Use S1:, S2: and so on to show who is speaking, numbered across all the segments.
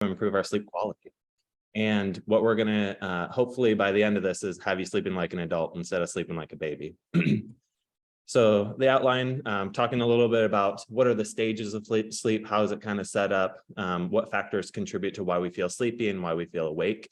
S1: improve our sleep quality. And what we're going to hopefully by the end of this is have you sleeping like an adult instead of sleeping like a baby. So the outline, talking a little bit about what are the stages of sleep, how is it kind of set up, what factors contribute to why we feel sleepy and why we feel awake,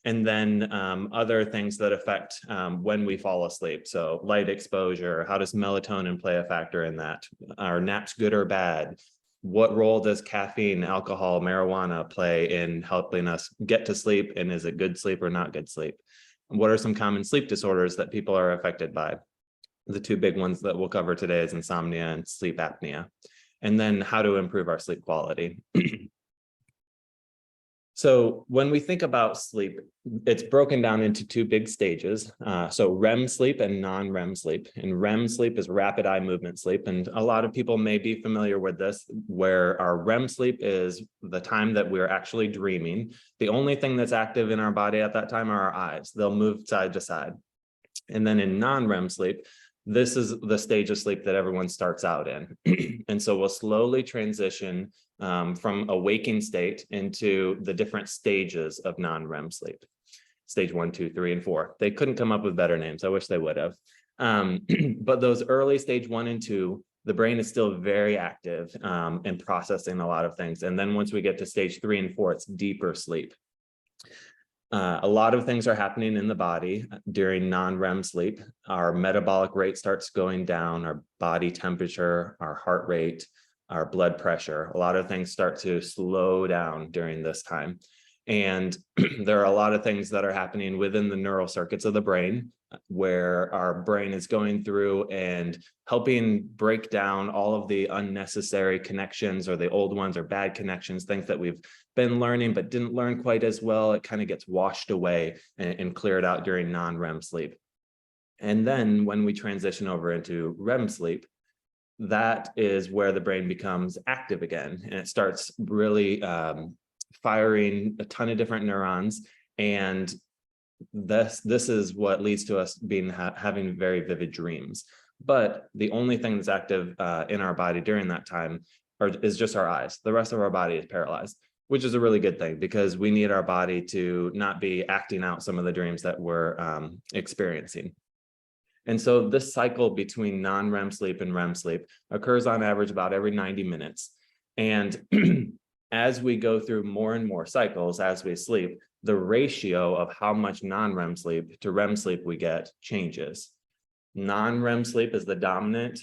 S1: and then other things that affect when we fall asleep. So light exposure, how does melatonin play a factor in that? Are naps good or bad? What role does caffeine, alcohol, marijuana play in helping us get to sleep? And is it good sleep or not good sleep? And what are some common sleep disorders that people are affected by? The two big ones that we'll cover today is insomnia and sleep apnea. And then how to improve our sleep quality. So when we think about sleep, it's broken down into two big stages. So REM sleep and non-REM sleep. And REM sleep is rapid eye movement sleep. And a lot of people may be familiar with this, where our REM sleep is the time that we're actually dreaming. The only thing that's active in our body at that time are our eyes. They'll move side to side. And then in non-REM sleep, this is the stage of sleep that everyone starts out in. And so we'll slowly transition from a waking state into the different stages of non-REM sleep. Stage 1, 2, 3, and 4. They couldn't come up with better names. I wish they would have. But those early stage 1 and 2, the brain is still very active and processing a lot of things. And then once we get to stage 3 and 4, it's deeper sleep. A lot of things are happening in the body during non-REM sleep. Our metabolic rate starts going down, our body temperature, our heart rate, our blood pressure. A lot of things start to slow down during this time. And there are a lot of things that are happening within the neural circuits of the brain, where our brain is going through and helping break down all of the unnecessary connections or the old ones or bad connections, things that we've been learning but didn't learn quite as well. It kind of gets washed away and cleared out during non-REM sleep. And then when we transition over into REM sleep, that is where the brain becomes active again, and it starts really firing a ton of different neurons. And this is what leads to us having very vivid dreams. But the only thing that's active in our body during that time is just our eyes. The rest of our body is paralyzed, which is a really good thing because we need our body to not be acting out some of the dreams that we're experiencing. And so this cycle between non-REM sleep and REM sleep occurs on average about every 90 minutes. And as we go through more and more cycles, as we sleep, the ratio of how much non-REM sleep to REM sleep we get changes. Non-REM sleep is the dominant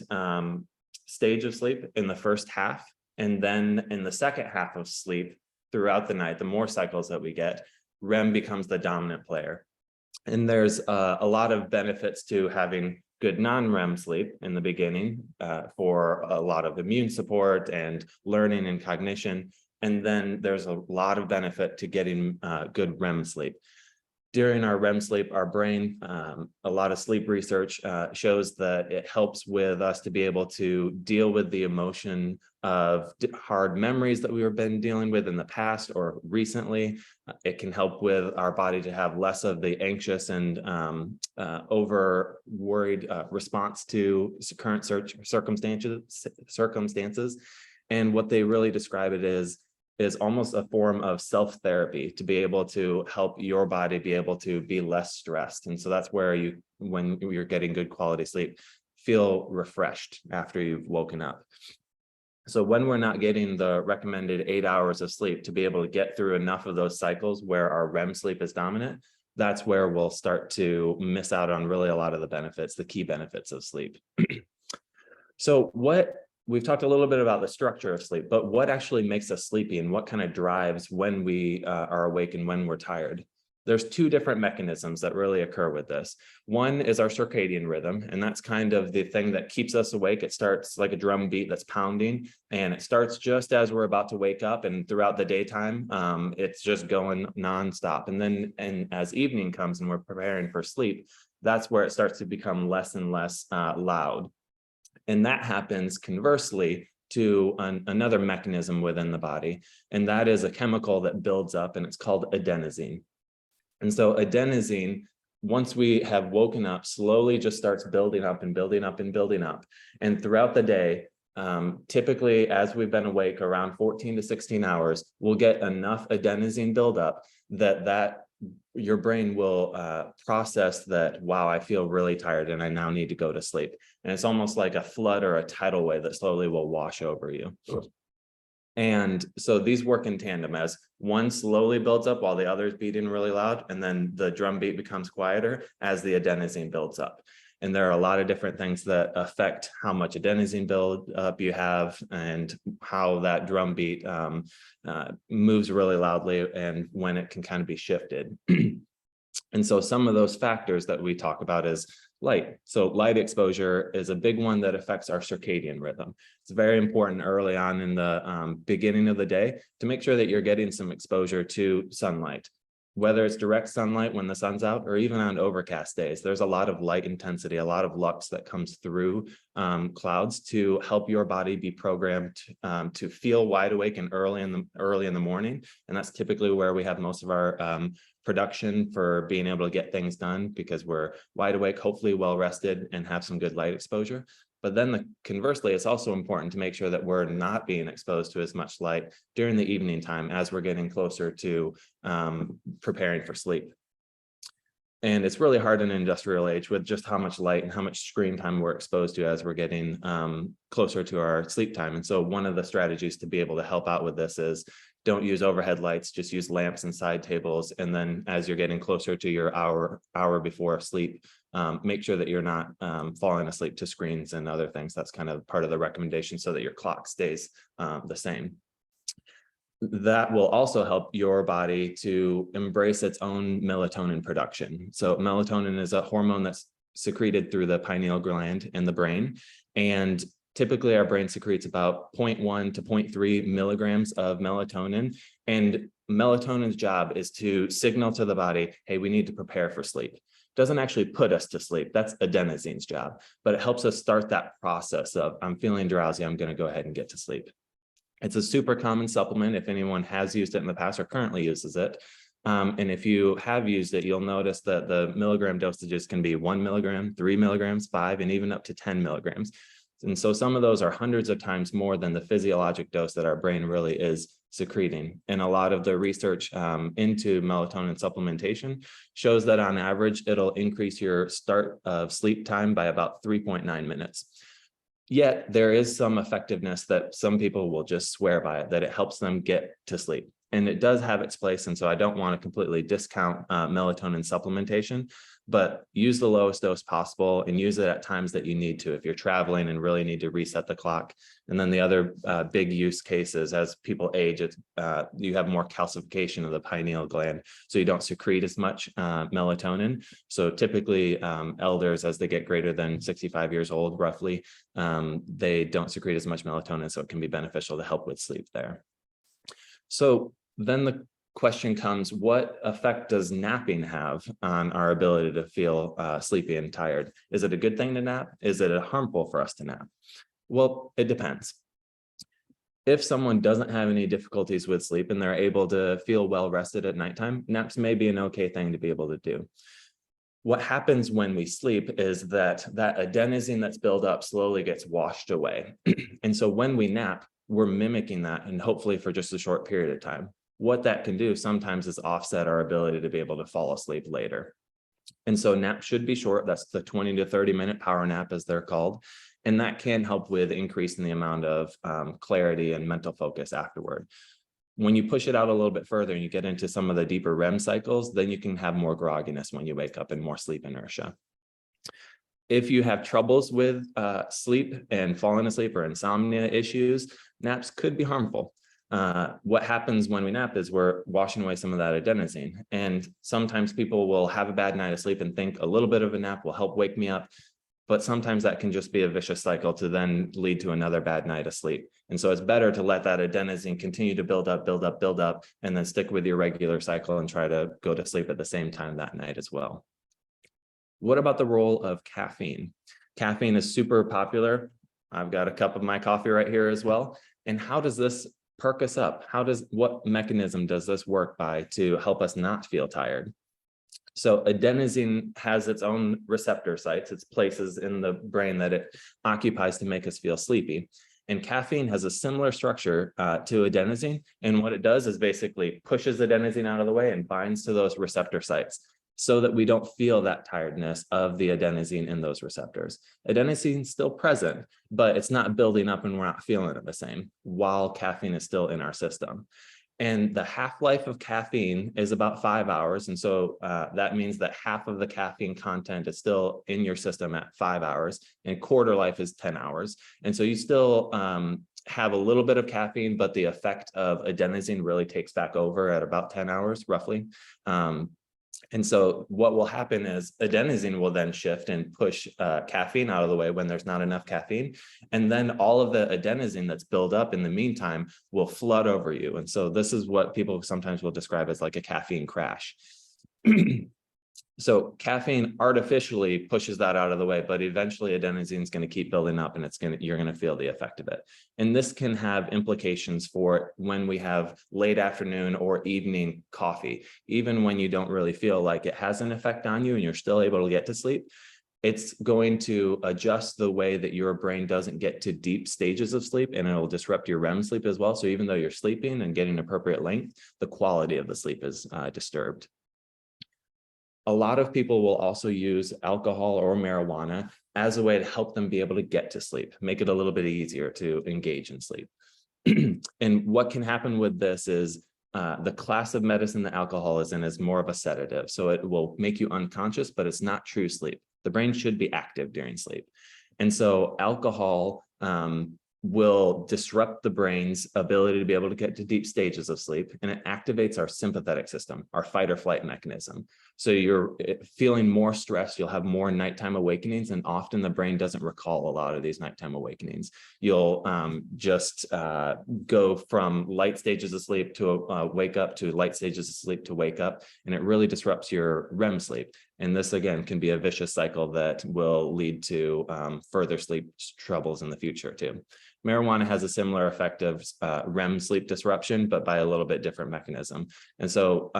S1: stage of sleep in the first half. And then in the second half of sleep throughout the night, the more cycles that we get, REM becomes the dominant player. And there's a lot of benefits to having good non-REM sleep in the beginning for a lot of immune support and learning and cognition. And then there's a lot of benefit to getting good REM sleep. During our REM sleep, our brain, a lot of sleep research shows that it helps with us to be able to deal with the emotion of hard memories that we've been dealing with in the past or recently. It can help with our body to have less of the anxious and over worried response to current circumstances. And what they really describe it is almost a form of self-therapy to be able to help your body be able to be less stressed. And so that's where when you're getting good quality sleep, feel refreshed after you've woken up. So when we're not getting the recommended 8 hours of sleep to be able to get through enough of those cycles where our REM sleep is dominant, that's where we'll start to miss out on really a lot of the benefits, the key benefits of sleep. So we've talked a little bit about the structure of sleep, but what actually makes us sleepy and what kind of drives when we are awake and when we're tired? There's two different mechanisms that really occur with this. One is our circadian rhythm, and that's kind of the thing that keeps us awake. It starts like a drum beat that's pounding, and it starts just as we're about to wake up, and throughout the daytime, it's just going nonstop. And as evening comes and we're preparing for sleep, that's where it starts to become less and less loud. And that happens conversely to another mechanism within the body, and that is a chemical that builds up, and it's called adenosine. And so adenosine, once we have woken up, slowly just starts building up and building up and building up. And throughout the day, Typically, as we've been awake around 14 to 16 hours, we'll get enough adenosine buildup that your brain will process that, wow, I feel really tired and I now need to go to sleep. And it's almost like a flood or a tidal wave that slowly will wash over you. And so these work in tandem as one slowly builds up while the other is beating really loud, and then the drum beat becomes quieter as the adenosine builds up. And there are a lot of different things that affect how much adenosine build up you have and how that drum beat moves really loudly and when it can kind of be shifted. And so some of those factors that we talk about is light. So light exposure is a big one that affects our circadian rhythm. It's very important early on in the beginning of the day to make sure that you're getting some exposure to sunlight. Whether it's direct sunlight when the sun's out or even on overcast days, there's a lot of light intensity, a lot of lux that comes through clouds to help your body be programmed to feel wide awake and early in the morning. And that's typically where we have most of our production for being able to get things done, because we're wide awake, hopefully well rested, and have some good light exposure. But then conversely, it's also important to make sure that we're not being exposed to as much light during the evening time as we're getting closer to preparing for sleep. And it's really hard in an industrial age with just how much light and how much screen time we're exposed to as we're getting closer to our sleep time. And so one of the strategies to be able to help out with this is don't use overhead lights, just use lamps and side tables. And then as you're getting closer to your hour before sleep, make sure that you're not falling asleep to screens and other things. That's kind of part of the recommendation so that your clock stays the same. That will also help your body to embrace its own melatonin production. So melatonin is a hormone that's secreted through the pineal gland in the brain. And typically our brain secretes about 0.1 to 0.3 milligrams of melatonin. And melatonin's job is to signal to the body, hey, we need to prepare for sleep. Doesn't actually put us to sleep. That's adenosine's job, but it helps us start that process of, I'm feeling drowsy, I'm going to go ahead and get to sleep. It's a super common supplement if anyone has used it in the past or currently uses it. And if you have used it, you'll notice that the milligram dosages can be 1 milligram, 3 milligrams, 5, and even up to 10 milligrams. And so some of those are hundreds of times more than the physiologic dose that our brain really is secreting. And a lot of the research into melatonin supplementation shows that on average, it'll increase your start of sleep time by about 3.9 minutes. Yet there is some effectiveness that some people will just swear by it, that it helps them get to sleep. And it does have its place. And so I don't want to completely discount melatonin supplementation, but use the lowest dose possible and use it at times that you need to, if you're traveling and really need to reset the clock. And then the other big use cases, as people age, you have more calcification of the pineal gland, so you don't secrete as much melatonin. So typically elders, as they get greater than 65 years old, roughly, they don't secrete as much melatonin, so it can be beneficial to help with sleep there. So then the question comes, what effect does napping have on our ability to feel sleepy and tired? Is it a good thing to nap? Is it harmful for us to nap? Well, it depends. If someone doesn't have any difficulties with sleep and they're able to feel well rested at nighttime, naps may be an okay thing to be able to do. What happens when we sleep is that adenosine that's built up slowly gets washed away. And so when we nap, we're mimicking that, and hopefully for just a short period of time. What that can do sometimes is offset our ability to be able to fall asleep later. And so nap should be short. That's the 20 to 30 minute power nap, as they're called. And that can help with increasing the amount of clarity and mental focus afterward. When you push it out a little bit further and you get into some of the deeper REM cycles, then you can have more grogginess when you wake up and more sleep inertia. If you have troubles with sleep and falling asleep or insomnia issues, naps could be harmful. What happens when we nap is we're washing away some of that adenosine. And sometimes people will have a bad night of sleep and think a little bit of a nap will help wake me up. But sometimes that can just be a vicious cycle to then lead to another bad night of sleep. And so it's better to let that adenosine continue to build up, and then stick with your regular cycle and try to go to sleep at the same time that night as well. What about the role of caffeine? Caffeine is super popular. I've got a cup of my coffee right here as well. And how does this perk us up? What mechanism does this work by to help us not feel tired? So adenosine has its own receptor sites, its places in the brain that it occupies to make us feel sleepy. And caffeine has a similar structure to adenosine. And what it does is basically pushes adenosine out of the way and binds to those receptor sites so that we don't feel that tiredness of the adenosine in those receptors. Adenosine is still present, but it's not building up and we're not feeling it the same while caffeine is still in our system. And the half-life of caffeine is about 5 hours. And so that means that half of the caffeine content is still in your system at 5 hours, and quarter life is 10 hours. And so you still have a little bit of caffeine, but the effect of adenosine really takes back over at about 10 hours, roughly. And so what will happen is adenosine will then shift and push caffeine out of the way when there's not enough caffeine. And then all of the adenosine that's built up in the meantime will flood over you. And so this is what people sometimes will describe as like a caffeine crash. So caffeine artificially pushes that out of the way, but eventually adenosine is going to keep building up and you're going to feel the effect of it. And this can have implications for when we have late afternoon or evening coffee. Even when you don't really feel like it has an effect on you and you're still able to get to sleep, it's going to adjust the way that your brain doesn't get to deep stages of sleep, and it'll disrupt your REM sleep as well. So even though you're sleeping and getting appropriate length, the quality of the sleep is disturbed. A lot of people will also use alcohol or marijuana as a way to help them be able to get to sleep, make it a little bit easier to engage in sleep. And what can happen with this is the class of medicine that alcohol is in is more of a sedative. So it will make you unconscious, but it's not true sleep. The brain should be active during sleep. And so alcohol will disrupt the brain's ability to be able to get to deep stages of sleep, and it activates our sympathetic system, our fight or flight mechanism. So you're feeling more stress, you'll have more nighttime awakenings, and often the brain doesn't recall a lot of these nighttime awakenings. You'll just go from light stages of sleep to wake up, to light stages of sleep to wake up, and it really disrupts your REM sleep. And this, again, can be a vicious cycle that will lead to further sleep troubles in the future too. Marijuana has a similar effect of REM sleep disruption, but by a little bit different mechanism. And so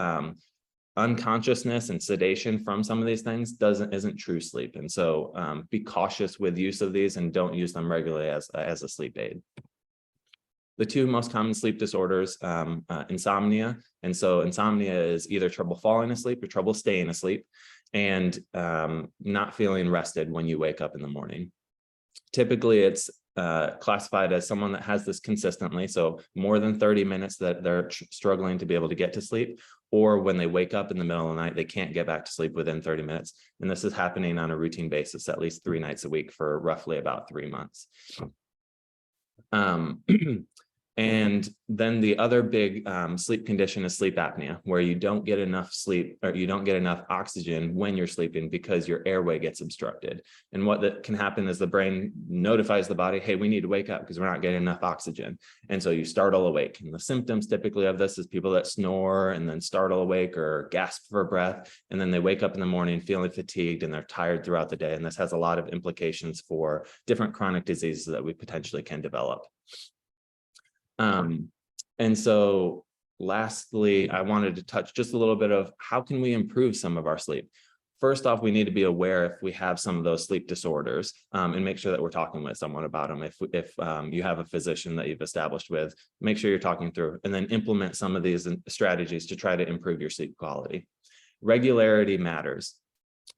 S1: unconsciousness and sedation from some of these things isn't true sleep. And so be cautious with use of these and don't use them regularly as a sleep aid. The two most common sleep disorders, insomnia. And so insomnia is either trouble falling asleep or trouble staying asleep, and not feeling rested when you wake up in the morning. Typically, it's classified as someone that has this consistently, so more than 30 minutes that they're struggling to be able to get to sleep, or when they wake up in the middle of the night, they can't get back to sleep within 30 minutes. And this is happening on a routine basis, at least 3 nights a week for roughly about 3 months. And then the other big sleep condition is sleep apnea, where you don't get enough sleep, or you don't get enough oxygen when you're sleeping because your airway gets obstructed. And what that can happen is the brain notifies the body, hey, we need to wake up because we're not getting enough oxygen. And so you startle awake. And the symptoms typically of this is people that snore and then startle awake or gasp for breath. And then they wake up in the morning feeling fatigued and they're tired throughout the day. And this has a lot of implications for different chronic diseases that we potentially can develop. And so lastly, I wanted to touch just a little bit of how can we improve some of our sleep. First off, we need to be aware if we have some of those sleep disorders, and make sure that we're talking with someone about them. If you have a physician that you've established with, make sure you're talking through, and then implement some of these strategies to try to improve your sleep quality. Regularity matters.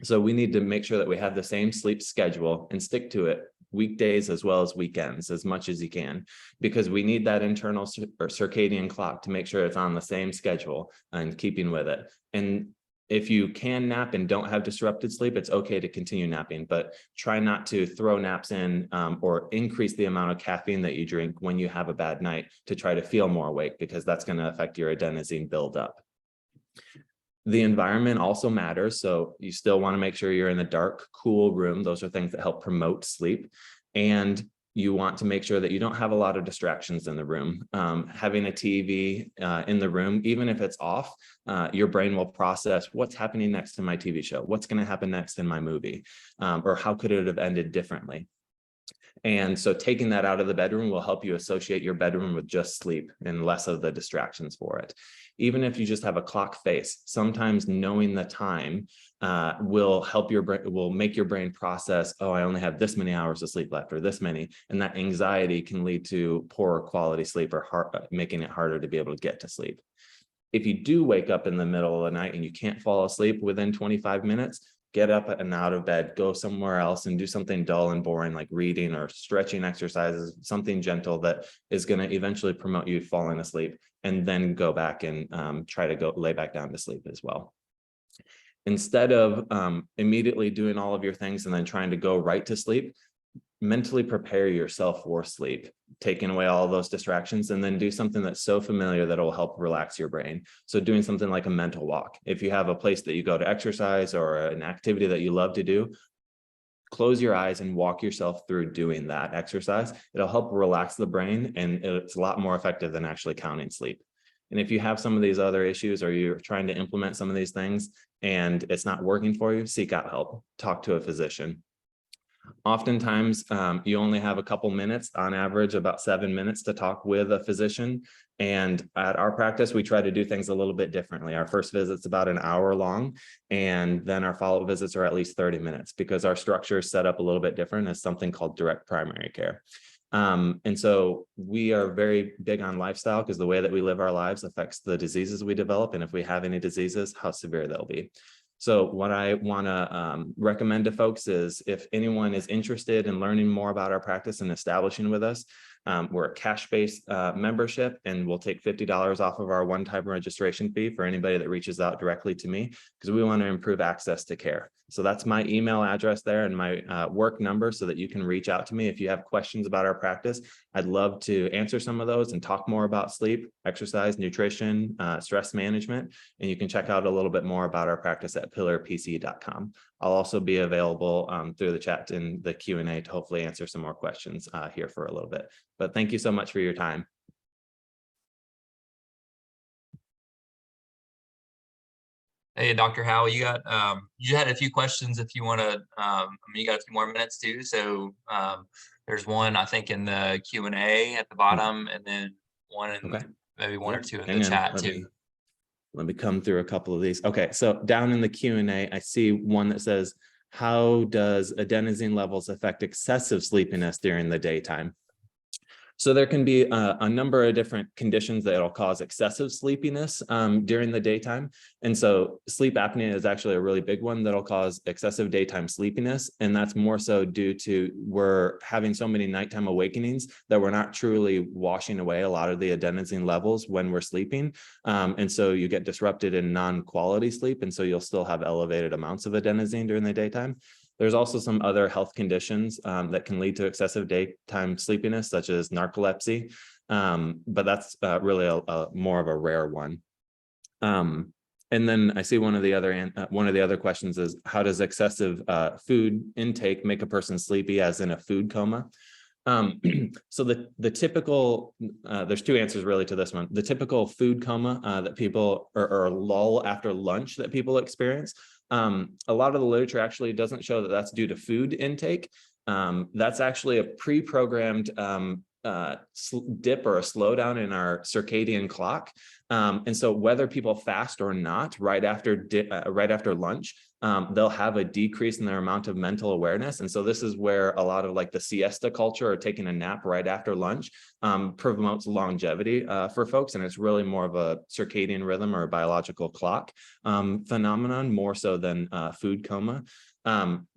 S1: So we need to make sure that we have the same sleep schedule and stick to it weekdays as well as weekends as much as you can, because we need that internal circadian clock to make sure it's on the same schedule and keeping with it. And if you can nap and don't have disrupted sleep, it's okay to continue napping, but try not to throw naps in or increase the amount of caffeine that you drink when you have a bad night to try to feel more awake, because that's going to affect your adenosine buildup. The environment also matters. So you still want to make sure you're in a dark, cool room. Those are things that help promote sleep. And you want to make sure that you don't have a lot of distractions in the room. Having a TV in the room, even if it's off, your brain will process what's happening next in my TV show, what's going to happen next in my movie, or how could it have ended differently. And so taking that out of the bedroom will help you associate your bedroom with just sleep and less of the distractions for it. Even if you just have a clock face, sometimes knowing the time will help your brain, will make your brain process, oh, I only have this many hours of sleep left or this many. And that anxiety can lead to poorer quality sleep or making it harder to be able to get to sleep. If you do wake up in the middle of the night and you can't fall asleep within 25 minutes, get up and out of bed, go somewhere else and do something dull and boring like reading or stretching exercises, something gentle that is going to eventually promote you falling asleep, and then go back and try to go lay back down to sleep as well. Instead of immediately doing all of your things and then trying to go right to sleep, mentally prepare yourself for sleep, taking away all those distractions, and then do something that's so familiar that will help relax your brain. So doing something like a mental walk. If you have a place that you go to exercise or an activity that you love to do, close your eyes and walk yourself through doing that exercise. It'll help relax the brain, and it's a lot more effective than actually counting sleep. And if you have some of these other issues, or you're trying to implement some of these things and it's not working for you, seek out help, talk to a physician. Oftentimes, you only have a couple minutes, on average, about 7 minutes to talk with a physician. And at our practice, we try to do things a little bit differently. Our first visit's about an hour long, and then our follow-up visits are at least 30 minutes because our structure is set up a little bit different as something called direct primary care. And so we are very big on lifestyle because the way that we live our lives affects the diseases we develop. And if we have any diseases, how severe they'll be. So what I want to recommend to folks is, if anyone is interested in learning more about our practice and establishing with us, we're a cash-based membership, and we'll take $50 off of our one-time registration fee for anybody that reaches out directly to me, because we want to improve access to care. So that's my email address there and my work number, so that you can reach out to me if you have questions about our practice. I'd love to answer some of those and talk more about sleep, exercise, nutrition, stress management. And you can check out a little bit more about our practice at pillarpc.com. I'll also be available through the chat and the Q&A to hopefully answer some more questions here for a little bit. But thank you so much for your time.
S2: Hey, Dr. Howell, you got you had a few questions if you want to. I mean, you got a few more minutes too. So there's one I think in the Q&A at the bottom, and then one in maybe one or two in the chat too.
S1: Let me come through a couple of these. Okay, so down in the Q&A, I see one that says, how does adenosine levels affect excessive sleepiness during the daytime? So there can be a number of different conditions that will cause excessive sleepiness during the daytime. And so sleep apnea is actually a really big one that'll cause excessive daytime sleepiness. And that's more so due to we're having so many nighttime awakenings that we're not truly washing away a lot of the adenosine levels when we're sleeping. And so you get disrupted in non-quality sleep. And so you'll still have elevated amounts of adenosine during the daytime. There's also some other health conditions that can lead to excessive daytime sleepiness, such as narcolepsy, but that's really a more of a rare one. And then I see one of the other questions is, how does excessive food intake make a person sleepy, as in a food coma? So the typical, there's two answers really to this one. The typical food coma that people, or lull after lunch that people experience, a lot of the literature actually doesn't show that that's due to food intake. That's actually a pre-programmed dip or a slowdown in our circadian clock. And so whether people fast or not, right after lunch, they'll have a decrease in their amount of mental awareness. And so this is where a lot of like the siesta culture, or taking a nap right after lunch, promotes longevity for folks. And it's really more of a circadian rhythm or a biological clock phenomenon, more so than food coma.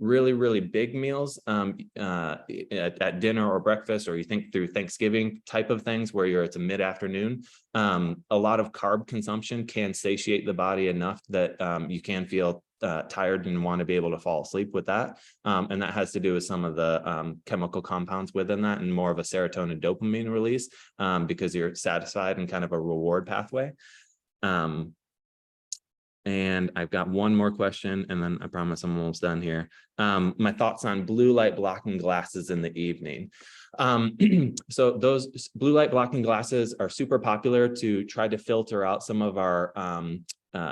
S1: Really, really big meals at dinner or breakfast, or you think through Thanksgiving type of things where it's a mid-afternoon, a lot of carb consumption can satiate the body enough that you can feel tired and want to be able to fall asleep with that. And that has to do with some of the chemical compounds within that, and more of a serotonin dopamine release because you're satisfied in kind of a reward pathway. And I've got one more question, and then I promise I'm almost done here. My thoughts on blue light blocking glasses in the evening. So those blue light blocking glasses are super popular to try to filter out some of our,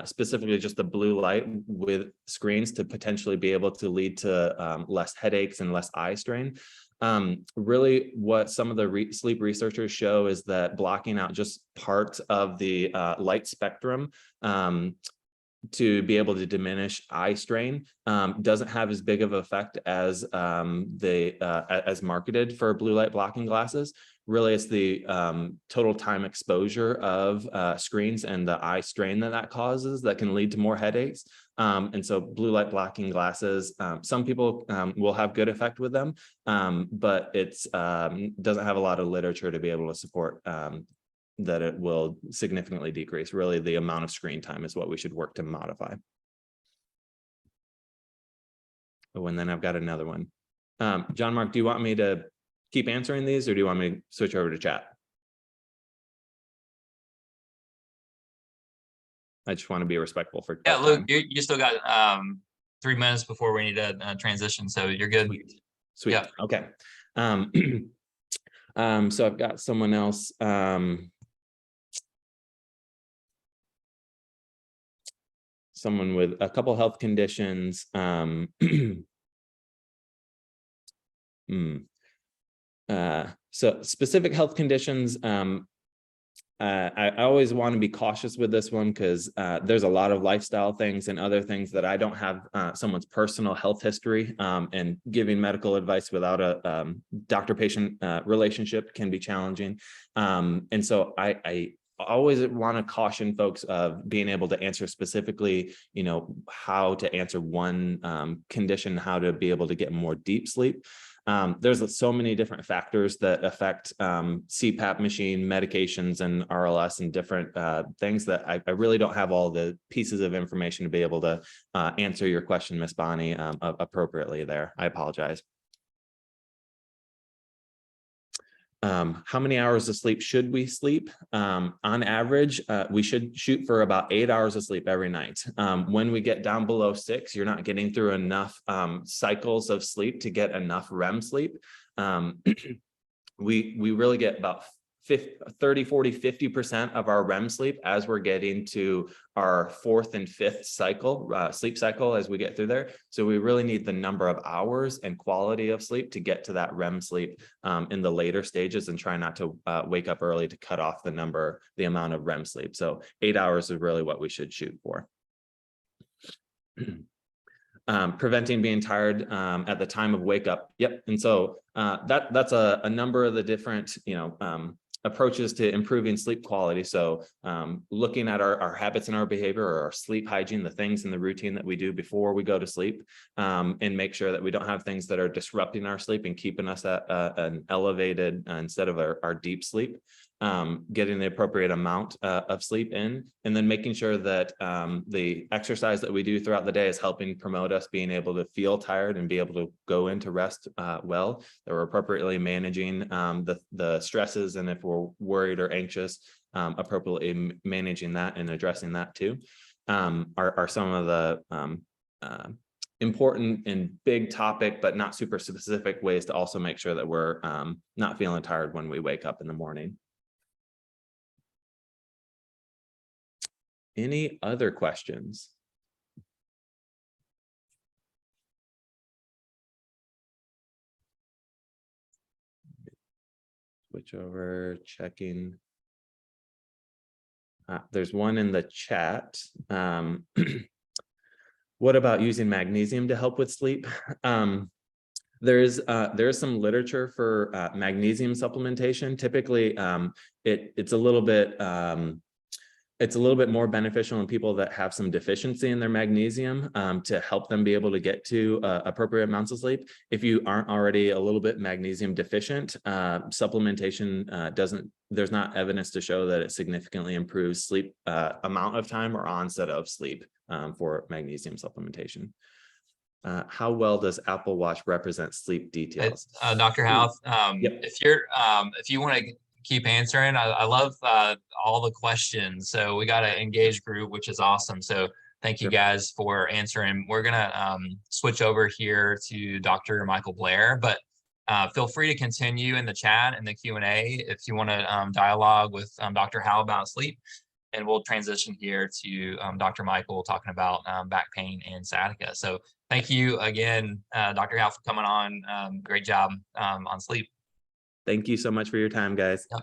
S1: specifically just the blue light with screens, to potentially be able to lead to less headaches and less eye strain. Really what some of the sleep researchers show is that blocking out just parts of the light spectrum to be able to diminish eye strain doesn't have as big of an effect as as marketed for blue light blocking glasses. Really, it's the total time exposure of screens and the eye strain that causes that can lead to more headaches. And so blue light blocking glasses, some people will have good effect with them, but it's doesn't have a lot of literature to be able to support that it will significantly decrease. Really, the amount of screen time is what we should work to modify. Oh, and then I've got another one. John Mark, do you want me to keep answering these, or do you want me to switch over to chat? I just want to be respectful for
S2: Yeah, Luke,
S1: time.
S2: you still got 3 minutes before we need to transition, so you're good.
S1: Sweet.
S2: Yeah.
S1: Okay. So I've got someone else. Someone with a couple health conditions. So specific health conditions, I always want to be cautious with this one because there's a lot of lifestyle things and other things that I don't have someone's personal health history, and giving medical advice without a doctor-patient relationship can be challenging. And so I always want to caution folks of being able to answer specifically, how to answer one condition, how to be able to get more deep sleep. There's so many different factors that affect CPAP machine, medications, and RLS, and different things that I really don't have all the pieces of information to be able to answer your question, Ms. Bonnie, appropriately there. I apologize. How many hours of sleep should we sleep? On average, we should shoot for about 8 hours of sleep every night. When we get down below 6, you're not getting through enough cycles of sleep to get enough REM sleep. We really get about 30, 40, 50% of our REM sleep as we're getting to our 4th and 5th cycle, sleep cycle as we get through there. So we really need the number of hours and quality of sleep to get to that REM sleep in the later stages, and try not to wake up early to cut off the amount of REM sleep. So 8 hours is really what we should shoot for. Preventing being tired at the time of wake up. Yep. And so that's a number of the different, approaches to improving sleep quality. So looking at our habits and our behavior, or our sleep hygiene, the things in the routine that we do before we go to sleep, and make sure that we don't have things that are disrupting our sleep and keeping us at an elevated instead of our deep sleep. Getting the appropriate amount of sleep in, and then making sure that the exercise that we do throughout the day is helping promote us being able to feel tired and be able to go into rest well, that we're appropriately managing the stresses, and if we're worried or anxious, appropriately managing that and addressing that too, are some of the important and big topic, but not super specific ways to also make sure that we're not feeling tired when we wake up in the morning. Any other questions? Switch over, checking. There's one in the chat. What about using magnesium to help with sleep? There's some literature for magnesium supplementation. Typically, it's a little bit more beneficial in people that have some deficiency in their magnesium, to help them be able to get to appropriate amounts of sleep. If you aren't already a little bit magnesium deficient, supplementation there's not evidence to show that it significantly improves sleep amount of time or onset of sleep for magnesium supplementation. How well does Apple Watch represent sleep details?
S2: Dr. Howell,
S1: Yep.
S2: if you want to keep answering, I love all the questions. So we got an engaged group, which is awesome. So thank you guys for answering. We're gonna switch over here to Dr. Michael Blair, but feel free to continue in the chat and the Q&A if you want to dialogue with Dr. Howell about sleep. and we'll transition here to Dr. Michael talking about back pain and sciatica. So thank you again, Dr. Howell, for coming on. Great job on sleep.
S1: Thank you so much for your time, guys.
S2: Yep.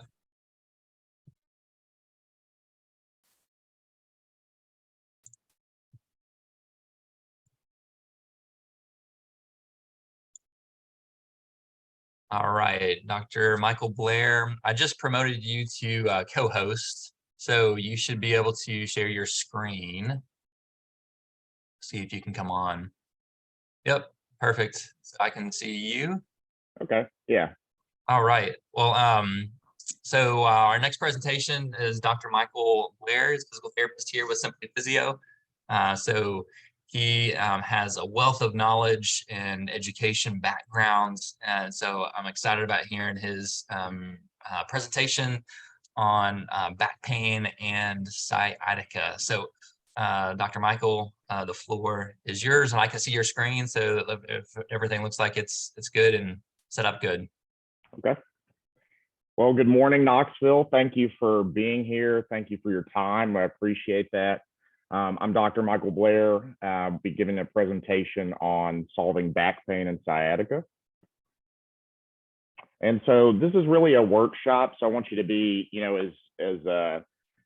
S2: All right, Dr. Michael Blair, I just promoted you to co-host, so you should be able to share your screen. See if you can come on. Yep, perfect. So I can see you.
S3: Okay, yeah.
S2: All right. Well, so our next presentation is Dr. Michael Blair, is physical therapist here with Simply Physio. So he has a wealth of knowledge and education backgrounds, and so I'm excited about hearing his presentation on back pain and sciatica. So Dr. Michael, the floor is yours, and I can see your screen, so if everything looks like it's good and set up good.
S3: Okay. Well, good morning, Knoxville. Thank you for being here. Thank you for your time. I appreciate that. I'm Dr. Michael Blair. I'll be giving a presentation on solving back pain and sciatica. And so this is really a workshop. So I want you to be, as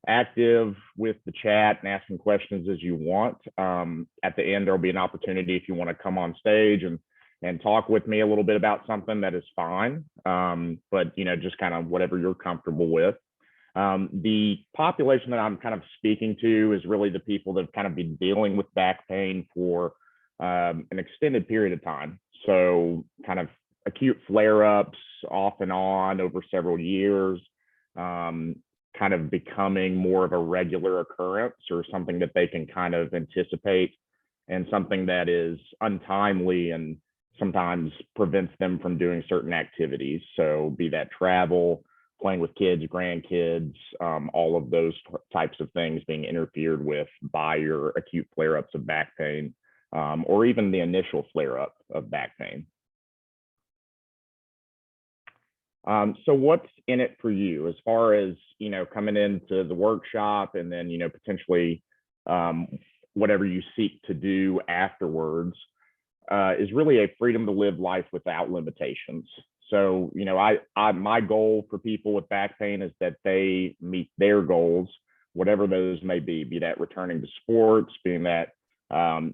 S3: active with the chat and asking questions as you want. At the end, there'll be an opportunity if you want to come on stage and talk with me a little bit about something, that is fine. But, just kind of whatever you're comfortable with. The population that I'm kind of speaking to is really the people that have kind of been dealing with back pain for an extended period of time. So kind of acute flare-ups off and on over several years, kind of becoming more of a regular occurrence or something that they can kind of anticipate, and something that is untimely and sometimes prevents them from doing certain activities. So be that travel, playing with kids, grandkids, all of those types of things being interfered with by your acute flare-ups of back pain, or even the initial flare-up of back pain. So what's in it for you as far as, coming into the workshop, and then, potentially whatever you seek to do afterwards, is really a freedom to live life without limitations. So, my goal for people with back pain is that they meet their goals, whatever those may be that returning to sports, being that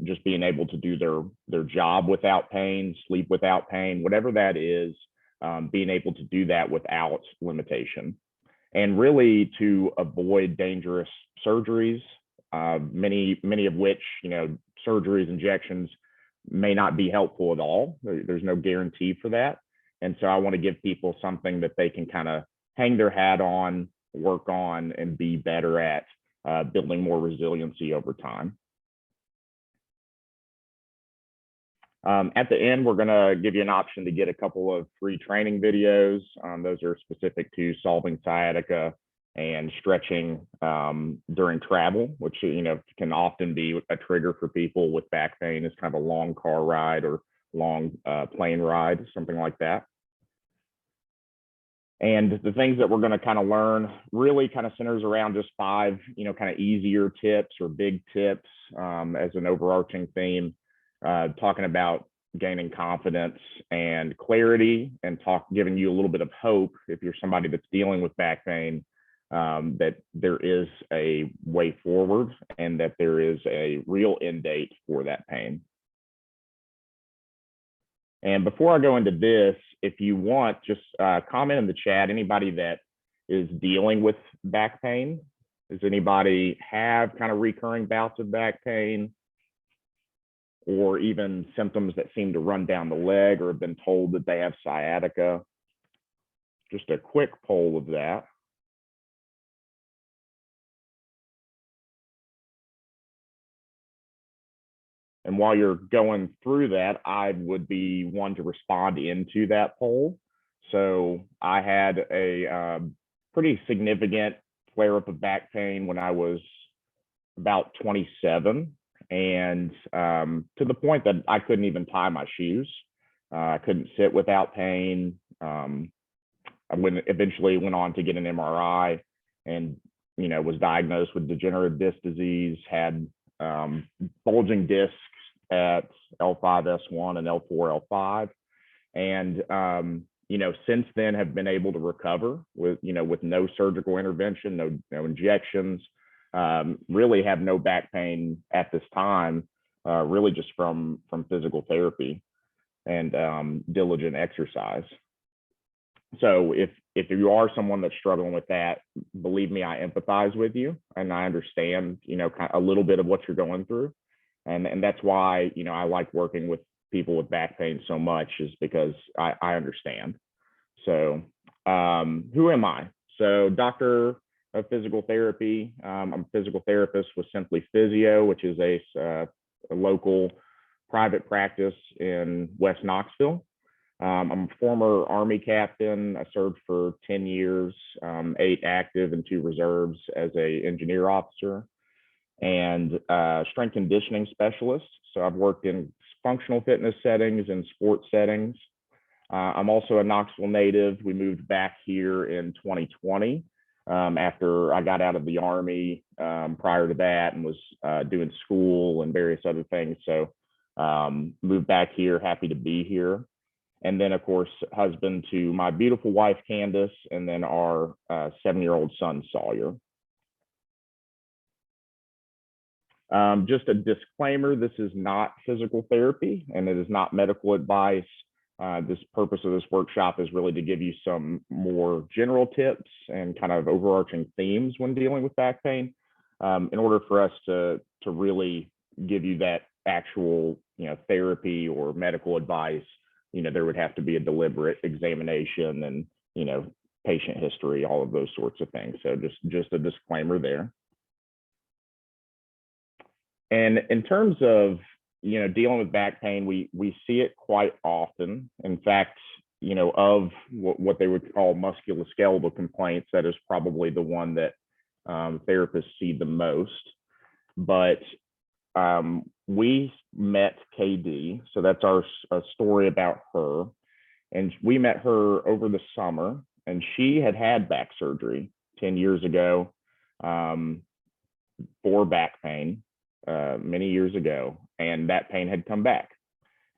S3: just being able to do their job without pain, sleep without pain, whatever that is, being able to do that without limitation, and really to avoid dangerous surgeries, many of which, surgeries, injections may not be helpful at all. There's no guarantee for that. And so I want to give people something that they can kind of hang their hat on, work on, and be better at building more resiliency over time. At the end, we're going to give you an option to get a couple of free training videos. Those are specific to solving sciatica and stretching during travel, which, can often be a trigger for people with back pain. Is kind of a long car ride or long plane ride, something like that. And the things that we're going to kind of learn really kind of centers around just 5, kind of easier tips or big tips as an overarching theme, talking about gaining confidence and clarity, and giving you a little bit of hope if you're somebody that's dealing with back pain, that there is a way forward and that there is a real end date for that pain. And before I go into this, if you want, just comment in the chat, anybody that is dealing with back pain. Does anybody have kind of recurring bouts of back pain, or even symptoms that seem to run down the leg, or have been told that they have sciatica? Just a quick poll of that. And while you're going through that, I would be one to respond into that poll. So I had a pretty significant flare-up of back pain when I was about 27, and to the point that I couldn't even tie my shoes. I couldn't sit without pain. I eventually went on to get an MRI, and was diagnosed with degenerative disc disease, had bulging discs at L5, S1 and L4, L5. And, since then have been able to recover with no surgical intervention, no injections, really have no back pain at this time, really just from physical therapy and diligent exercise. So if you are someone that's struggling with that, believe me, I empathize with you and I understand, kind of a little bit of what you're going through. And that's why, I like working with people with back pain so much, is because I understand. So who am I? So doctor of physical therapy. I'm a physical therapist with Simply Physio, which is a local private practice in West Knoxville. I'm a former Army captain. I served for 10 years, 8 active and 2 reserves as a engineer officer, and strength conditioning specialist. So I've worked in functional fitness settings and sports settings. I'm also a Knoxville native. We moved back here in 2020 after I got out of the Army prior to that, and was doing school and various other things. So moved back here, happy to be here. And then, of course, husband to my beautiful wife, Candace, and then our 7-year-old son, Sawyer. Just a disclaimer, this is not physical therapy and it is not medical advice. This purpose of this workshop is really to give you some more general tips and kind of overarching themes when dealing with back pain, in order for us to really give you that actual, therapy or medical advice. There would have to be a deliberate examination and, patient history, all of those sorts of things. So just a disclaimer there. And in terms of, dealing with back pain, we see it quite often. In fact, of what they would call musculoskeletal complaints, that is probably the one that therapists see the most. But we met KD, so that's our story about her. And we met her over the summer, and she had back surgery 10 years ago for back pain many years ago, and that pain had come back.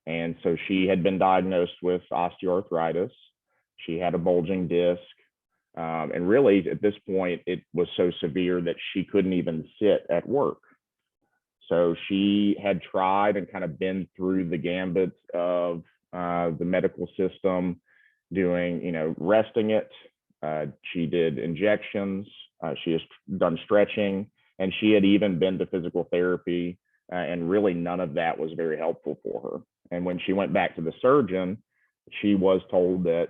S3: And so she had been diagnosed with osteoarthritis. She had a bulging disc. And really, at this point, it was so severe that she couldn't even sit at work. So she had tried and kind of been through the gambit of the medical system, doing, resting it. She did injections. She has done stretching, and she had even been to physical therapy, and really none of that was very helpful for her. And when she went back to the surgeon, she was told that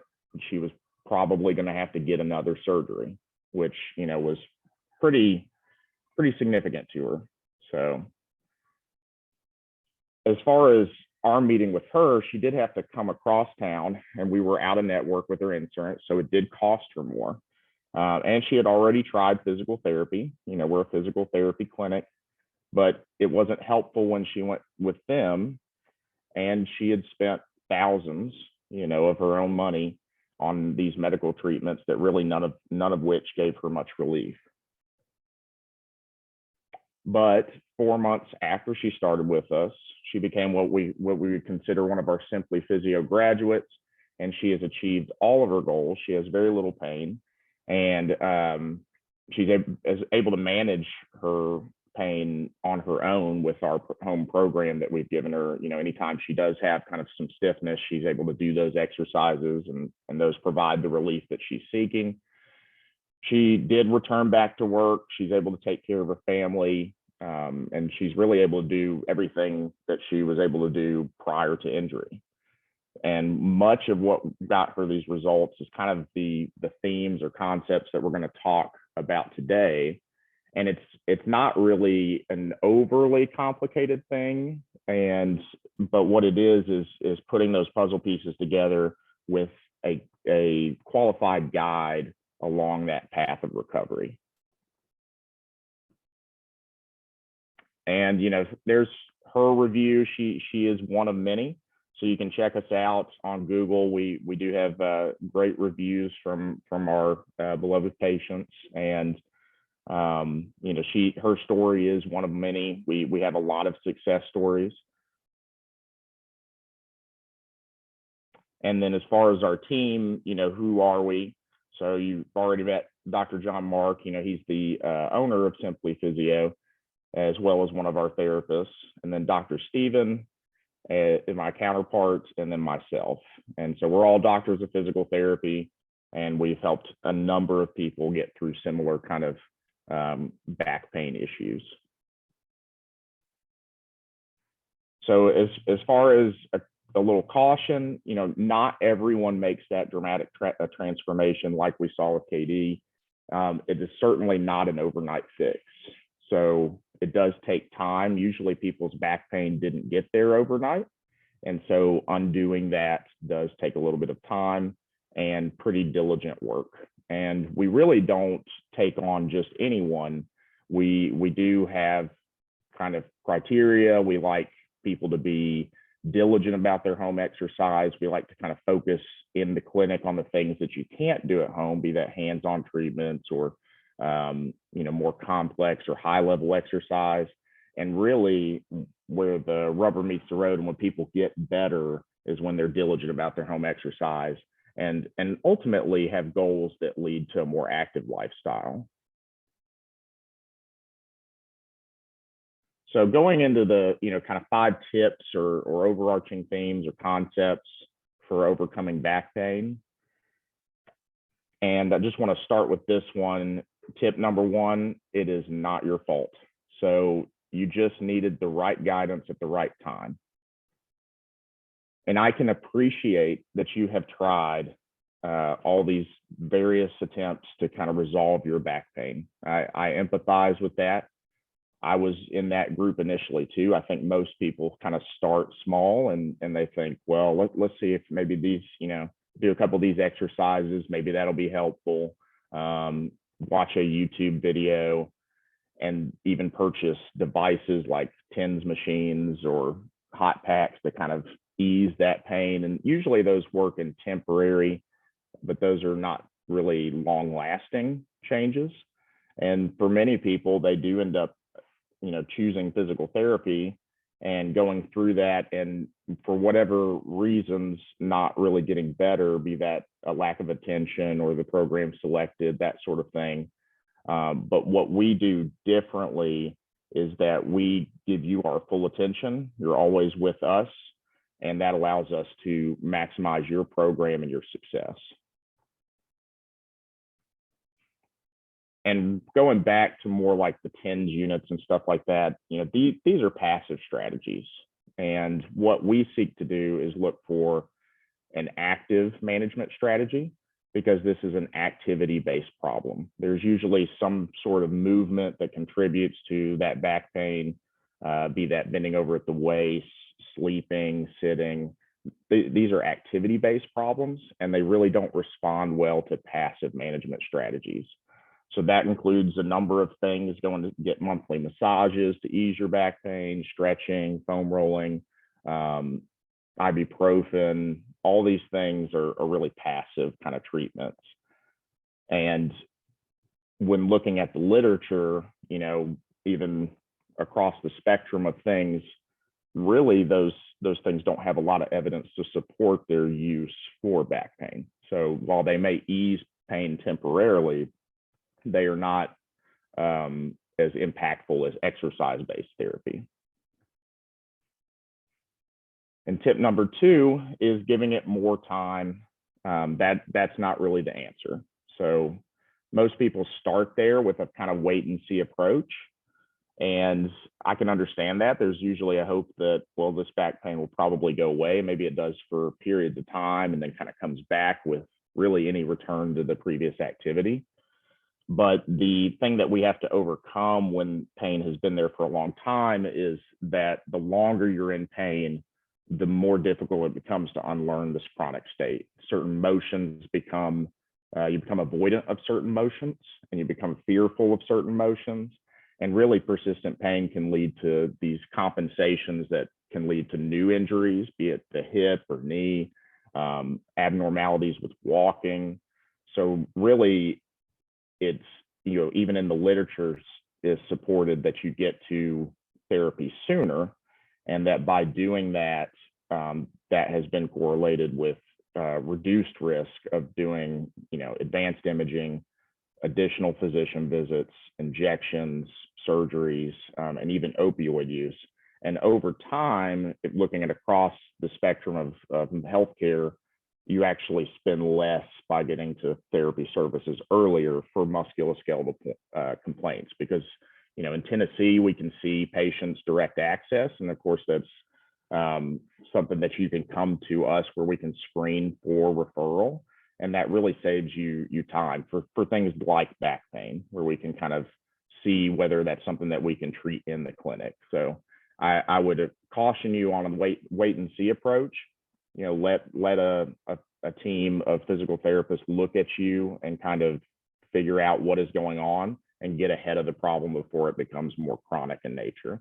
S3: she was probably going to have to get another surgery, which, was pretty significant to her. So as far as our meeting with her, she did have to come across town, and we were out of network with her insurance, so it did cost her more. And she had already tried physical therapy. We're a physical therapy clinic, but it wasn't helpful when she went with them, and she had spent thousands, of her own money on these medical treatments that really none of which gave her much relief. But 4 months after she started with us, she became what we would consider one of our Simply Physio graduates, and she has achieved all of her goals. She has very little pain, and she's able to manage her pain on her own with our home program that we've given her. Anytime she does have kind of some stiffness, she's able to do those exercises, and those provide the relief that she's seeking. She did return back to work. She's able to take care of her family, and she's really able to do everything that she was able to do prior to injury. And much of what got her these results is kind of the themes or concepts that we're going to talk about today. And it's not really an overly complicated thing, but what it is putting those puzzle pieces together with a qualified guide along that path of recovery. And there's her review. She is one of many, so you can check us out on Google. We do have great reviews from our beloved patients, and You know, her story is one of many. We have a lot of success stories. And then as far as our team, you know, who are we? So you've already met Dr. John Mark. You know, he's the owner of Simply Physio, as well as one of our therapists. And then Dr. Stephen, my counterparts, and then myself. And so we're all doctors of physical therapy, and we've helped a number of people get through similar kind of back pain issues. So as far as a little caution, you know, not everyone makes that dramatic transformation like we saw with KD. It is certainly not an overnight fix. So it does take time. Usually people's back pain didn't get there overnight. And so undoing that does take a little bit of time and pretty diligent work. And we really don't take on just anyone. We do have kind of criteria. We like people to be diligent about their home exercise. We like to kind of focus in the clinic on the things that you can't do at home, be that hands-on treatments or you know, more complex or high-level exercise. And really, where the rubber meets the road and when people get better is when they're diligent about their home exercise and ultimately have goals that lead to a more active lifestyle. So going into the, you know, kind of 5 tips or overarching themes or concepts for overcoming back pain. And I just want to start with this one. Tip number 1, it is not your fault. So you just needed the right guidance at the right time. And I can appreciate that you have tried all these various attempts to kind of resolve your back pain. I empathize with that. I was in that group initially too. I think most people kind of start small and they think, well, let's see if maybe these, you know, do a couple of these exercises, maybe that'll be helpful. Watch a YouTube video and even purchase devices like TENS machines or hot packs to kind of ease that pain. And usually those work in temporary, but those are not really long lasting changes. And for many people, they do end up, you know, choosing physical therapy and going through that, and for whatever reasons, not really getting better, be that a lack of attention or the program selected, that sort of thing. But what we do differently is that we give you our full attention. You're always with us, and that allows us to maximize your program and your success. And going back to more like the TENS units and stuff like that, you know, these are passive strategies. And what we seek to do is look for an active management strategy, because this is an activity-based problem. There's usually some sort of movement that contributes to that back pain, be that bending over at the waist, sleeping, sitting. These are activity-based problems, and they really don't respond well to passive management strategies. So that includes a number of things, going to get monthly massages to ease your back pain, stretching, foam rolling, ibuprofen. All these things are really passive kind of treatments. And when looking at the literature, you know, even across the spectrum of things, really those things don't have a lot of evidence to support their use for back pain. So while they may ease pain temporarily, they are not as impactful as exercise-based therapy. And tip number 2 is giving it more time. That's not really the answer. So most people start there with a kind of wait and see approach. And I can understand that. There's usually a hope that, well, this back pain will probably go away. Maybe it does for periods of time and then kind of comes back with really any return to the previous activity. But the thing that we have to overcome when pain has been there for a long time is that the longer you're in pain, the more difficult it becomes to unlearn this chronic state. Certain motions become, you become avoidant of certain motions, and you become fearful of certain motions. And really persistent pain can lead to these compensations that can lead to new injuries, be it the hip or knee, abnormalities with walking. So really, it's even in the literature is supported that you get to therapy sooner, and that by doing that, that has been correlated with reduced risk of doing, advanced imaging, additional physician visits, injections, surgeries, and even opioid use. And over time, looking at across the spectrum of healthcare, you actually spend less by getting to therapy services earlier for musculoskeletal complaints, because in Tennessee we can see patients direct access, and of course that's something that you can come to us where we can screen for referral, and that really saves you time for things like back pain, where we can kind of see whether that's something that we can treat in the clinic. So I would caution you on a wait and see approach. Let a team of physical therapists look at you and kind of figure out what is going on and get ahead of the problem before it becomes more chronic in nature.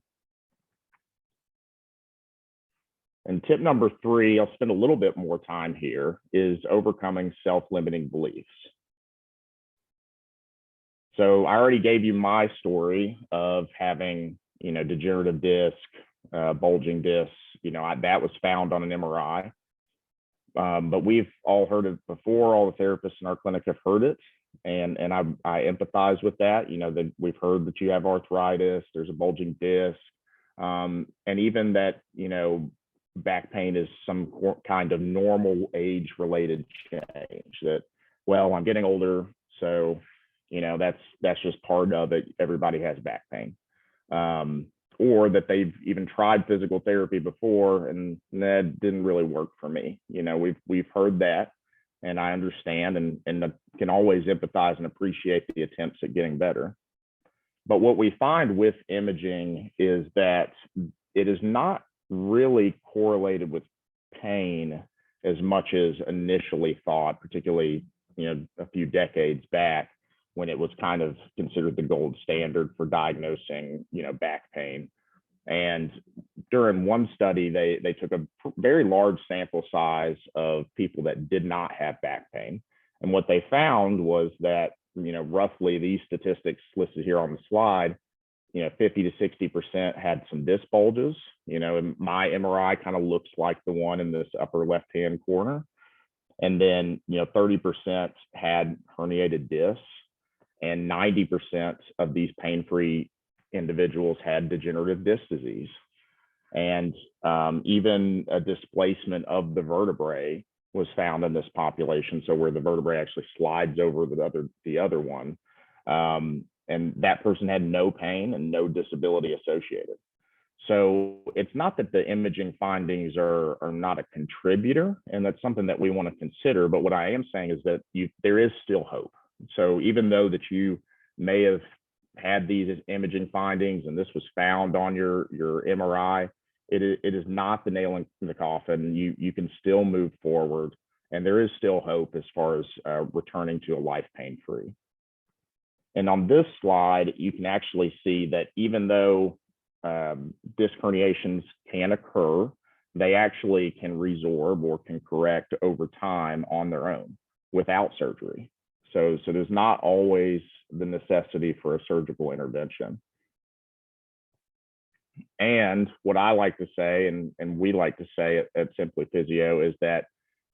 S3: And tip number 3, I'll spend a little bit more time here, is overcoming self-limiting beliefs. So I already gave you my story of having, degenerative disc, bulging discs, that was found on an MRI. But we've all heard it before. All the therapists in our clinic have heard it. And I empathize with that, that we've heard that you have arthritis, there's a bulging disc, and even that, back pain is some kind of normal age-related change, that, well, I'm getting older, so, that's just part of it. Everybody has back pain. Or that they've even tried physical therapy before and that didn't really work for me. We've heard that, and I understand and can always empathize and appreciate the attempts at getting better. But what we find with imaging is that it is not really correlated with pain as much as initially thought, particularly, a few decades back, when it was kind of considered the gold standard for diagnosing, back pain. And during one study, they took a very large sample size of people that did not have back pain. And what they found was that, roughly these statistics listed here on the slide, 50 to 60% had some disc bulges. My MRI kind of looks like the one in this upper left-hand corner. And then, 30% had herniated discs, and 90% of these pain-free individuals had degenerative disc disease. And even a displacement of the vertebrae was found in this population. So where the vertebrae actually slides over the other one. And that person had no pain and no disability associated. So it's not that the imaging findings are not a contributor, and that's something that we want to consider. But what I am saying is that there is still hope. So even though that you may have had these imaging findings and this was found on your MRI, it is not the nail in the coffin. You can still move forward, and there is still hope as far as returning to a life pain-free. And on this slide, you can actually see that even though disc herniations can occur, they actually can resorb or can correct over time on their own without surgery. So there's not always the necessity for a surgical intervention. And what I like to say, and we like to say at Simply Physio, is that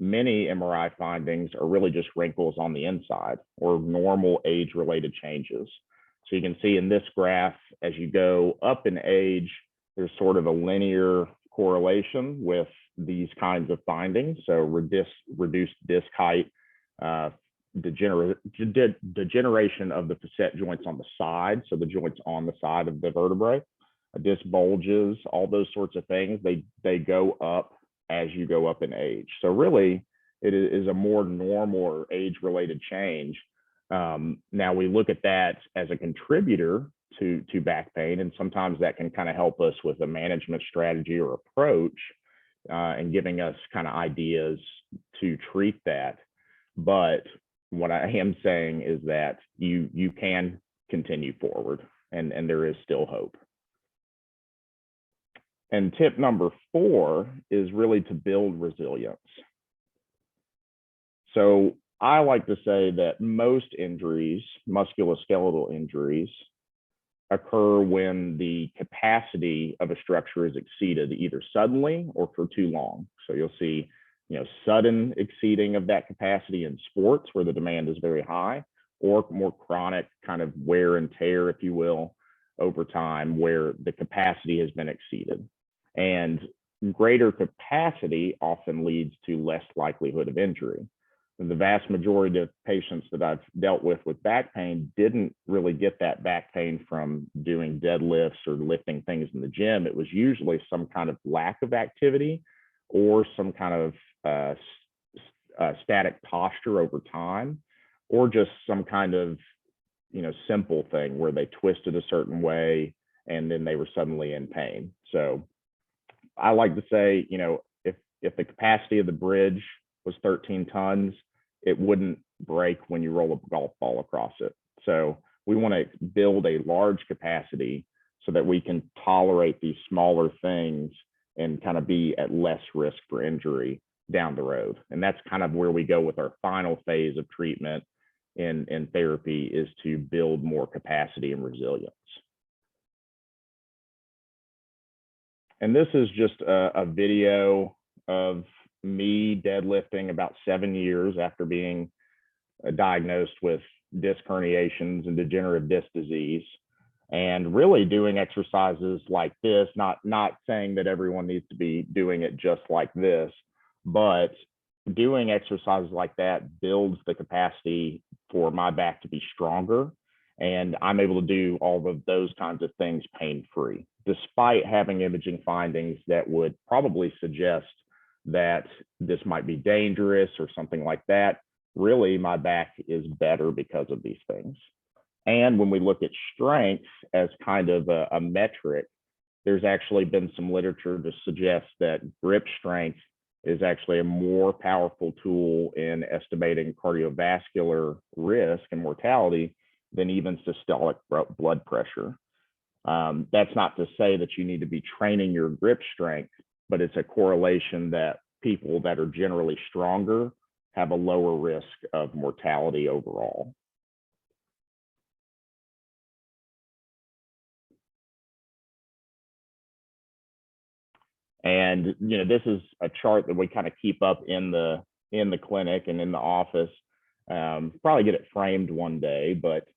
S3: many MRI findings are really just wrinkles on the inside or normal age-related changes. So you can see in this graph, as you go up in age, there's sort of a linear correlation with these kinds of findings. So reduced disc height, degeneration of the facet joints on the side, so the joints on the side of the vertebrae, disc bulges, all those sorts of things, they go up as you go up in age. So really, it is a more normal or age-related change. Now we look at that as a contributor to back pain, and sometimes that can kind of help us with a management strategy or approach, and giving us kind of ideas to treat that. But what I am saying is that you can continue forward, and there is still hope. And tip number 4 is really to build resilience. So I like to say that most injuries, musculoskeletal injuries, occur when the capacity of a structure is exceeded either suddenly or for too long. So you'll see, sudden exceeding of that capacity in sports where the demand is very high, or more chronic kind of wear and tear, if you will, over time where the capacity has been exceeded. And greater capacity often leads to less likelihood of injury. The vast majority of patients that I've dealt with back pain didn't really get that back pain from doing deadlifts or lifting things in the gym. It was usually some kind of lack of activity or some kind of static posture over time, or just some kind of simple thing where they twisted a certain way and then they were suddenly in pain. So I like to say, if the capacity of the bridge was 13 tons, it wouldn't break when you roll a golf ball across it. So we want to build a large capacity so that we can tolerate these smaller things and kind of be at less risk for injury down the road. And that's kind of where we go with our final phase of treatment in therapy, is to build more capacity and resilience. And this is just a video of me deadlifting about 7 years after being diagnosed with disc herniations and degenerative disc disease, and really doing exercises like this, not saying that everyone needs to be doing it just like this, but doing exercises like that builds the capacity for my back to be stronger. And I'm able to do all of those kinds of things pain-free, despite having imaging findings that would probably suggest that this might be dangerous or something like that. Really, my back is better because of these things. And when we look at strength as kind of a metric, there's actually been some literature to suggest that grip strength is actually a more powerful tool in estimating cardiovascular risk and mortality than even systolic blood pressure. That's not to say that you need to be training your grip strength, but it's a correlation that people that are generally stronger have a lower risk of mortality overall. And this is a chart that we kind of keep up in the clinic and in the office. Probably get it framed one day, but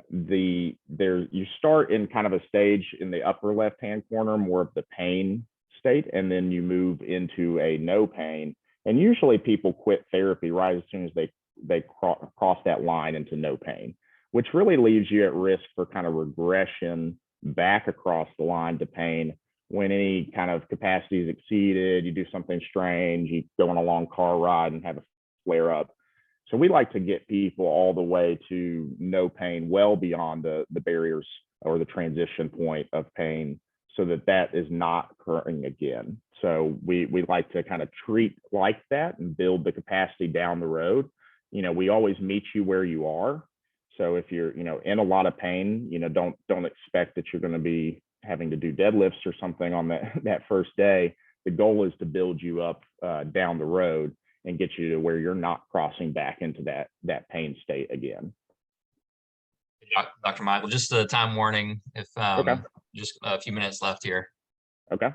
S3: you start in kind of a stage in the upper left-hand corner, more of the pain state, and then you move into a no pain. And usually people quit therapy right as soon as they cross that line into no pain, which really leaves you at risk for kind of regression back across the line to pain when any kind of capacity is exceeded. You do something strange, you go on a long car ride and have a flare up. So we like to get people all the way to no pain, well beyond the barriers or the transition point of pain, so that is not occurring again. So we like to kind of treat like that and build the capacity down the road. We always meet you where you are. So if you're in a lot of pain, don't expect that you're going to be having to do deadlifts or something on that first day. The goal is to build you up down the road and get you to where you're not crossing back into that pain state again.
S2: Dr. Michael, just a time warning, if
S3: Okay.
S2: Just a few minutes left here.
S3: Okay.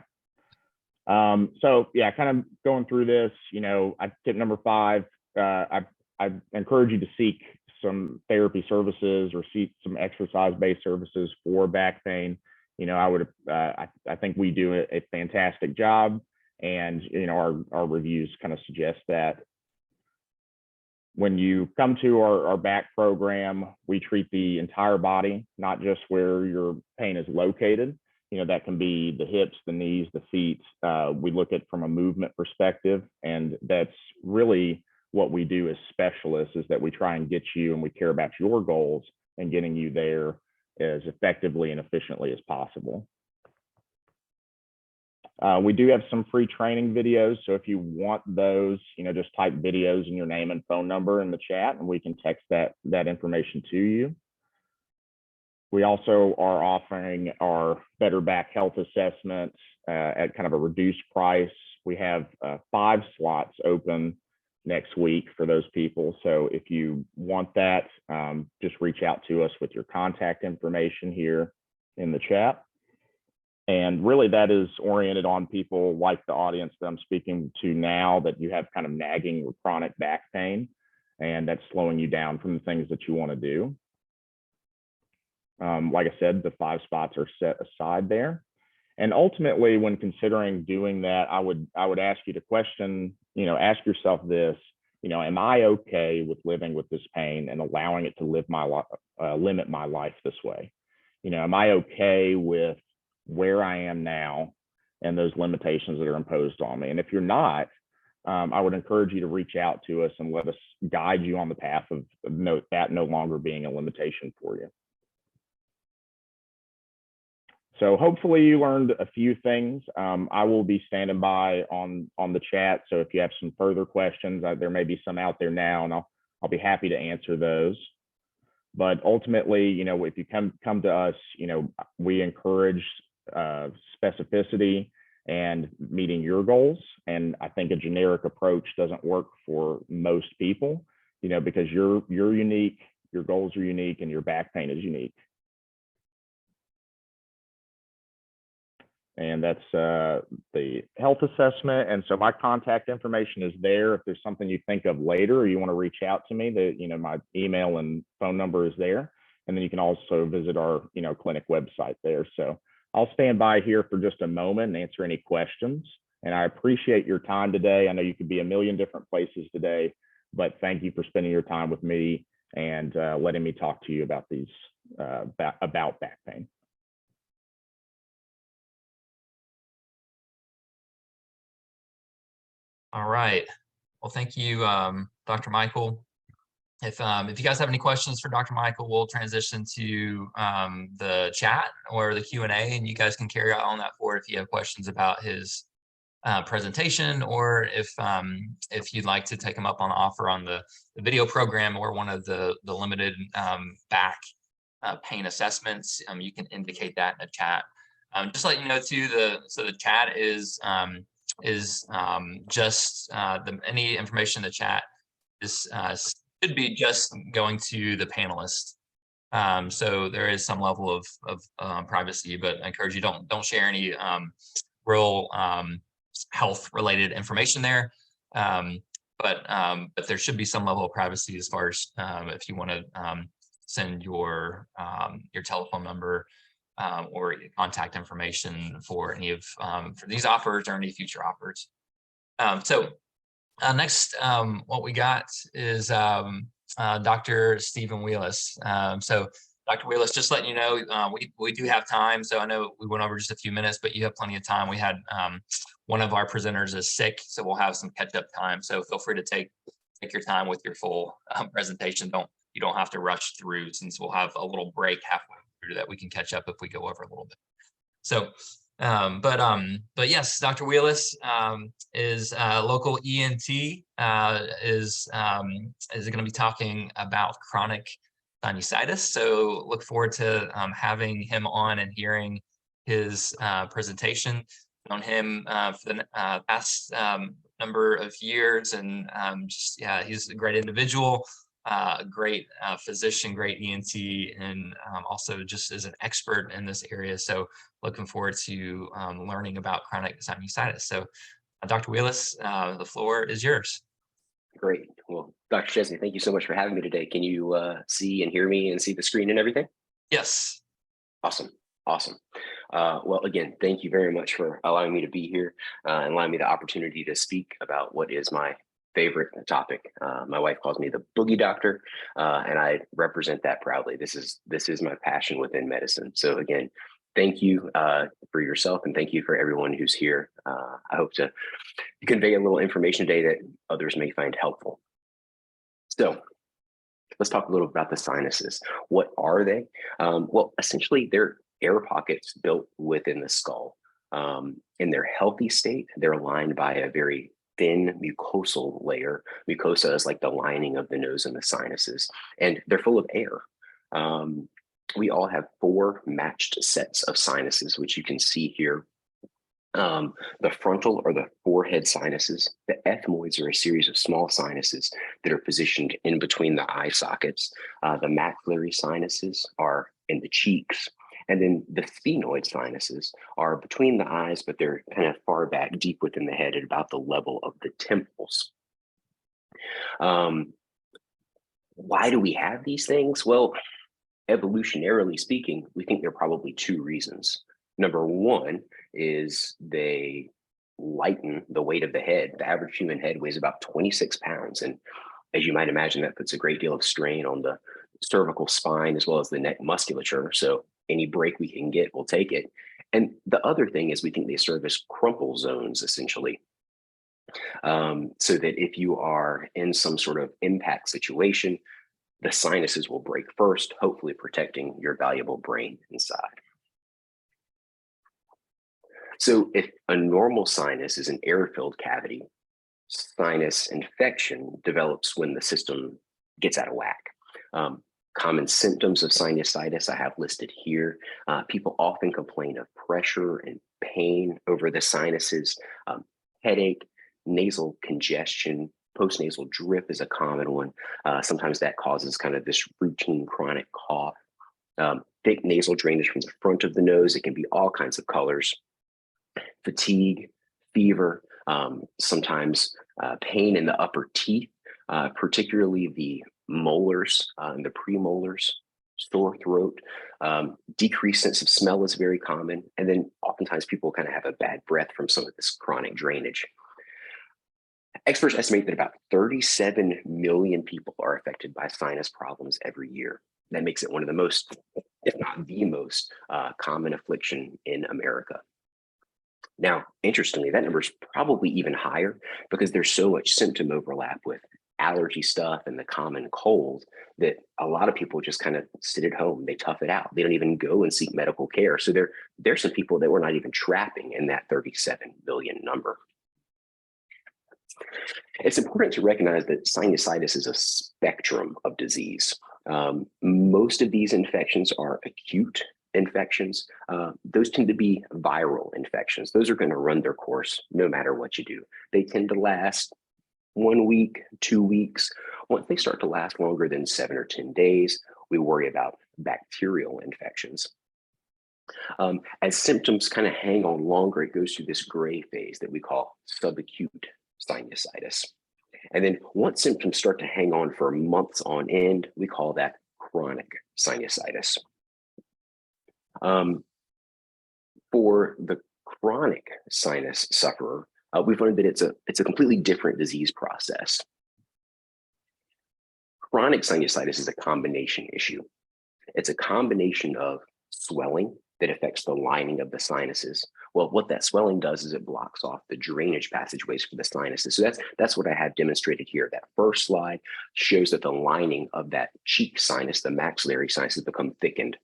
S3: So yeah, kind of going through this, tip number 5, I encourage you to seek some therapy services or seek some exercise-based services for back pain. I think we do a fantastic job, and our reviews kind of suggest that. When you come to our back program, we treat the entire body, not just where your pain is located. That can be the hips, the knees, the feet. We look at from a movement perspective, and that's really what we do as specialists, is that we try and get you, and we care about your goals and getting you there as effectively and efficiently as possible. We do have some free training videos, so if you want those, just type videos and your name and phone number in the chat, and we can text that information to you. We also are offering our Better Back Health Assessment at kind of a reduced price. We have 5 slots open next week for those people. So if you want that, just reach out to us with your contact information here in the chat. And really that is oriented on people like the audience that I'm speaking to now, that you have kind of nagging or chronic back pain, and that's slowing you down from the things that you want to do. Like I said, the 5 spots are set aside there. And ultimately, when considering doing that, I would ask you to question, ask yourself this, am I okay with living with this pain and allowing it to limit my life this way? Am I okay with where I am now and those limitations that are imposed on me? And if you're not, I would encourage you to reach out to us and let us guide you on the path of that no longer being a limitation for you. So hopefully you learned a few things. I will be standing by on the chat. So if you have some further questions, there may be some out there now, and I'll be happy to answer those. But ultimately, if you come to us, we encourage specificity and meeting your goals. And I think a generic approach doesn't work for most people, because you're unique, your goals are unique, and your back pain is unique. And that's the health assessment. And so my contact information is there. If there's something you think of later, or you want to reach out to me, my email and phone number is there. And then you can also visit our, clinic website there. So I'll stand by here for just a moment and answer any questions. And I appreciate your time today. I know you could be a million different places today, but thank you for spending your time with me and letting me talk to you about these, about back pain.
S2: All right. Well, thank you, Dr. Michael. If you guys have any questions for Dr. Michael, we'll transition to the chat or the Q&A, and you guys can carry on that forward if you have questions about his presentation, or if you'd like to take him up on the offer on the video program or one of the limited back pain assessments. You can indicate that in the chat. Just let you know too, the chat is just any information in the chat is should be just going to the panelists. So there is some level of privacy, but I encourage you don't share any real health related information there. But there should be some level of privacy as far as if you want to send your telephone number or contact information for any of for these offers or any future offers. Next, what we got is Dr. Stephen Wheless. So Dr. Wheless, just letting you know, we do have time. So I know we went over just a few minutes, but you have plenty of time. We had one of our presenters is sick, so we'll have some catch up time. So feel free to take your time with your full presentation. You don't have to rush through, since we'll have a little break halfway through that we can catch up if we go over a little bit. So, but yes, Dr. Wheless is local ENT, is going to be talking about chronic sinusitis. So look forward to having him on and hearing his presentation. Known him for the past number of years, and yeah, he's a great individual. Great physician, great ENT, and also just as an expert in this area. So looking forward to learning about chronic sinusitis. So Dr. Wheless, the floor is yours.
S4: Great. Well, Dr. Chesney, thank you so much for having me today. Can you see and hear me and see the screen and everything?
S2: Yes.
S4: Awesome. Awesome. Well, again, thank you very much for allowing me to be here and allowing me the opportunity to speak about what is my favorite topic. My wife calls me the boogie doctor, and I represent that proudly. This is my passion within medicine. So again, thank you for yourself, and thank you for everyone who's here. I hope to convey a little information today that others may find helpful. So let's talk a little about the sinuses. What are they? Well, essentially, they're air pockets built within the skull. In their healthy state, they're lined by a very thin mucosal layer. Mucosa is like the lining of the nose and the sinuses, and they're full of air. We all have 4 matched sets of sinuses, which you can see here The frontal or the forehead sinuses. The ethmoids are a series of small sinuses that are positioned in between the eye sockets. The maxillary sinuses are in the cheeks. And then the sphenoid sinuses are between the eyes, but they're kind of far back, deep within the head at about the level of the temples. Why do we have these things? Well, evolutionarily speaking, we think there are probably two reasons. Number one is they lighten the weight of the head. The average human head weighs about 26 pounds. And as you might imagine, that puts a great deal of strain on the cervical spine as well as the neck musculature. So any break we can get, we'll take it. And the other thing is we think they serve as crumple zones, essentially. So that if you are in some sort of impact situation, the sinuses will break first, hopefully protecting your valuable brain inside. So if a normal sinus is an air-filled cavity, sinus infection develops when the system gets out of whack. Common symptoms of sinusitis I have listed here. People often complain of pressure and pain over the sinuses, headache, nasal congestion, postnasal drip is a common one. Sometimes that causes kind of this routine chronic cough. Thick nasal drainage from the front of the nose. It can be all kinds of colors. Fatigue, fever, sometimes pain in the upper teeth, particularly the molars and the premolars, sore throat. Decreased sense of smell is very common. And then oftentimes people kind of have a bad breath from some of this chronic drainage. Experts estimate that about 37 million people are affected by sinus problems every year. That makes it one of the most, if not the most, common affliction in America. Now, interestingly, that number is probably even higher because there's so much symptom overlap with allergy stuff and the common cold that a lot of people just kind of sit at home. They tough it out. They don't even go and seek medical care. So there's some people that we're not even trapping in that 37 million number. It's important to recognize that sinusitis is a spectrum of disease. Most of these infections are acute infections. Those tend to be viral infections. Those are going to run their course no matter what you do. They tend to last 1 week, 2 weeks. Once they start to last longer than 7 or 10 days, we worry about bacterial infections. As symptoms kind of hang on longer, it goes through this gray phase that we call subacute sinusitis. And then once symptoms start to hang on for months on end, we call that chronic sinusitis. For the chronic sinus sufferer, we've learned that it's a completely different disease process. Chronic sinusitis is a combination issue. It's a combination of swelling that affects the lining of the sinuses. Well, what that swelling does is it blocks off the drainage passageways for the sinuses. So that's what I have demonstrated here. That first slide shows that the lining of that cheek sinus, the maxillary sinus, has become thickened.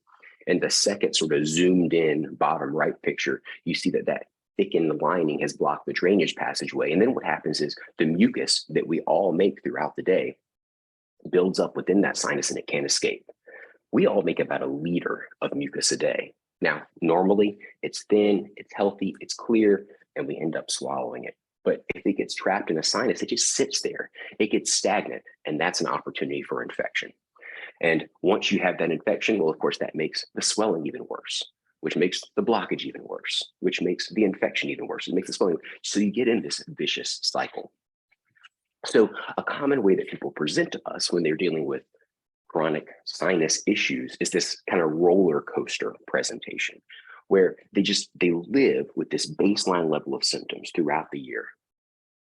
S4: And the second sort of zoomed in bottom right picture, you see that thickened lining has blocked the drainage passageway. And then what happens is the mucus that we all make throughout the day builds up within that sinus and it can't escape. We all make about 1 liter of mucus a day. Now, normally it's thin, it's healthy, it's clear, and we end up swallowing it. But if it gets trapped in a sinus, it just sits there. It gets stagnant, and that's an opportunity for infection. And once you have that infection, well, of course, that makes the swelling even worse, which makes the blockage even worse, which makes the infection even worse. It makes the swelling. So you get in this vicious cycle. So a common way that people present to us when they're dealing with chronic sinus issues is this kind of roller coaster presentation where they live with this baseline level of symptoms throughout the year.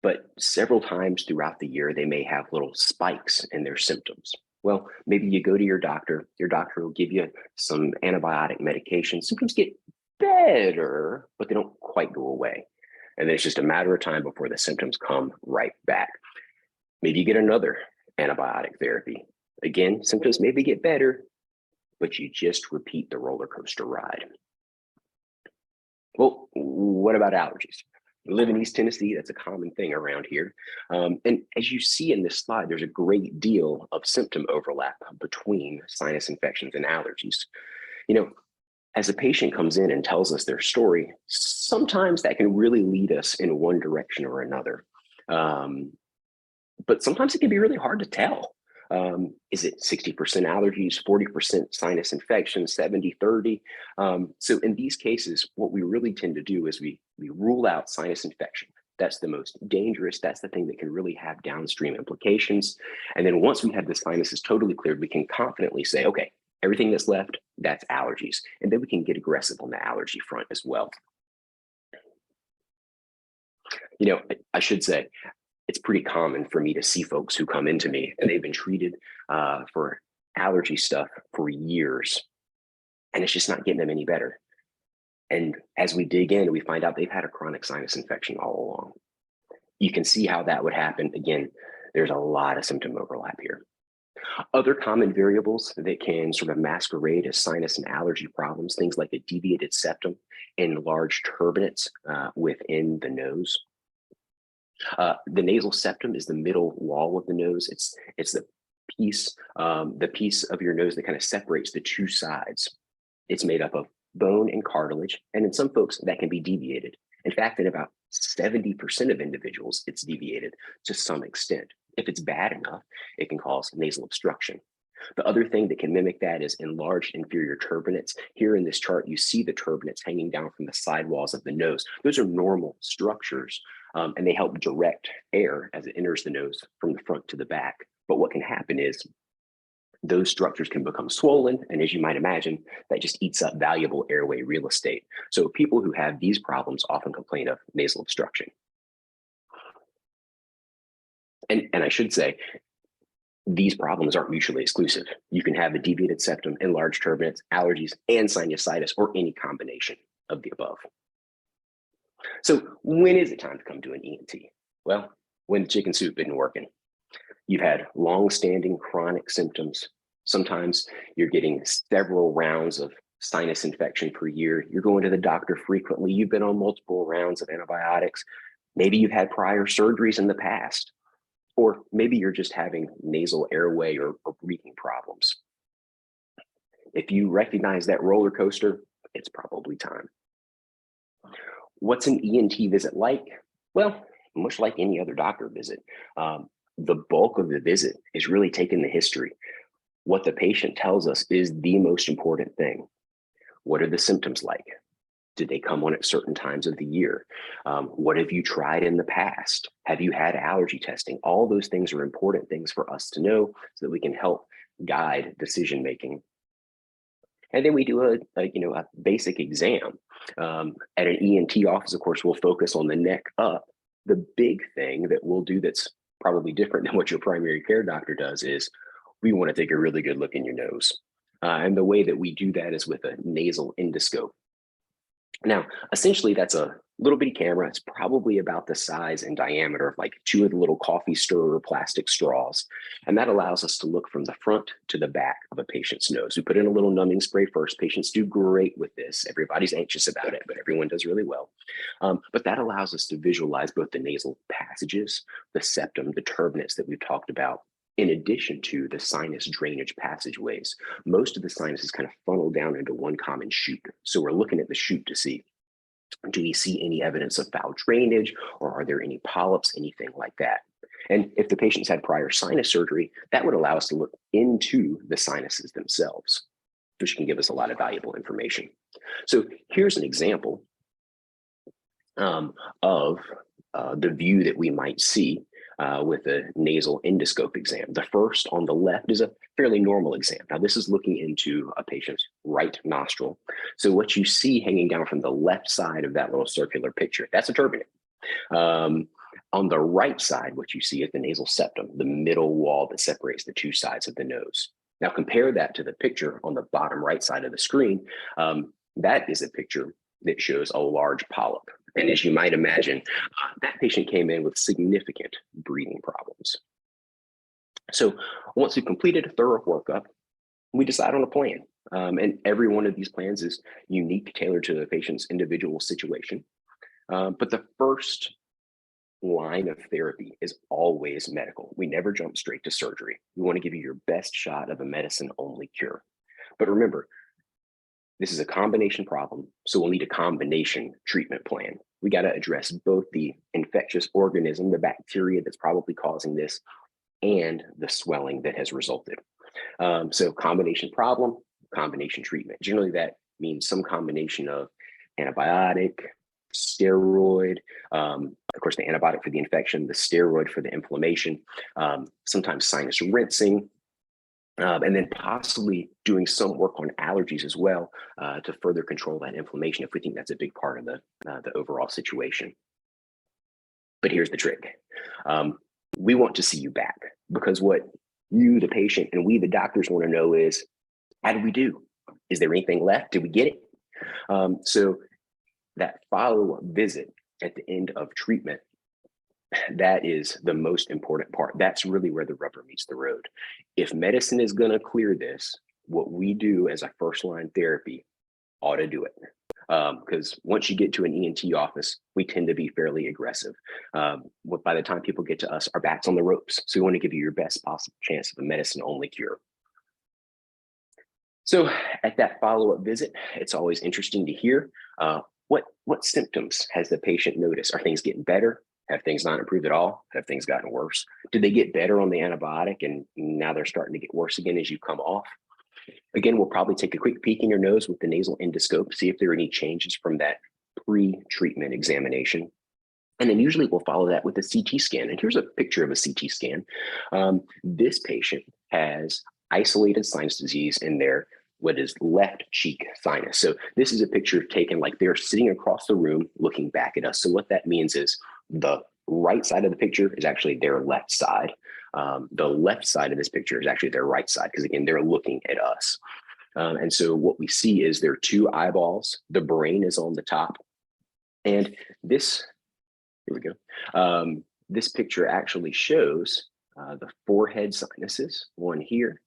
S4: But several times throughout the year, they may have little spikes in their symptoms. Well, maybe you go to your doctor will give you some antibiotic medication. Symptoms get better, but they don't quite go away. And then it's just a matter of time before the symptoms come right back. Maybe you get another antibiotic therapy. Again, symptoms maybe get better, but you just repeat the roller coaster ride. Well, what about allergies? You live in East Tennessee, that's a common thing around here. And as you see in this slide, there's a great deal of symptom overlap between sinus infections and allergies. You know, as a patient comes in and tells us their story, sometimes that can really lead us in one direction or another. But sometimes it can be really hard to tell. Is it 60% allergies, 40% sinus infection, 70-30? So in these cases, what we really tend to do is we rule out sinus infection. That's the most dangerous. That's the thing that can really have downstream implications. And then once we have the sinuses totally cleared, we can confidently say, okay, everything that's left, that's allergies. And then we can get aggressive on the allergy front as well. You know, I should say, it's pretty common for me to see folks who come into me and they've been treated for allergy stuff for years, and it's just not getting them any better. And as we dig in, we find out they've had a chronic sinus infection all along. You can see how that would happen. Again, there's a lot of symptom overlap here. Other common variables that can sort of masquerade as sinus and allergy problems, things like a deviated septum and large turbinates within the nose. The nasal septum is the middle wall of the nose. It's the piece of your nose that kind of separates the two sides. It's made up of bone and cartilage, and in some folks that can be deviated. In fact, in about 70% of individuals, it's deviated to some extent. If it's bad enough, it can cause nasal obstruction. The other thing that can mimic that is enlarged inferior turbinates. Here in this chart, you see the turbinates hanging down from the side walls of the nose. Those are normal structures, and they help direct air as it enters the nose from the front to the back. But what can happen is those structures can become swollen, and as you might imagine, that just eats up valuable airway real estate. So people who have these problems often complain of nasal obstruction. And I should say, these problems aren't mutually exclusive. You can have a deviated septum, enlarged turbinates, allergies, and sinusitis, or any combination of the above. So when is it time to come to an ENT? Well, when the chicken soup isn't working. You've had long-standing chronic symptoms. Sometimes you're getting several rounds of sinus infection per year. You're going to the doctor frequently. You've been on multiple rounds of antibiotics. Maybe you've had prior surgeries in the past, or maybe you're just having nasal airway or breathing problems. If you recognize that roller coaster, it's probably time. What's an ENT visit like? Well, much like any other doctor visit, the bulk of the visit is really taking the history. What the patient tells us is the most important thing. What are the symptoms like? Did they come on at certain times of the year? What have you tried in the past? Have you had allergy testing? All those things are important things for us to know so that we can help guide decision making. And then we do a basic exam. At an ENT office, of course, we'll focus on the neck up. The big thing that we'll do that's probably different than what your primary care doctor does is we want to take a really good look in your nose. And the way that we do that is with a nasal endoscope. Now, essentially, that's a little bitty camera. It's probably about the size and diameter of like 2 of the little coffee stirrer plastic straws. And that allows us to look from the front to the back of a patient's nose. We put in a little numbing spray first. Patients do great with this. Everybody's anxious about it, but everyone does really well. But that allows us to visualize both the nasal passages, the septum, the turbinates that we've talked about, in addition to the sinus drainage passageways. Most of the sinuses kind of funnel down into one common chute. So we're looking at the chute to see, do we see any evidence of foul drainage, or are there any polyps, anything like that? And if the patient's had prior sinus surgery, that would allow us to look into the sinuses themselves, which can give us a lot of valuable information. So here's an example of the view that we might see with a nasal endoscope exam. The first on the left is a fairly normal exam. Now, this is looking into a patient's right nostril. So what you see hanging down from the left side of that little circular picture, that's a turbinate. On the right side, what you see is the nasal septum, the middle wall that separates the two sides of the nose. Now, compare that to the picture on the bottom right side of the screen. That is a picture that shows a large polyp. And as you might imagine, that patient came in with significant breathing problems. So once we've completed a thorough workup, we decide on a plan. And every one of these plans is unique, tailored to the patient's individual situation. But the first line of therapy is always medical. We never jump straight to surgery. We want to give you your best shot of a medicine-only cure. But remember, this is a combination problem, so we'll need a combination treatment plan. We got to address both the infectious organism, the bacteria that's probably causing this, and the swelling that has resulted. So combination problem, combination treatment. Generally, that means some combination of antibiotic, steroid, of course, the antibiotic for the infection, the steroid for the inflammation, sometimes sinus rinsing, and then possibly doing some work on allergies as well to further control that inflammation if we think that's a big part of the overall situation. But here's the trick. We want to see you back, because what you, the patient, and we, the doctors, want to know is, how did we do? Is there anything left? Did we get it? So that follow-up visit at the end of treatment, that is the most important part. That's really where the rubber meets the road. If medicine is going to clear this, what we do as a first-line therapy ought to do it. Because once you get to an ENT office, we tend to be fairly aggressive. By the time people get to us, our back's on the ropes. So we want to give you your best possible chance of a medicine-only cure. So at that follow-up visit, it's always interesting to hear what symptoms has the patient noticed? Are things getting better? Have things not improved at all? Have things gotten worse? Did they get better on the antibiotic and now they're starting to get worse again as you come off? Again, we'll probably take a quick peek in your nose with the nasal endoscope, see if there are any changes from that pre-treatment examination. And then usually we'll follow that with a CT scan. And here's a picture of a CT scan. This patient has isolated sinus disease in their what is left cheek sinus. So this is a picture taken like they're sitting across the room looking back at us. So what that means is the right side of the picture is actually their left side. The left side of this picture is actually their right side, because again, they're looking at us. And so what we see is there are two eyeballs. The brain is on the top. And this, here we go. This picture actually shows the forehead sinuses, one here,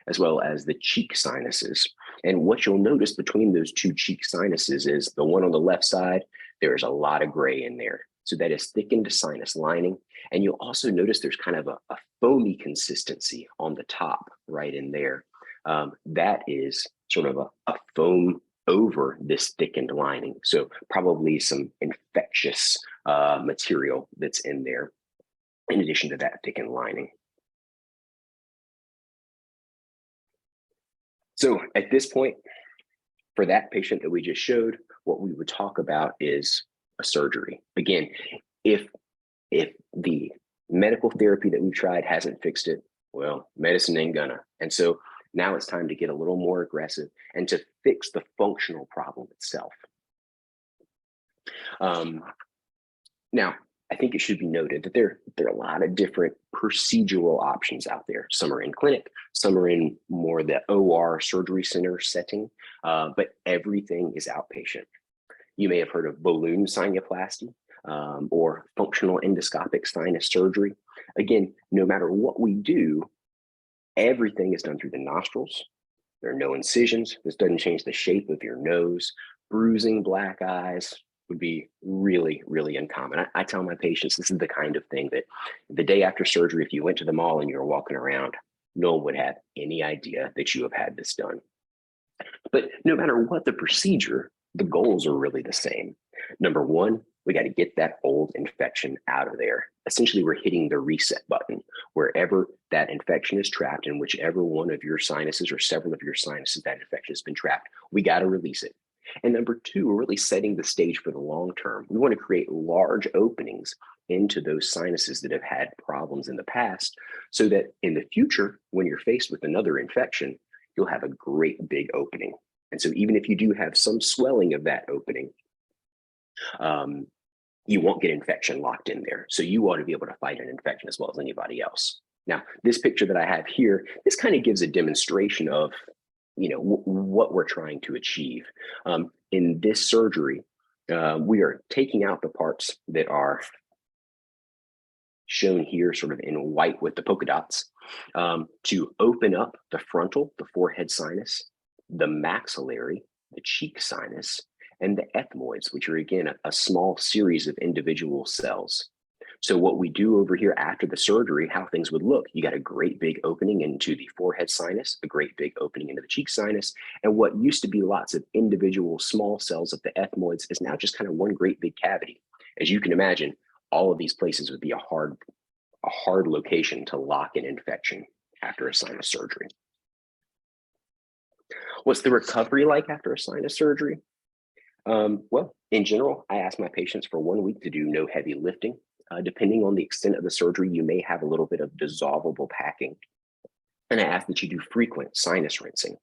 S4: as well as the cheek sinuses. And what you'll notice between those two cheek sinuses is the one on the left side, there's a lot of gray in there. So that is thickened sinus lining. And you'll also notice there's kind of a foamy consistency on the top right in there. That is sort of a foam over this thickened lining. So probably some infectious material that's in there in addition to that thickened lining. So at this point, for that patient that we just showed, what we would talk about is a surgery. Again, if the medical therapy that we've tried hasn't fixed it, well, medicine ain't gonna. And so now it's time to get a little more aggressive and to fix the functional problem itself. Now, I think it should be noted that there are a lot of different procedural options out there. Some are in clinic, some are in more the OR surgery center setting, but everything is outpatient. You may have heard of balloon sinuplasty or functional endoscopic sinus surgery. Again, no matter what we do, everything is done through the nostrils. There are no incisions. This doesn't change the shape of your nose. Bruising, black eyes would be really, really uncommon. I tell my patients this is the kind of thing that the day after surgery, if you went to the mall and you were walking around, no one would have any idea that you have had this done. But no matter what the procedure, the goals are really the same. Number one, we got to get that old infection out of there. Essentially, we're hitting the reset button. Wherever that infection is trapped, in whichever one of your sinuses or several of your sinuses that infection has been trapped, we got to release it. And number two, we're really setting the stage for the long term. We want to create large openings into those sinuses that have had problems in the past, so that in the future, when you're faced with another infection, you'll have a great big opening. And so even if you do have some swelling of that opening, you won't get infection locked in there. So you ought to be able to fight an infection as well as anybody else. Now, this picture that I have here, this kind of gives a demonstration of what we're trying to achieve. In this surgery, we are taking out the parts that are shown here sort of in white with the polka dots to open up the frontal, the forehead sinus, the maxillary, the cheek sinus, and the ethmoids, which are again a small series of individual cells. So what we do over here after the surgery, how things would look, you got a great big opening into the forehead sinus, a great big opening into the cheek sinus, and what used to be lots of individual small cells of the ethmoids is now just kind of one great big cavity. As you can imagine, all of these places would be a hard location to lock an infection after a sinus surgery. What's the recovery like after a sinus surgery? Well, in general, I ask my patients for 1 week to do no heavy lifting. Depending on the extent of the surgery, you may have a little bit of dissolvable packing. And I ask that you do frequent sinus rinsing.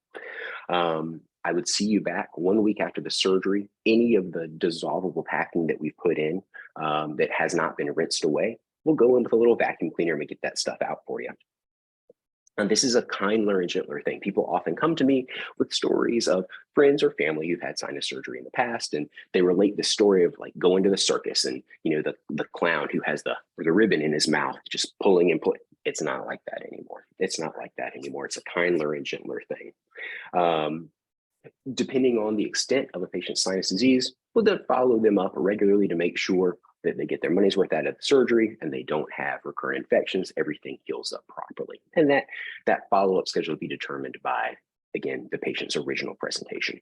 S4: I would see you back 1 week after the surgery. Any of the dissolvable packing that we've put in that has not been rinsed away, we'll go in with a little vacuum cleaner and we get that stuff out for you. And this is a kindler and gentler thing. People often come to me with stories of friends or family who've had sinus surgery in the past, and they relate the story of like going to the circus and, you know, the clown who has the ribbon in his mouth, just pulling and pulling. It's not like that anymore. It's not like that anymore. It's a kindler and gentler thing. Depending on the extent of a patient's sinus disease, we'll then follow them up regularly to make sure that they get their money's worth out of the surgery and they don't have recurrent infections, everything heals up properly. And that follow-up schedule will be determined by, again, the patient's original presentation.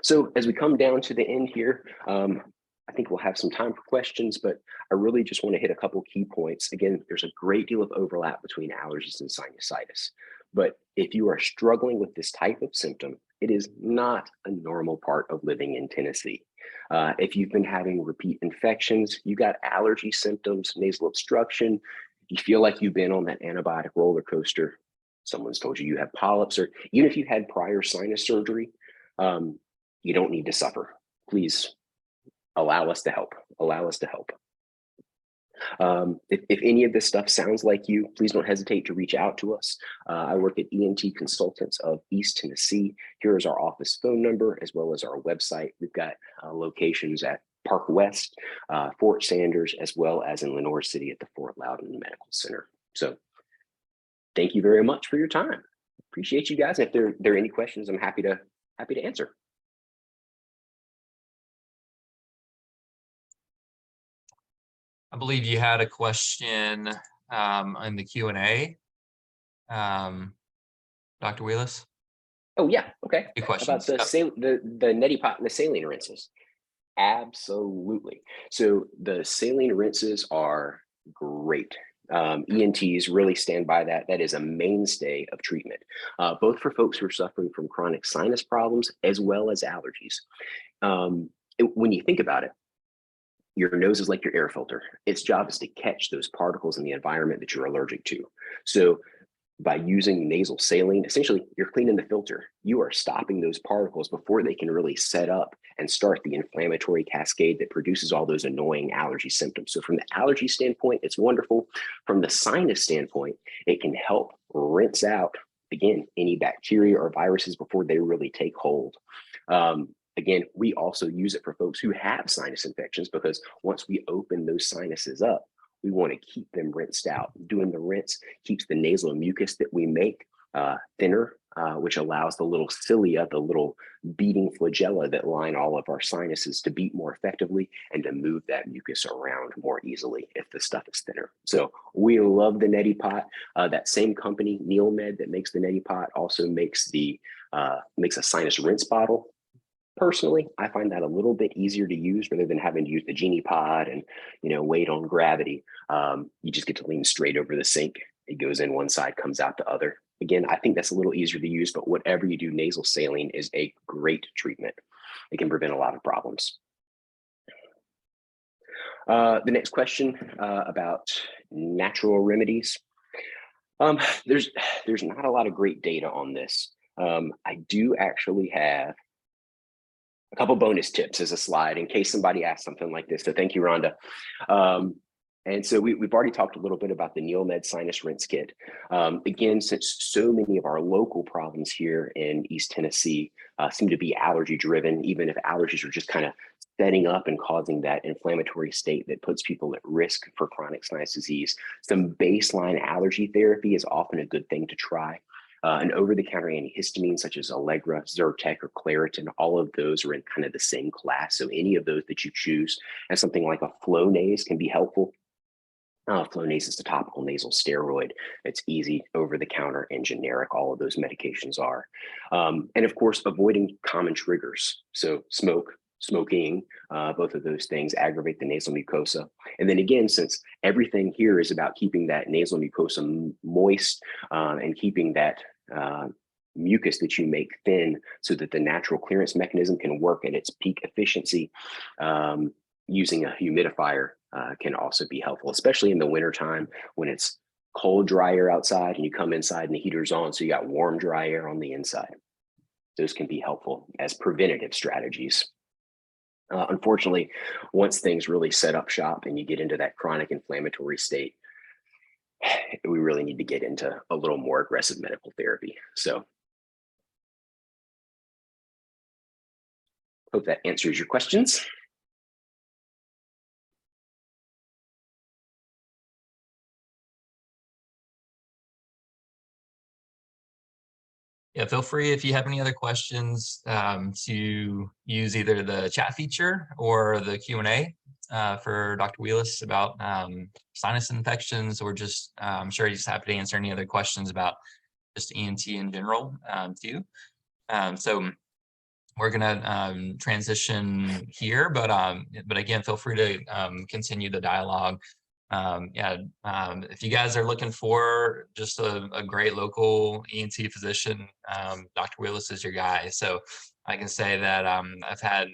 S4: So as we come down to the end here, I think we'll have some time for questions, but I really just want to hit a couple key points. Again, there's a great deal of overlap between allergies and sinusitis, but if you are struggling with this type of symptom, it is not a normal part of living in Tennessee. If you've been having repeat infections, you got allergy symptoms, nasal obstruction, you feel like you've been on that antibiotic roller coaster, someone's told you you have polyps, or even if you had prior sinus surgery, you don't need to suffer. Please allow us to help. Allow us to help. If any of this stuff sounds like you, please don't hesitate to reach out to us. I work at ENT Consultants of East Tennessee. Here is our office phone number, as well as our website. We've got locations at Park West, Fort Sanders, as well as in Lenoir City at the Fort Loudon Medical Center. So thank you very much for your time. Appreciate you guys. If there are any questions, I'm happy to answer.
S2: I believe you had a question in the Q&A, Dr. Wheless.
S4: Oh yeah, okay.
S2: Good questions.
S4: About the neti pot and the saline rinses. Absolutely. So the saline rinses are great. ENTs really stand by that. That is a mainstay of treatment, both for folks who are suffering from chronic sinus problems as well as allergies. When you think about it, your nose is like your air filter. Its job is to catch those particles in the environment that you're allergic to. So by using nasal saline, essentially you're cleaning the filter. You are stopping those particles before they can really set up and start the inflammatory cascade that produces all those annoying allergy symptoms. So from the allergy standpoint, it's wonderful. From the sinus standpoint, it can help rinse out, again, any bacteria or viruses before they really take hold. Again, we also use it for folks who have sinus infections, because once we open those sinuses up, we want to keep them rinsed out. Doing the rinse keeps the nasal mucus that we make thinner, which allows the little cilia, the little beating flagella that line all of our sinuses, to beat more effectively and to move that mucus around more easily if the stuff is thinner. So we love the neti pot. That same company, NeilMed, that makes the neti pot, also makes a sinus rinse bottle. Personally, I find that a little bit easier to use rather than having to use the genie pod and, wait on gravity. You just get to lean straight over the sink. It goes in one side, comes out the other. Again, I think that's a little easier to use, but whatever you do, nasal saline is a great treatment. It can prevent a lot of problems. The next question about natural remedies. There's not a lot of great data on this. I do actually have a couple bonus tips as a slide in case somebody asks something like this. So thank you, Rhonda. And so we've already talked a little bit about the NeilMed Sinus Rinse Kit. Again, since so many of our local problems here in East Tennessee seem to be allergy driven, even if allergies are just kind of setting up and causing that inflammatory state that puts people at risk for chronic sinus disease, some baseline allergy therapy is often a good thing to try. An over-the-counter antihistamine such as Allegra, Zyrtec, or Claritin, all of those are in kind of the same class. So any of those that you choose, and something like a Flonase can be helpful. Flonase is a topical nasal steroid. It's easy, over-the-counter, and generic. All of those medications are. And of course, avoiding common triggers. So smoking, both of those things aggravate the nasal mucosa. And then again, since everything here is about keeping that nasal mucosa moist and keeping that mucus that you make thin so that the natural clearance mechanism can work at its peak efficiency, using a humidifier can also be helpful, especially in the wintertime when it's cold, dry air outside and you come inside and the heater's on, so you got warm, dry air on the inside. Those can be helpful as preventative strategies. Unfortunately, once things really set up shop and you get into that chronic inflammatory state, we really need to get into a little more aggressive medical therapy. So hope that answers your questions.
S2: Yeah, feel free if you have any other questions to use either the chat feature or the Q&A for Dr. Wheless about sinus infections, or just I'm sure he's happy to answer any other questions about just ENT in general too. So we're gonna transition here, but again, feel free to continue the dialogue. If you guys are looking for just a great local ENT physician, Dr. Wheless is your guy. So I can say that I've had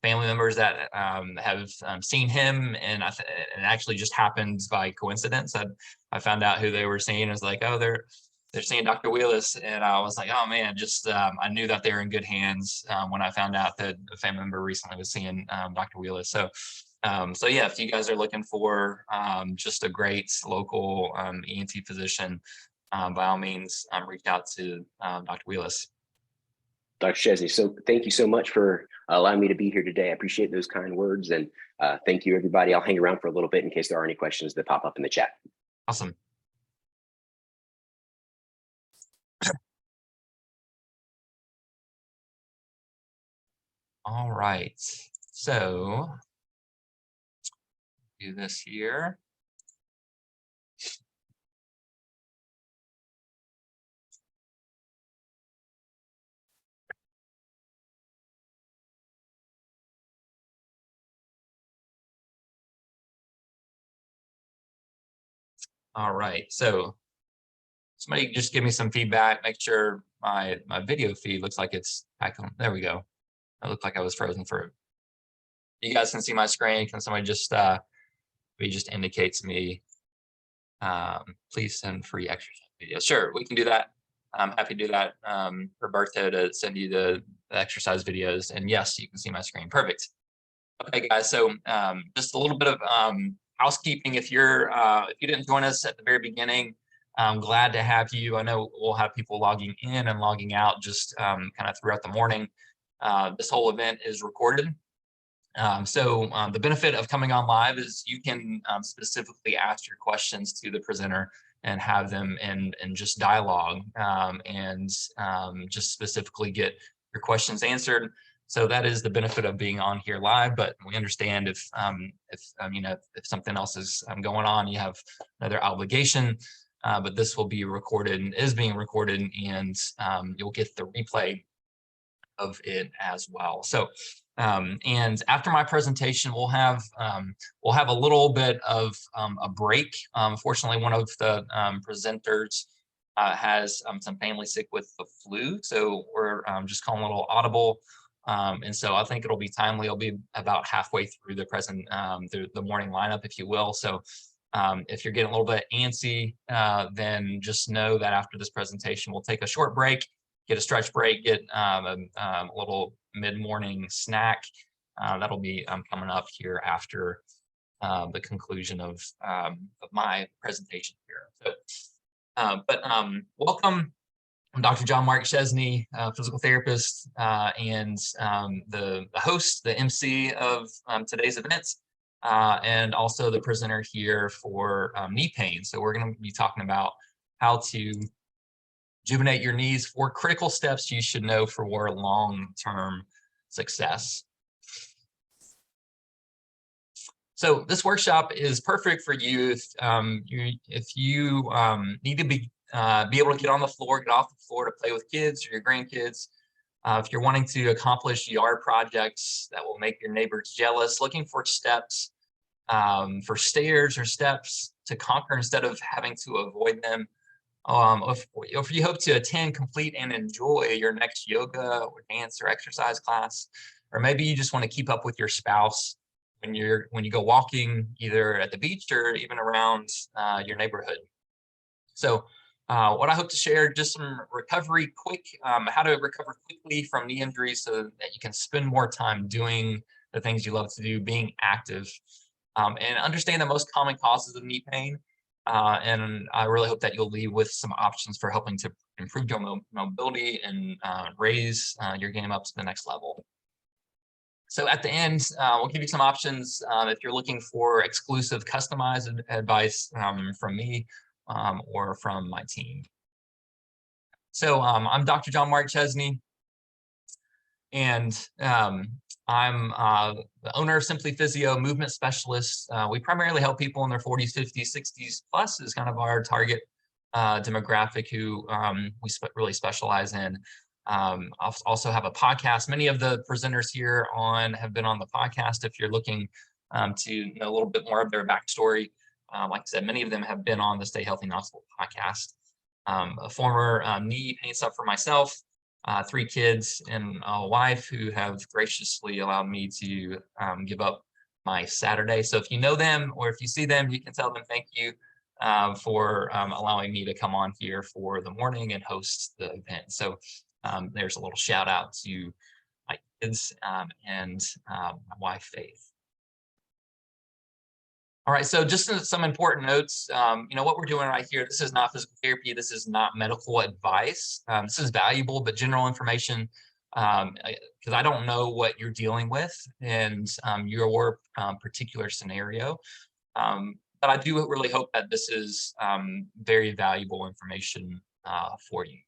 S2: family members that have seen him, and it actually just happened by coincidence. I found out who they were seeing. I was like, oh, they're seeing Dr. Wheless, and I was like, oh man, I knew that they were in good hands when I found out that a family member recently was seeing Dr. Wheless. So yeah, if you guys are looking for just a great local ENT physician, by all means, reach out to Dr. Wheless.
S4: Dr. Chesney, so thank you so much for allowing me to be here today. I appreciate those kind words, and thank you, everybody. I'll hang around for a little bit in case there are any questions that pop up in the chat.
S2: Awesome. All right, so do this here. All right, so somebody just give me some feedback. Make sure my video feed looks like it's back on. There we go. It looked like I was frozen for. You guys can see my screen. Can somebody just indicate to me? Please send free exercise videos. Sure, we can do that. I'm happy to do that. Roberto to send you the exercise videos, and yes, you can see my screen. Perfect. Okay, guys. So just a little bit of housekeeping. If you didn't join us at the very beginning, I'm glad to have you. I know we'll have people logging in and logging out just kind of throughout the morning. This whole event is recorded. So the benefit of coming on live is you can specifically ask your questions to the presenter and have them in just dialogue and just specifically get your questions answered. So that is the benefit of being on here live, but we understand if something else is going on, you have another obligation, but this will be recorded and is being recorded, and you'll get the replay of it as well. So and after my presentation, we'll have a little bit of a break. Fortunately, one of the presenters has some family sick with the flu, so we're just calling a little audible. And so I think it'll be timely. I'll be about halfway through the morning lineup, if you will. So if you're getting a little bit antsy, then just know that after this presentation, we'll take a short break, get a stretch break, get a little mid-morning snack. That'll be coming up here after the conclusion of my presentation here. So, welcome. I'm Dr. John Mark Chesney, physical therapist, and the host, the MC of today's event, and also the presenter here for knee pain. So we're going to be talking about how to Rejuvenate your knees, 4 critical steps you should know for long-term success. So this workshop is perfect for you if you need to be able to get on the floor, get off the floor to play with kids or your grandkids. If you're wanting to accomplish yard projects that will make your neighbors jealous, looking for steps, for stairs or steps to conquer instead of having to avoid them. If you hope to attend, complete, and enjoy your next yoga or dance or exercise class, or maybe you just want to keep up with your spouse when you go walking, either at the beach or even around your neighborhood. So what I hope to share, just some recovery how to recover quickly from knee injuries so that you can spend more time doing the things you love to do, being active, and understand the most common causes of knee pain. And I really hope that you'll leave with some options for helping to improve your mobility and raise your game up to the next level. So at the end, we'll give you some options if you're looking for exclusive customized advice from me or from my team. So I'm Dr. John Mark Chesney, and I'm the owner of Simply Physio, movement specialist. We primarily help people in their 40s, 50s, 60s plus is kind of our target demographic who we really specialize in. I also have a podcast. Many of the presenters here have been on the podcast. If you're looking to know a little bit more of their backstory, like I said, many of them have been on the Stay Healthy Knoxville podcast. A former knee pain sufferer myself, 3 kids and a wife who have graciously allowed me to give up my Saturday. So if you know them or if you see them, you can tell them thank you for allowing me to come on here for the morning and host the event. So there's a little shout out to my kids and my wife, Faith. All right, so just some important notes. What we're doing right here, this is not physical therapy. This is not medical advice. This is valuable, but general information, because I don't know what you're dealing with and your particular scenario. But I do really hope that this is very valuable information for you.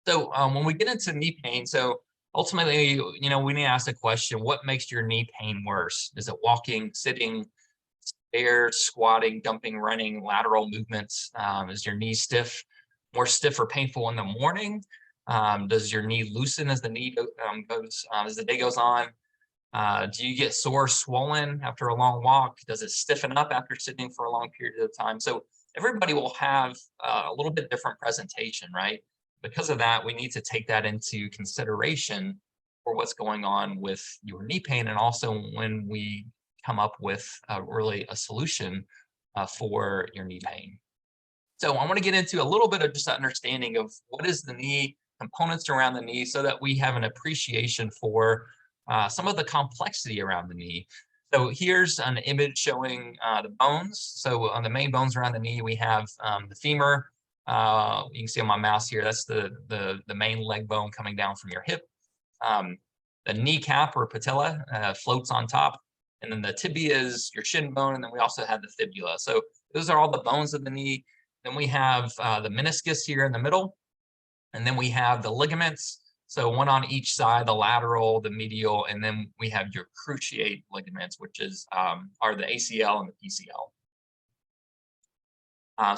S2: So when we get into knee pain, so ultimately, we need to ask the question, what makes your knee pain worse? Is it walking, sitting, stairs, squatting, dumping, running, lateral movements? Is your knee more stiff or painful in the morning? Does your knee loosen as the as the day goes on? Do you get sore, swollen after a long walk? Does it stiffen up after sitting for a long period of time? So everybody will have a little bit different presentation, right? Because of that, we need to take that into consideration for what's going on with your knee pain, and also when we come up with really a solution for your knee pain. So I want to get into a little bit of just understanding of what is the knee, components around the knee, so that we have an appreciation for some of the complexity around the knee. So here's an image showing the bones. So on the main bones around the knee, we have the femur. You can see on my mouse here, that's the main leg bone coming down from your hip. The kneecap or patella floats on top. And then the tibia is your shin bone. And then we also have the fibula. So those are all the bones of the knee. Then we have the meniscus here in the middle. And then we have the ligaments. So one on each side, the lateral, the medial, and then we have your cruciate ligaments, which are the ACL and the PCL.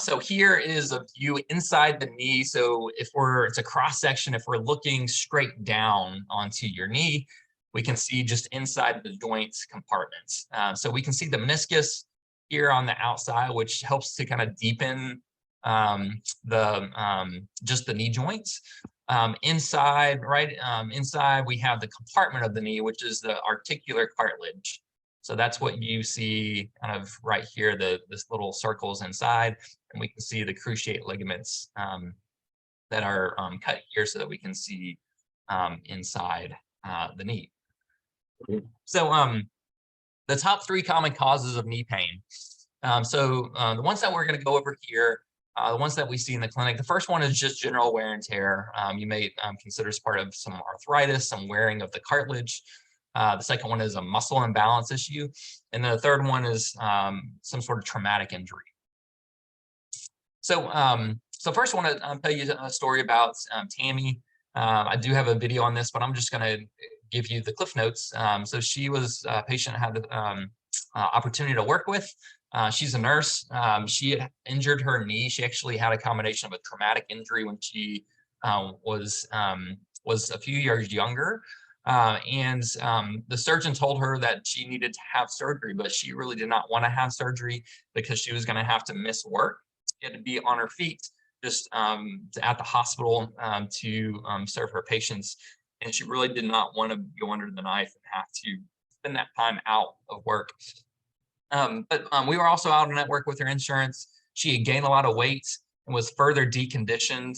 S2: So here is a view inside the knee. So it's a cross section, if we're looking straight down onto your knee, we can see just inside the joint compartments. So we can see the meniscus here on the outside, which helps to kind of deepen just the knee joints. Inside, inside we have the compartment of the knee, which is the articular cartilage. So that's what you see kind of right here, this little circles inside, and we can see the cruciate ligaments that are cut here so that we can see inside the knee. So the top 3 common causes of knee pain. The ones that we're going to go over here, the ones that we see in the clinic, the first one is just general wear and tear. You may consider as part of some arthritis, some wearing of the cartilage. The second one is a muscle imbalance issue. And the third one is some sort of traumatic injury. So first I want to tell you a story about Tammy. I do have a video on this, but I'm just going to give you the cliff notes. So she was a patient I had the opportunity to work with. She's a nurse. She had injured her knee. She actually had a combination of a traumatic injury when she was a few years younger. The surgeon told her that she needed to have surgery, but she really did not want to have surgery because she was going to have to miss work. She had to be on her feet just at the hospital to serve her patients. And she really did not want to go under the knife and have to spend that time out of work. But we were also out of network with her insurance. She had gained a lot of weight and was further deconditioned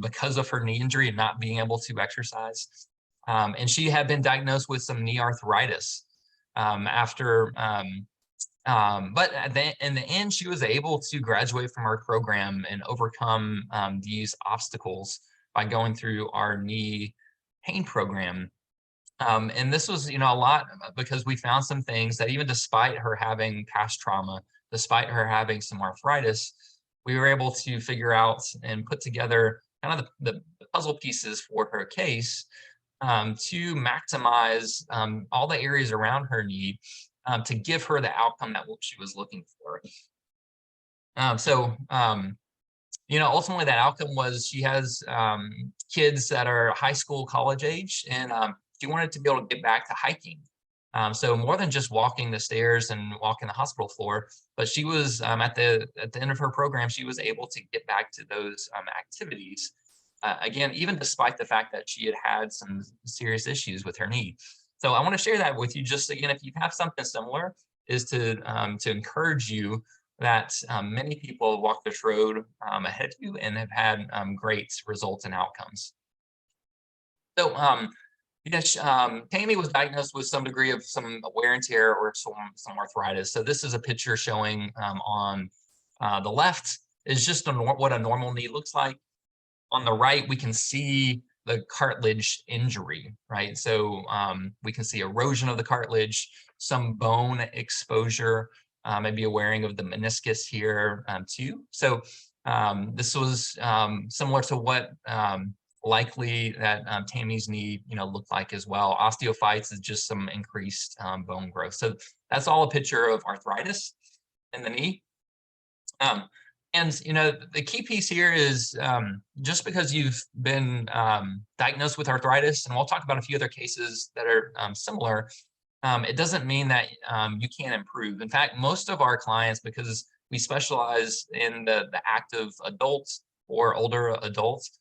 S2: because of her knee injury and not being able to exercise. And she had been diagnosed with some knee arthritis but in the end, she was able to graduate from our program and overcome these obstacles by going through our knee pain program. And this was, a lot because we found some things that even despite her having past trauma, despite her having some arthritis, we were able to figure out and put together kind of the puzzle pieces for her case to maximize all the areas around her knee to give her the outcome that she was looking for. Ultimately that outcome was she has kids that are high school, college age, and she wanted to be able to get back to hiking. So more than just walking the stairs and walking the hospital floor, but she was at the end of her program, she was able to get back to those activities. Again, even despite the fact that she had had some serious issues with her knee. So I want to share that with you just again, if you have something similar, is to encourage you that many people walk this road ahead of you and have had great results and outcomes. So Tammy was diagnosed with some degree of some wear and tear or some arthritis. So this is a picture showing on the left is just what a normal knee looks like. On the right, we can see the cartilage injury, right? So we can see erosion of the cartilage, some bone exposure, maybe a wearing of the meniscus here too. So this was similar to what likely that Tammy's knee, looked like as well. Osteophytes is just some increased bone growth. So that's all a picture of arthritis in the knee. And the key piece here is just because you've been diagnosed with arthritis, and we'll talk about a few other cases that are similar, it doesn't mean that you can't improve. In fact, most of our clients, because we specialize in the active adults or older adults,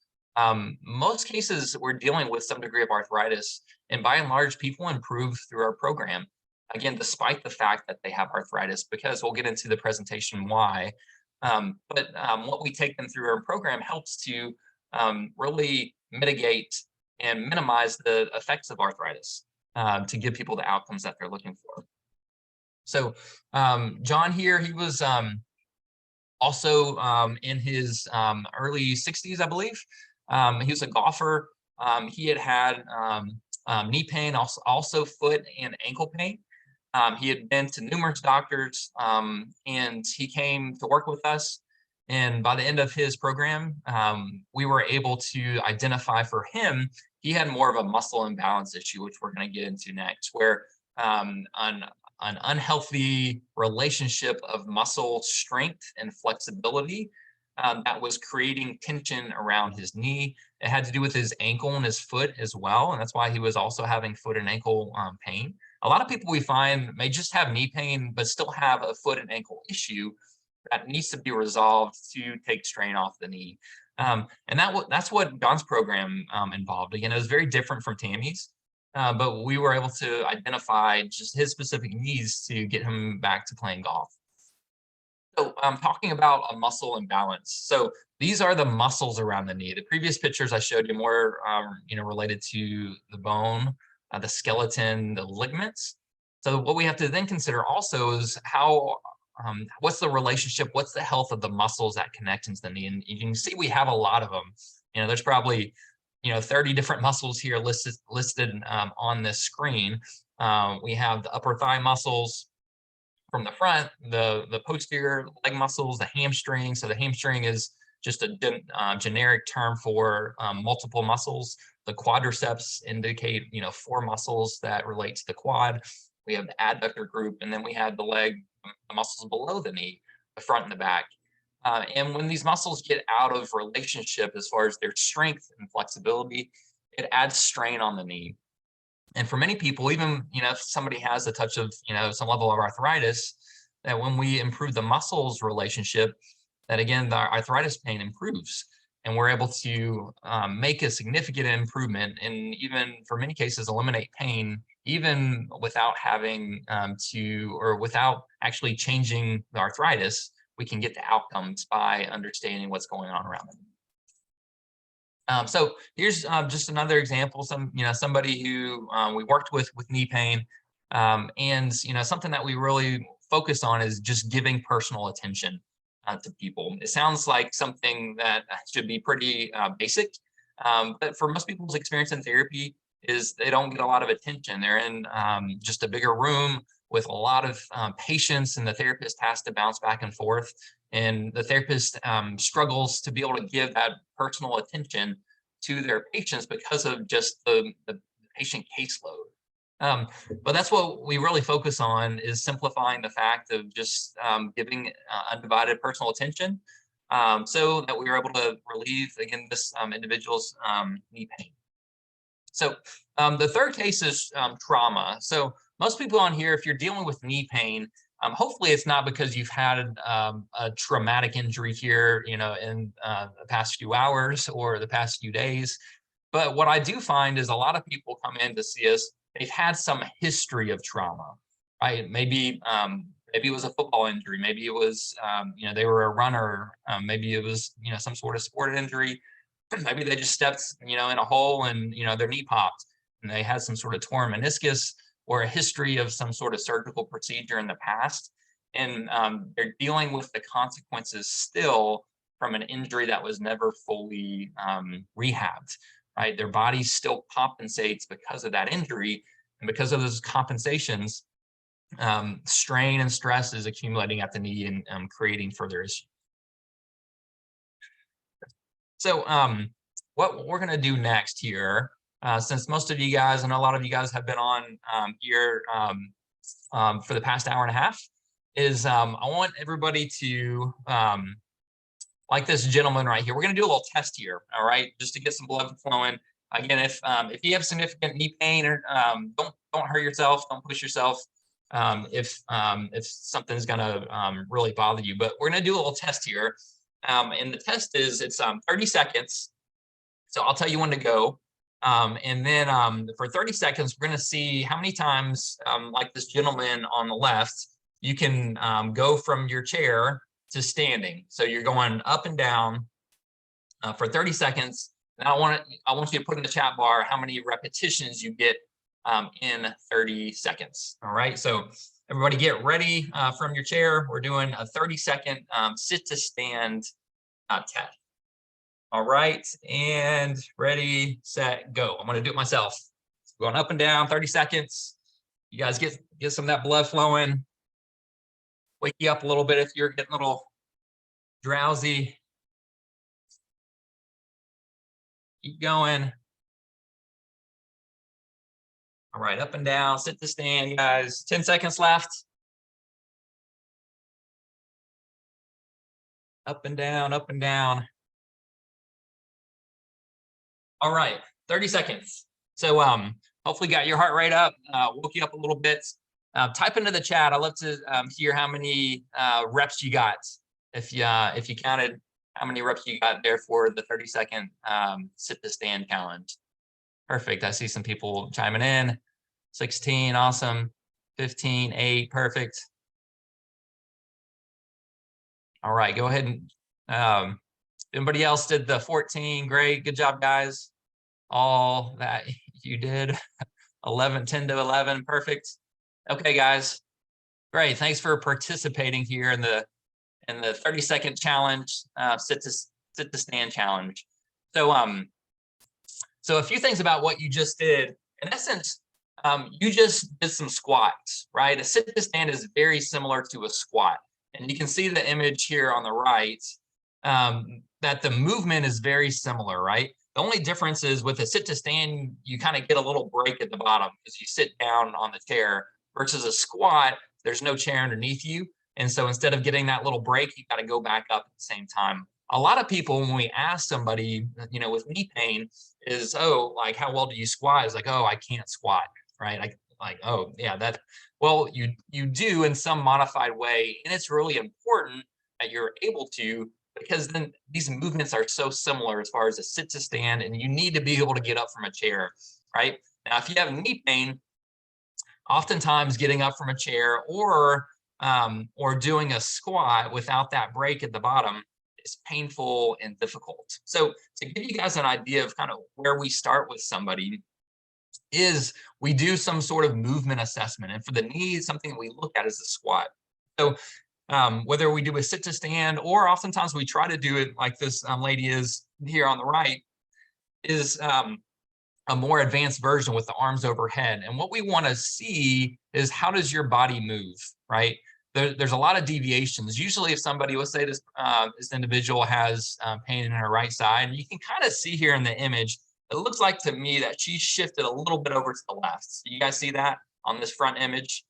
S2: most cases we're dealing with some degree of arthritis, and by and large, people improve through our program. Again, despite the fact that they have arthritis, because we'll get into the presentation why. But what we take them through our program helps to really mitigate and minimize the effects of arthritis to give people the outcomes that they're looking for. So John here, he was also in his early 60s, I believe. He was a golfer. He had knee pain, also foot and ankle pain. He had been to numerous doctors and he came to work with us. And by the end of his program, we were able to identify for him, he had more of a muscle imbalance issue, which we're going to get into next, where an unhealthy relationship of muscle strength and flexibility that was creating tension around his knee. It had to do with his ankle and his foot as well. And that's why he was also having foot and ankle pain. A lot of people we find may just have knee pain, but still have a foot and ankle issue that needs to be resolved to take strain off the knee. And that's what John's program involved. Again, it was very different from Tammy's, but we were able to identify just his specific needs to get him back to playing golf. So I'm talking about a muscle imbalance. So these are the muscles around the knee. The previous pictures I showed you more, related to the bone, the skeleton, the ligaments. So what we have to then consider also is how, what's the relationship, what's the health of the muscles that connect into the knee? And you can see we have a lot of them. There's probably, 30 different muscles here listed on this screen. We have the upper thigh muscles, from the front, the posterior leg muscles, the hamstring. So the hamstring is just a generic term for multiple muscles. The quadriceps indicate, 4 muscles that relate to the quad. We have the adductor group, and then we have the leg, the muscles below the knee, the front and the back. And when these muscles get out of relationship as far as their strength and flexibility, it adds strain on the knee. And for many people, even, if somebody has a touch of, some level of arthritis, that when we improve the muscles relationship, that again, the arthritis pain improves. And we're able to make a significant improvement and even for many cases, eliminate pain, even without having without actually changing the arthritis. We can get the outcomes by understanding what's going on around them. So here's just another example. Somebody who we worked with knee pain, and something that we really focus on is just giving personal attention to people. It sounds like something that should be pretty basic, but for most people's experience in therapy is they don't get a lot of attention. They're in just a bigger room with a lot of patients, and the therapist has to bounce back and forth. And the therapist struggles to be able to give that personal attention to their patients because of just the patient caseload. But that's what we really focus on, is simplifying the fact of just giving undivided personal attention so that we were able to relieve, again, this individual's knee pain. So the third case is trauma. So most people on here, if you're dealing with knee pain, hopefully it's not because you've had a traumatic injury here, in the past few hours or the past few days. But what I do find is a lot of people come in to see us, they've had some history of trauma, right? Maybe it was a football injury. Maybe it was, they were a runner. Maybe it was, some sort of sport injury. Maybe they just stepped, in a hole and, their knee popped and they had some sort of torn meniscus or a history of some sort of surgical procedure in the past. And they're dealing with the consequences still from an injury that was never fully rehabbed, right? Their body still compensates because of that injury. And because of those compensations, strain and stress is accumulating at the knee and creating further issues. So what we're going to do next here, since most of you guys and a lot of you guys have been on here for the past hour and a half, is I want everybody to, like this gentleman right here, we're going to do a little test here, all right, just to get some blood flowing. Again, if you have significant knee pain, or don't hurt yourself, don't push yourself if something's going to really bother you. But we're going to do a little test here. And the test is, it's 30 seconds. So I'll tell you when to go. And then for 30 seconds, we're going to see how many times, like this gentleman on the left, you can go from your chair to standing. So you're going up and down for 30 seconds. And I want you to put in the chat bar how many repetitions you get in 30 seconds. All right. So everybody get ready from your chair. We're doing a 30-second sit to stand test. All right, and ready, set, go. I'm going to do it myself. Going up and down, 30 seconds. You guys get some of that blood flowing. Wake you up a little bit if you're getting a little drowsy. Keep going. All right, up and down, sit to stand, guys. 10 seconds left. Up and down, up and down. All right, 30 seconds. So hopefully got your heart rate up, woke you up a little bit. Type into the chat. I'd love to hear how many reps you got. If you counted how many reps you got there for the 30-second sit to stand challenge. Perfect. I see some people chiming in. 16, awesome. 15, 8, perfect. All right, go ahead and anybody else did the 14? Great, good job, guys. All that you did. 11, 10 to 11, perfect. Okay, guys, great. Thanks for participating here in the 30-second challenge, sit to stand challenge. So so a few things about what you just did. In essence, you just did some squats, right? A sit to stand is very similar to a squat. And you can see the image here on the right, that the movement is very similar, right? The only difference is with a sit to stand, you kind of get a little break at the bottom because you sit down on the chair, versus a squat, there's no chair underneath you. And so instead of getting that little break, you got to go back up at the same time. A lot of people, when we ask somebody, you know, with knee pain is, oh, like, how well do you squat? It's like, oh, I can't squat, right? Like, oh, yeah, that, well, you do in some modified way. And it's really important that you're able to, because then these movements are so similar as far as a sit to stand, and you need to be able to get up from a chair, right? Now, if you have knee pain, oftentimes getting up from a chair or doing a squat without that break at the bottom is painful and difficult. So to give you guys an idea of kind of where we start with somebody is we do some sort of movement assessment. And for the knee, something we look at is the squat. So whether we do a sit to stand, or oftentimes we try to do it like this lady is here on the right, is a more advanced version with the arms overhead. And what we want to see is, how does your body move, right? There's a lot of deviations. Usually if somebody, let's say this individual has pain in her right side, you can kind of see here in the image, it looks like to me that she's shifted a little bit over to the left. So you guys see that on this front image?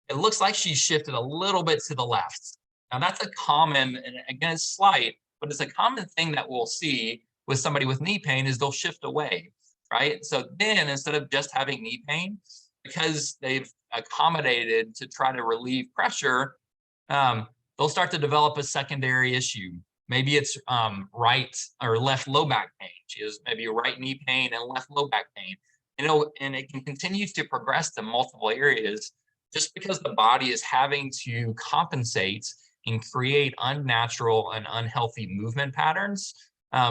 S2: It looks like she's shifted a little bit to the left. Now that's a common, and again, it's slight, but it's a common thing that we'll see with somebody with knee pain is they'll shift away, right? So then instead of just having knee pain, because they've accommodated to try to relieve pressure, they'll start to develop a secondary issue. Maybe it's right or left low back pain. She has maybe right knee pain and left low back pain. And it can continue to progress to multiple areas just because the body is having to compensate and create unnatural and unhealthy movement patterns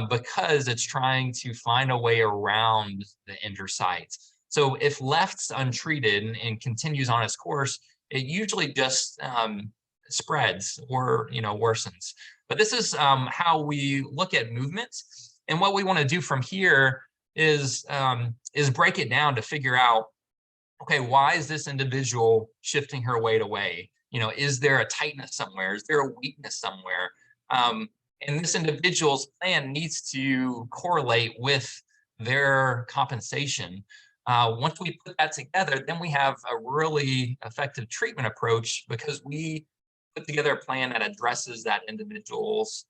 S2: because it's trying to find a way around the injured site. So if left's untreated and continues on its course, it usually just spreads or worsens. But this is how we look at movements. And what we want to do from here is break it down to figure out, okay, why is this individual shifting her weight away? Is there a tightness somewhere? Is there a weakness somewhere? And this individual's plan needs to correlate with their compensation. Once we put that together, then we have a really effective treatment approach because we put together a plan that addresses that individual's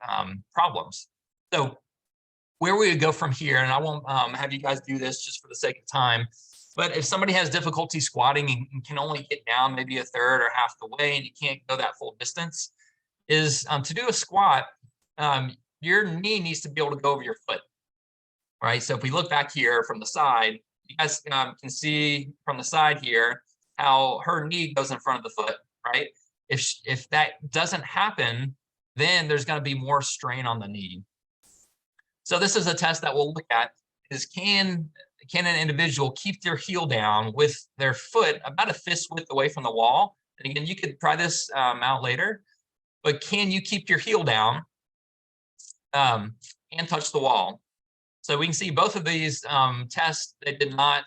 S2: problems. So where we would go from here, and I won't have you guys do this just for the sake of time, but if somebody has difficulty squatting and can only get down maybe a third or half the way and you can't go that full distance, is to do a squat, your knee needs to be able to go over your foot, right? So if we look back here from the side, you guys can see from the side here how her knee goes in front of the foot, right? If that doesn't happen, then there's going to be more strain on the knee. So this is a test that we'll look at, is can an individual keep their heel down with their foot about a fist width away from the wall? And again, you could try this out later, but can you keep your heel down and touch the wall? So we can see both of these tests, they did not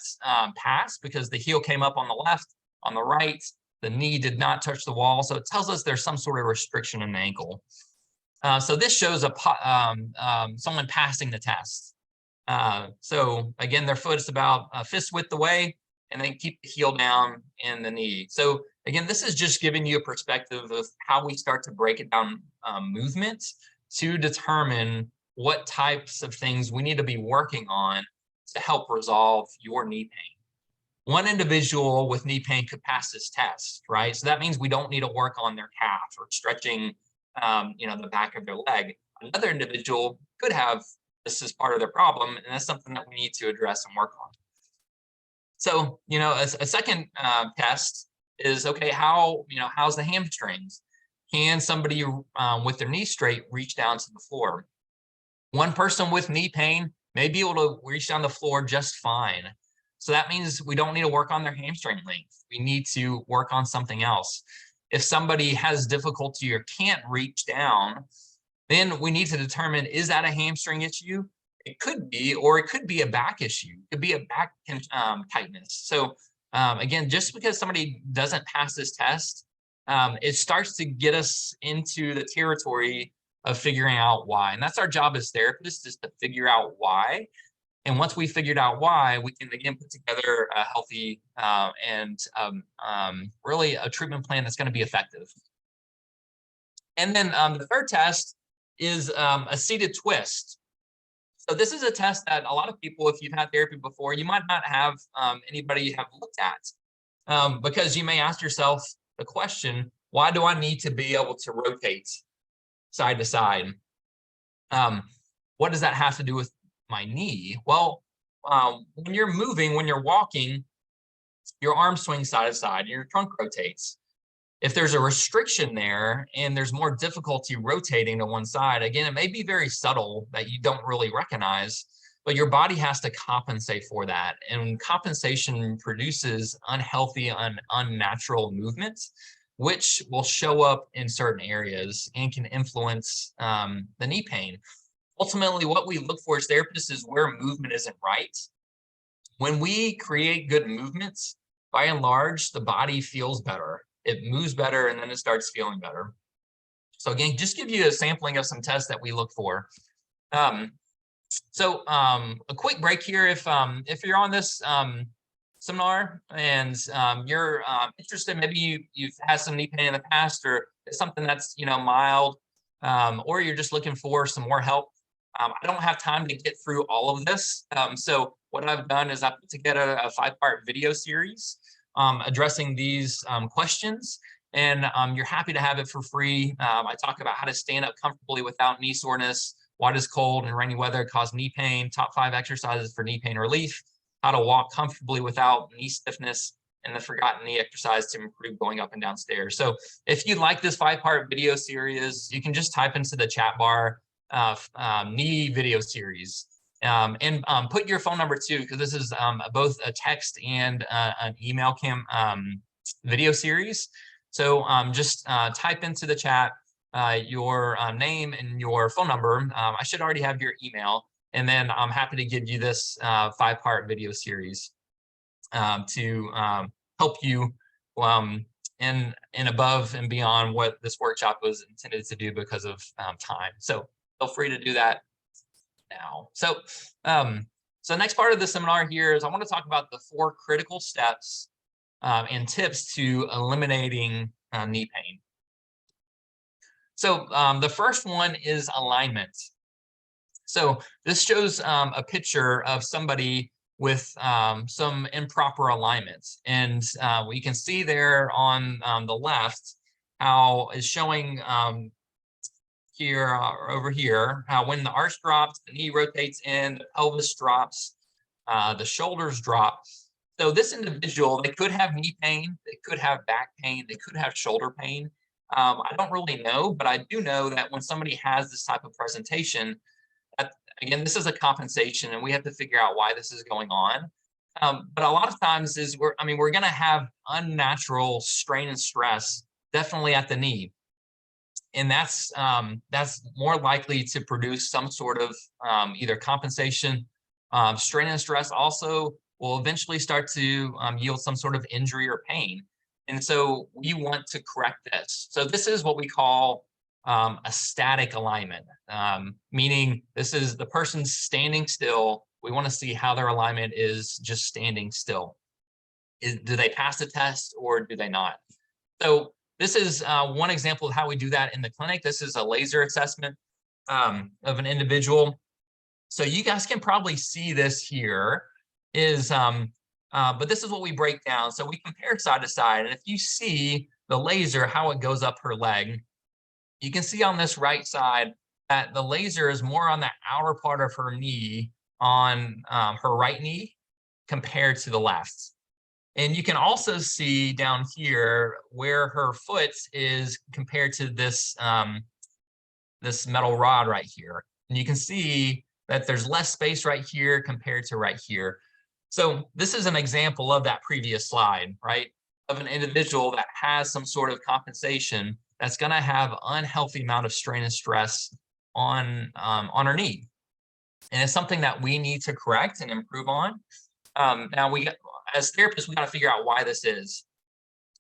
S2: pass because the heel came up on the left. On the right, the knee did not touch the wall. So it tells us there's some sort of restriction in the ankle. So this shows someone passing the test. So again, their foot is about a fist width away, and they keep the heel down in the knee. So again, this is just giving you a perspective of how we start to break it down movements to determine what types of things we need to be working on to help resolve your knee pain. One individual with knee pain could pass this test, right? So that means we don't need to work on their calf or stretching, the back of their leg. Another individual could have this as part of their problem, and that's something that we need to address and work on. So, a second test is, okay, how's the hamstrings? Can somebody with their knee straight reach down to the floor? One person with knee pain may be able to reach down the floor just fine. So that means we don't need to work on their hamstring length. We need to work on something else. If somebody has difficulty or can't reach down, then we need to determine, is that a hamstring issue? It could be, or it could be a back issue. It could be a back tightness. So Again, just because somebody doesn't pass this test, it starts to get us into the territory of figuring out why. And that's our job as therapists, is to figure out why. And once we figured out why, we can again put together a healthy and really a treatment plan that's going to be effective. And then the third test is a seated twist. So this is a test that a lot of people, if you've had therapy before, you might not have anybody have looked at, because you may ask yourself the question, why do I need to be able to rotate side to side? What does that have to do with my knee? Well, when you're moving, when you're walking, your arms swing side to side, your trunk rotates. If there's a restriction there and there's more difficulty rotating to one side, again, it may be very subtle that you don't really recognize, but your body has to compensate for that. And compensation produces unhealthy, unnatural movements, which will show up in certain areas and can influence the knee pain. Ultimately, what we look for as therapists is where movement isn't right. When we create good movements, by and large, the body feels better. It moves better, and then it starts feeling better. So again, just give you a sampling of some tests that we look for. A quick break here. If you're on this seminar and you're interested, maybe you've had some knee pain in the past, or it's something that's mild, or you're just looking for some more help. I don't have time to get through all of this. So what I've done is I put together a 5-part video series addressing these questions, and you're happy to have it for free. I talk about how to stand up comfortably without knee soreness, why does cold and rainy weather cause knee pain, top 5 exercises for knee pain relief, how to walk comfortably without knee stiffness, and the forgotten knee exercise to improve going up and down stairs. So if you like this 5-part video series, you can just type into the chat bar knee video series. And put your phone number too, because this is both a text and an email video series. So just type into the chat your name and your phone number. I should already have your email, and then I'm happy to give you this 5-part video series to help you and above and beyond what this workshop was intended to do because of time. So feel free to do that now. So next part of the seminar here is I want to talk about the 4 critical steps and tips to eliminating knee pain. So the first one is alignment. So this shows a picture of somebody with some improper alignments, and we can see there on the left how it's showing here or over here, how when the arch drops, the knee rotates in, the pelvis drops, the shoulders drop. So this individual, they could have knee pain, they could have back pain, they could have shoulder pain. I don't really know, but I do know that when somebody has this type of presentation, again, this is a compensation, and we have to figure out why this is going on. But a lot of times we're going to have unnatural strain and stress, definitely at the knee. And that's more likely to produce some sort of either compensation. Strain and stress also will eventually start to yield some sort of injury or pain. And so we want to correct this. So this is what we call a static alignment, meaning this is the person standing still. We want to see how their alignment is just standing still. Do they pass the test or do they not? So this is one example of how we do that in the clinic. This is a laser assessment of an individual. So you guys can probably see this here but this is what we break down. So we compare side to side. And if you see the laser, how it goes up her leg, you can see on this right side that the laser is more on the outer part of her knee, on her right knee compared to the left. And you can also see down here where her foot is compared to this, this metal rod right here. And you can see that there's less space right here compared to right here. So this is an example of that previous slide, right? Of an individual that has some sort of compensation that's going to have unhealthy amount of strain and stress on her knee. And it's something that we need to correct and improve on. Now as therapists, we got to figure out why this is,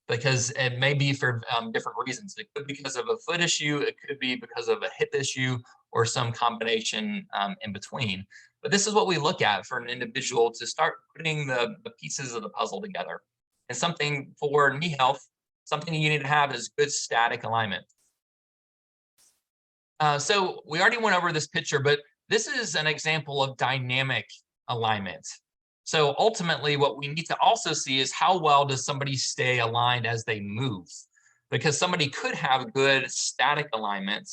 S2: because it may be for different reasons. It could be because of a foot issue, it could be because of a hip issue, or some combination in between. But this is what we look at for an individual to start putting the pieces of the puzzle together. And something for knee health, something you need to have is good static alignment. So we already went over this picture, but this is an example of dynamic alignment. So ultimately, what we need to also see is how well does somebody stay aligned as they move? Because somebody could have good static alignment,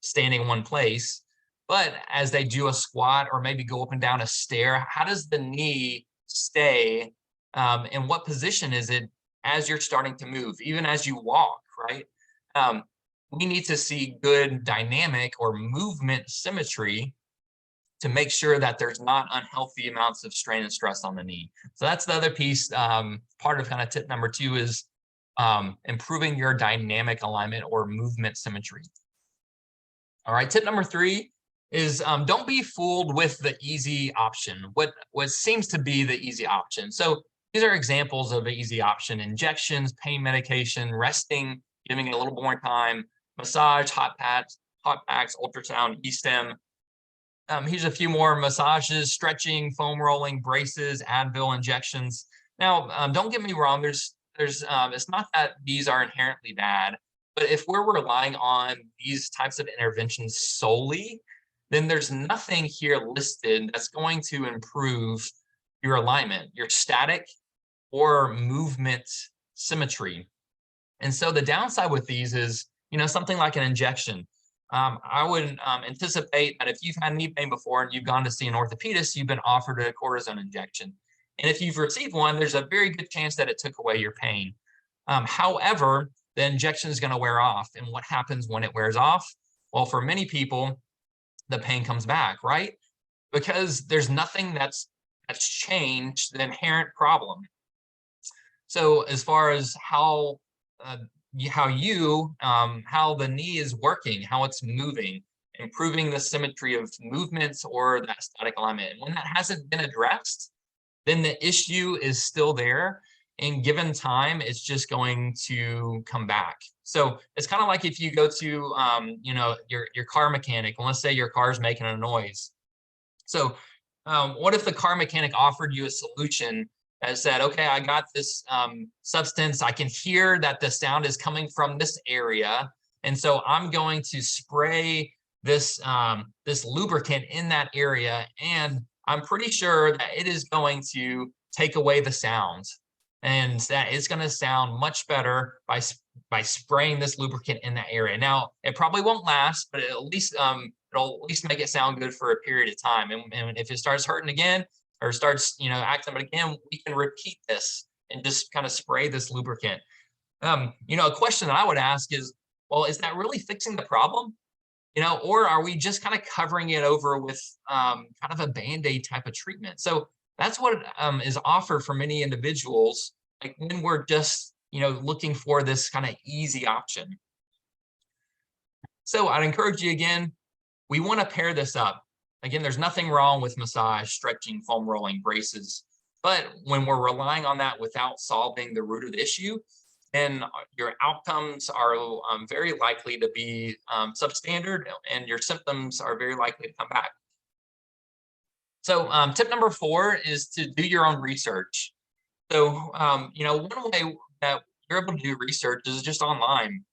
S2: standing in one place, but as they do a squat or maybe go up and down a stair, how does the knee stay? And what position is it as you're starting to move, even as you walk, right? We need to see good dynamic or movement symmetry to make sure that there's not unhealthy amounts of strain and stress on the knee. So that's the other piece. Part of kind of tip number 2 is improving your dynamic alignment or movement symmetry. All right, tip number 3 is don't be fooled with the easy option, what seems to be the easy option. So these are examples of the easy option: injections, pain medication, resting, giving it a little more time, massage, hot packs, ultrasound, E-stim. Here's a few more: massages, stretching, foam rolling, braces, Advil injections. Now, don't get me wrong. There's it's not that these are inherently bad, but if we're relying on these types of interventions solely, then there's nothing here listed that's going to improve your alignment, your static or movement symmetry. And so the downside with these is, something like an injection. I would anticipate that if you've had knee pain before and you've gone to see an orthopedist, you've been offered a cortisone injection. And if you've received one, there's a very good chance that it took away your pain. However, the injection is going to wear off. And what happens when it wears off? Well, for many people, the pain comes back, right? Because there's nothing that's changed the inherent problem. So as far as how the knee is working, how it's moving, improving the symmetry of movements or that static alignment. And when that hasn't been addressed, then the issue is still there. And given time, it's just going to come back. So it's kind of like if you go to, your car mechanic, and let's say your car's making a noise. So what if the car mechanic offered you a solution that said, okay, I got this substance. I can hear that the sound is coming from this area. And so I'm going to spray this, this lubricant in that area. And I'm pretty sure that it is going to take away the sound. And that it's going to sound much better by spraying this lubricant in that area. Now, it probably won't last, but it'll at least make it sound good for a period of time. And if it starts hurting again, or starts, acting up again, we can repeat this and just kind of spray this lubricant. A question that I would ask is, well, is that really fixing the problem? Or are we just kind of covering it over with kind of a Band-Aid type of treatment? So that's what is offered for many individuals, like when we're just, looking for this kind of easy option. So I'd encourage you again, we want to pair this up. Again, there's nothing wrong with massage, stretching, foam rolling, braces. But when we're relying on that without solving the root of the issue, then your outcomes are very likely to be substandard, and your symptoms are very likely to come back. So tip number 4 is to do your own research. So, one way that you're able to do research is just online.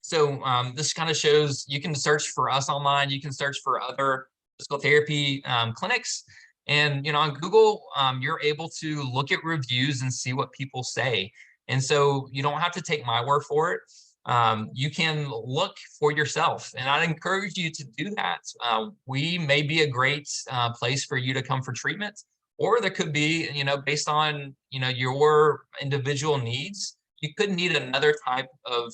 S2: So this kind of shows you can search for us online. You can search for other physical therapy clinics. And, on Google, you're able to look at reviews and see what people say. And so you don't have to take my word for it. You can look for yourself, and I'd encourage you to do that. We may be a great place for you to come for treatment, or there could be, based on, your individual needs, you could need another type of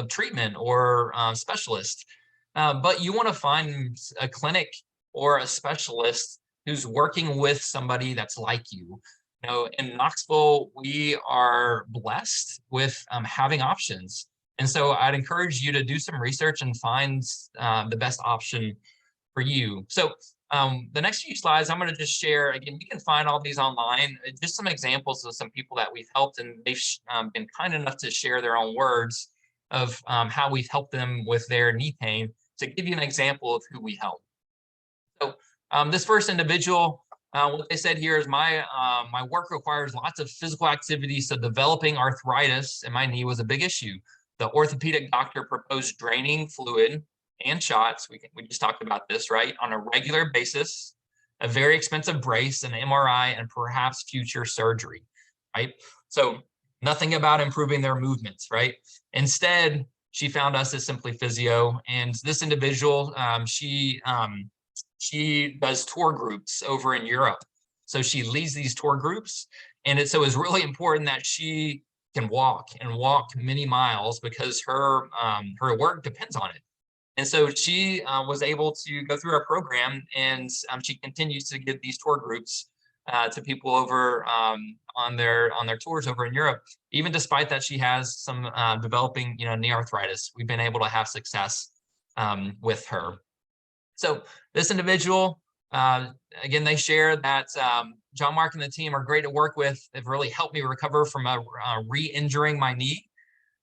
S2: treatment or specialist. But you want to find a clinic or a specialist who's working with somebody that's like you. In Knoxville, we are blessed with having options. And so I'd encourage you to do some research and find the best option for you. So The next few slides, I'm going to just share, again, you can find all these online, just some examples of some people that we've helped, and they've been kind enough to share their own words of how we've helped them with their knee pain, to give you an example of who we help. So this first individual, what they said here is my work requires lots of physical activity, so developing arthritis in my knee was a big issue. The orthopedic doctor proposed draining fluid and shots, we just talked about this, right, on a regular basis, a very expensive brace, an MRI, and perhaps future surgery, right? So nothing about improving their movements, right? Instead, she found us as Simply Physio, and this individual, she does tour groups over in Europe. So she leads these tour groups, and so it's really important that she can walk many miles, because her work depends on it. And so she was able to go through our program, and she continues to give these tour groups to people over on their tours over in Europe. Even despite that, she has some developing, knee arthritis. We've been able to have success with her. So this individual, again, they share that John Mark and the team are great to work with. They've really helped me recover from re-injuring my knee.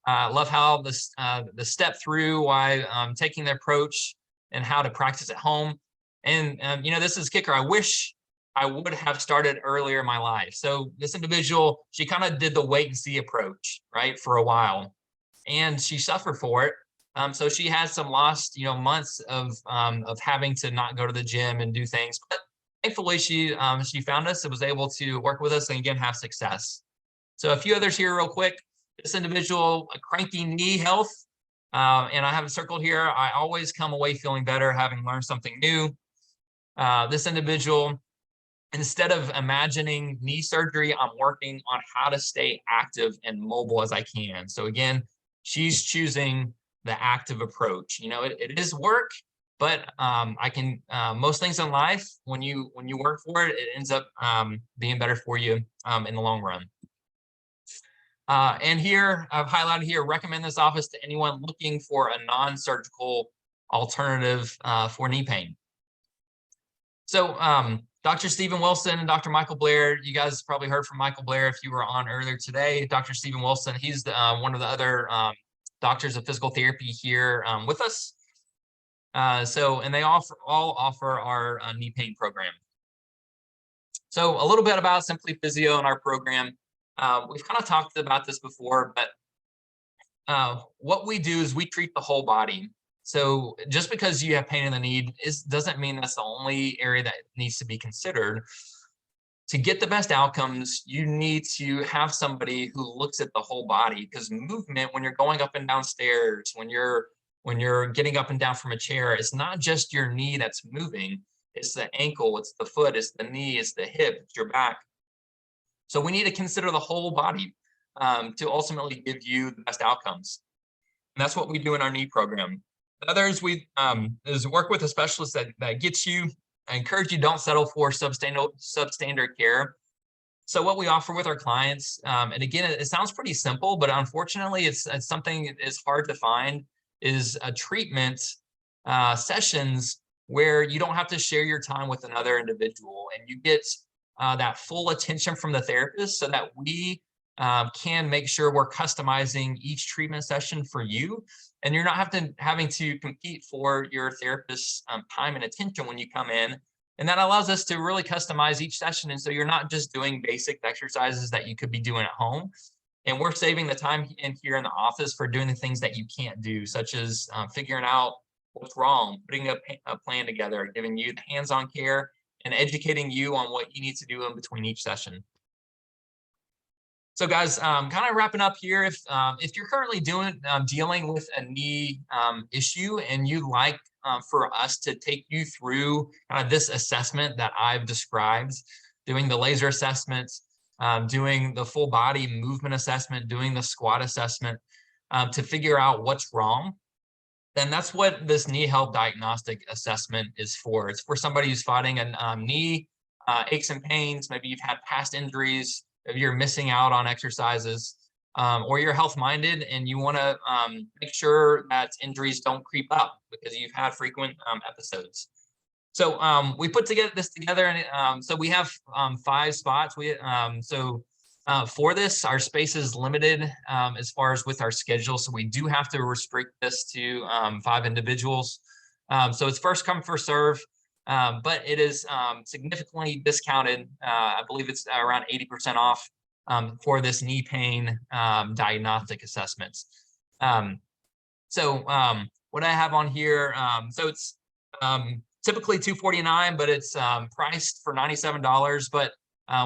S2: Love how the step through why taking the approach and how to practice at home. And this is kicker. I wish I would have started earlier in my life. So this individual, she kind of did the wait and see approach, right, for a while, and she suffered for it. So she had some lost, months of having to not go to the gym and do things. But thankfully, she found us and was able to work with us and again have success. So a few others here real quick. This individual, a cranky knee health, and I have it circled here. I always come away feeling better, having learned something new. This individual, instead of imagining knee surgery, I'm working on how to stay active and mobile as I can. So again, she's choosing the active approach. It is work, but I can most things in life, when you work for it, it ends up being better for you in the long run. And here I've highlighted here, recommend this office to anyone looking for a non-surgical alternative for knee pain. So Dr. Stephen Wilson and Dr. Michael Blair, you guys probably heard from Michael Blair if you were on earlier today. Dr. Stephen Wilson, he's one of the other doctors of physical therapy here with us. And they all offer our knee pain program. So a little bit about Simply Physio and our program. We've kind of talked about this before, but what we do is we treat the whole body. So just because you have pain in the knee doesn't mean that's the only area that needs to be considered. To get the best outcomes, you need to have somebody who looks at the whole body, because movement, when you're going up and down stairs, when you're getting up and down from a chair, it's not just your knee that's moving. It's the ankle, it's the foot, it's the knee, it's the hip, it's your back. So we need to consider the whole body to ultimately give you the best outcomes. And that's what we do in our knee program. The others is work with a specialist that gets you. I encourage you, don't settle for substandard care. So what we offer with our clients, and again, it sounds pretty simple, but unfortunately, it's something that is hard to find, is a treatment sessions where you don't have to share your time with another individual, and you get that full attention from the therapist, so that we can make sure we're customizing each treatment session for you, and you're not having to compete for your therapist's time and attention when you come in. And that allows us to really customize each session, and so you're not just doing basic exercises that you could be doing at home, and we're saving the time in here in the office for doing the things that you can't do, such as figuring out what's wrong, putting a plan together, giving you the hands-on care, and educating you on what you need to do in between each session. So guys, kind of wrapping up here, if you're currently dealing with a knee issue and you'd like for us to take you through kind of this assessment that I've described, doing the laser assessments, doing the full body movement assessment, doing the squat assessment to figure out what's wrong, then that's what this knee health diagnostic assessment is for. It's for somebody who's fighting a knee aches and pains. Maybe you've had past injuries, maybe you're missing out on exercises, or you're health minded and you want to make sure that injuries don't creep up because you've had frequent episodes. So we put this together, and so we have 5 spots. For this, our space is limited as far as with our schedule, so we do have to restrict this to 5 individuals. So it's first come, first serve, but it is significantly discounted. I believe it's around 80% off for this knee pain diagnostic assessments. What I have on here, so it's typically $249, but it's priced for $97. But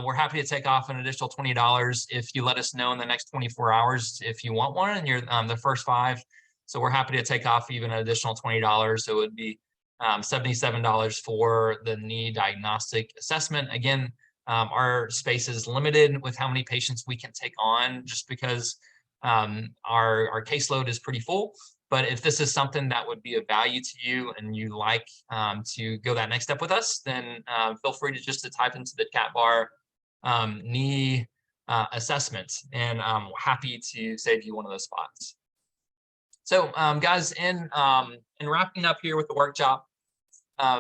S2: we're happy to take off an additional $20 if you let us know in the next 24 hours if you want one, and you're the first 5. So we're happy to take off even an additional $20. So it would be $77 for the knee diagnostic assessment. Again, our space is limited with how many patients we can take on, just because our caseload is pretty full. But if this is something that would be of value to you and you like to go that next step with us, then feel free to just type into the chat bar knee assessment, and I'm happy to save you one of those spots. So guys, in wrapping up here with the workshop,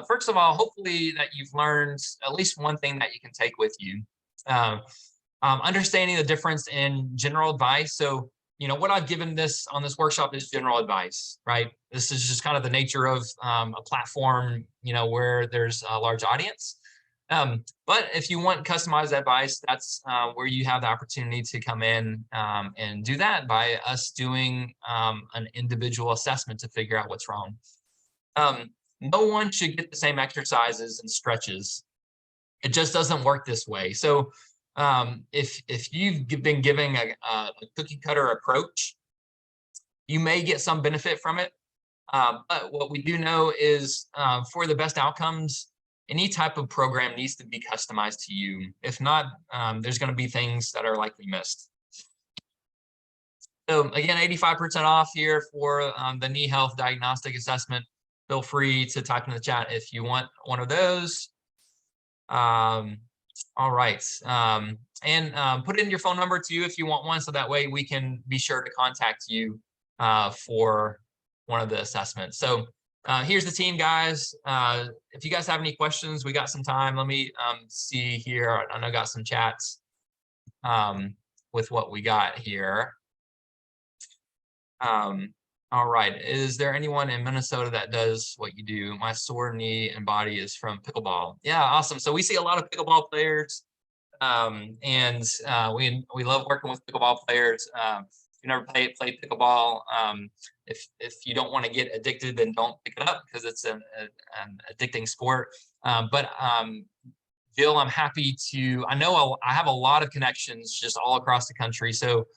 S2: first of all, hopefully that you've learned at least one thing that you can take with you. Understanding the difference in general advice. So, you know, what I've given on this workshop is general advice, right? This is just kind of the nature of a platform, you know, where there's a large audience. But if you want customized advice, that's where you have the opportunity to come in and do that by us doing an individual assessment to figure out what's wrong. No one should get the same exercises and stretches. It just doesn't work this way. So if you've been giving a cookie cutter approach, you may get some benefit from it. But what we do know is for the best outcomes, any type of program needs to be customized to you. If not, there's going to be things that are likely missed. So again, 85% off here for the knee health diagnostic assessment. Feel free to type in the chat if you want one of those. All right. And put in your phone number too if you want one, so that way we can be sure to contact you for one of the assessments. So here's the team, guys. If you guys have any questions, we got some time. Let me see here. I know I got some chats with what we got here. All right. Is there anyone in Minnesota that does what you do? My sore knee and body is from pickleball. Yeah, awesome. So we see a lot of pickleball players, and we love working with pickleball players. If you never played pickleball, if you don't want to get addicted, then don't pick it up because it's an addicting sport. But Jill, I'm happy to. I know I have a lot of connections just all across the country, so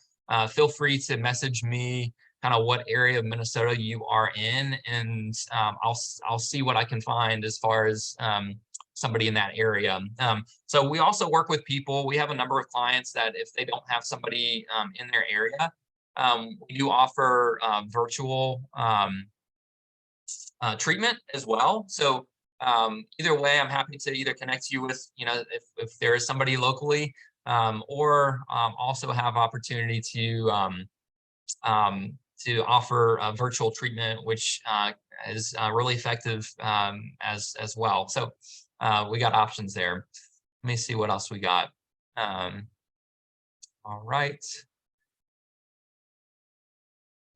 S2: feel free to message me kind of what area of Minnesota you are in, and I'll see what I can find as far as somebody in that area. So we also work with people. We have a number of clients that if they don't have somebody in their area, we do offer virtual treatment as well. So either way, I'm happy to either connect you with, you know, if there is somebody locally, or also have opportunity to offer virtual treatment, which is really effective as well. So we got options there. Let me see what else we got. All right.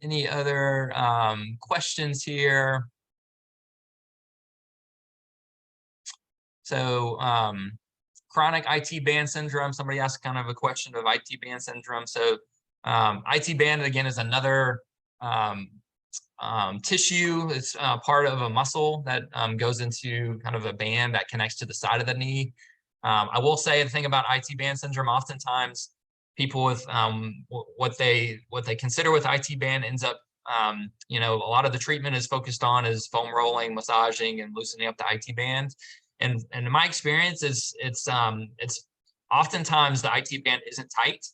S2: Any other questions here? So chronic IT band syndrome, somebody asked kind of a question of IT band syndrome. So IT band, again, is another tissue. It's part of a muscle that goes into kind of a band that connects to the side of the knee. I will say the thing about IT band syndrome, oftentimes people with what they consider with IT band ends up, you know, a lot of the treatment is focused on is foam rolling, massaging, and loosening up the IT band. And in my experience, it's oftentimes the IT band isn't tight.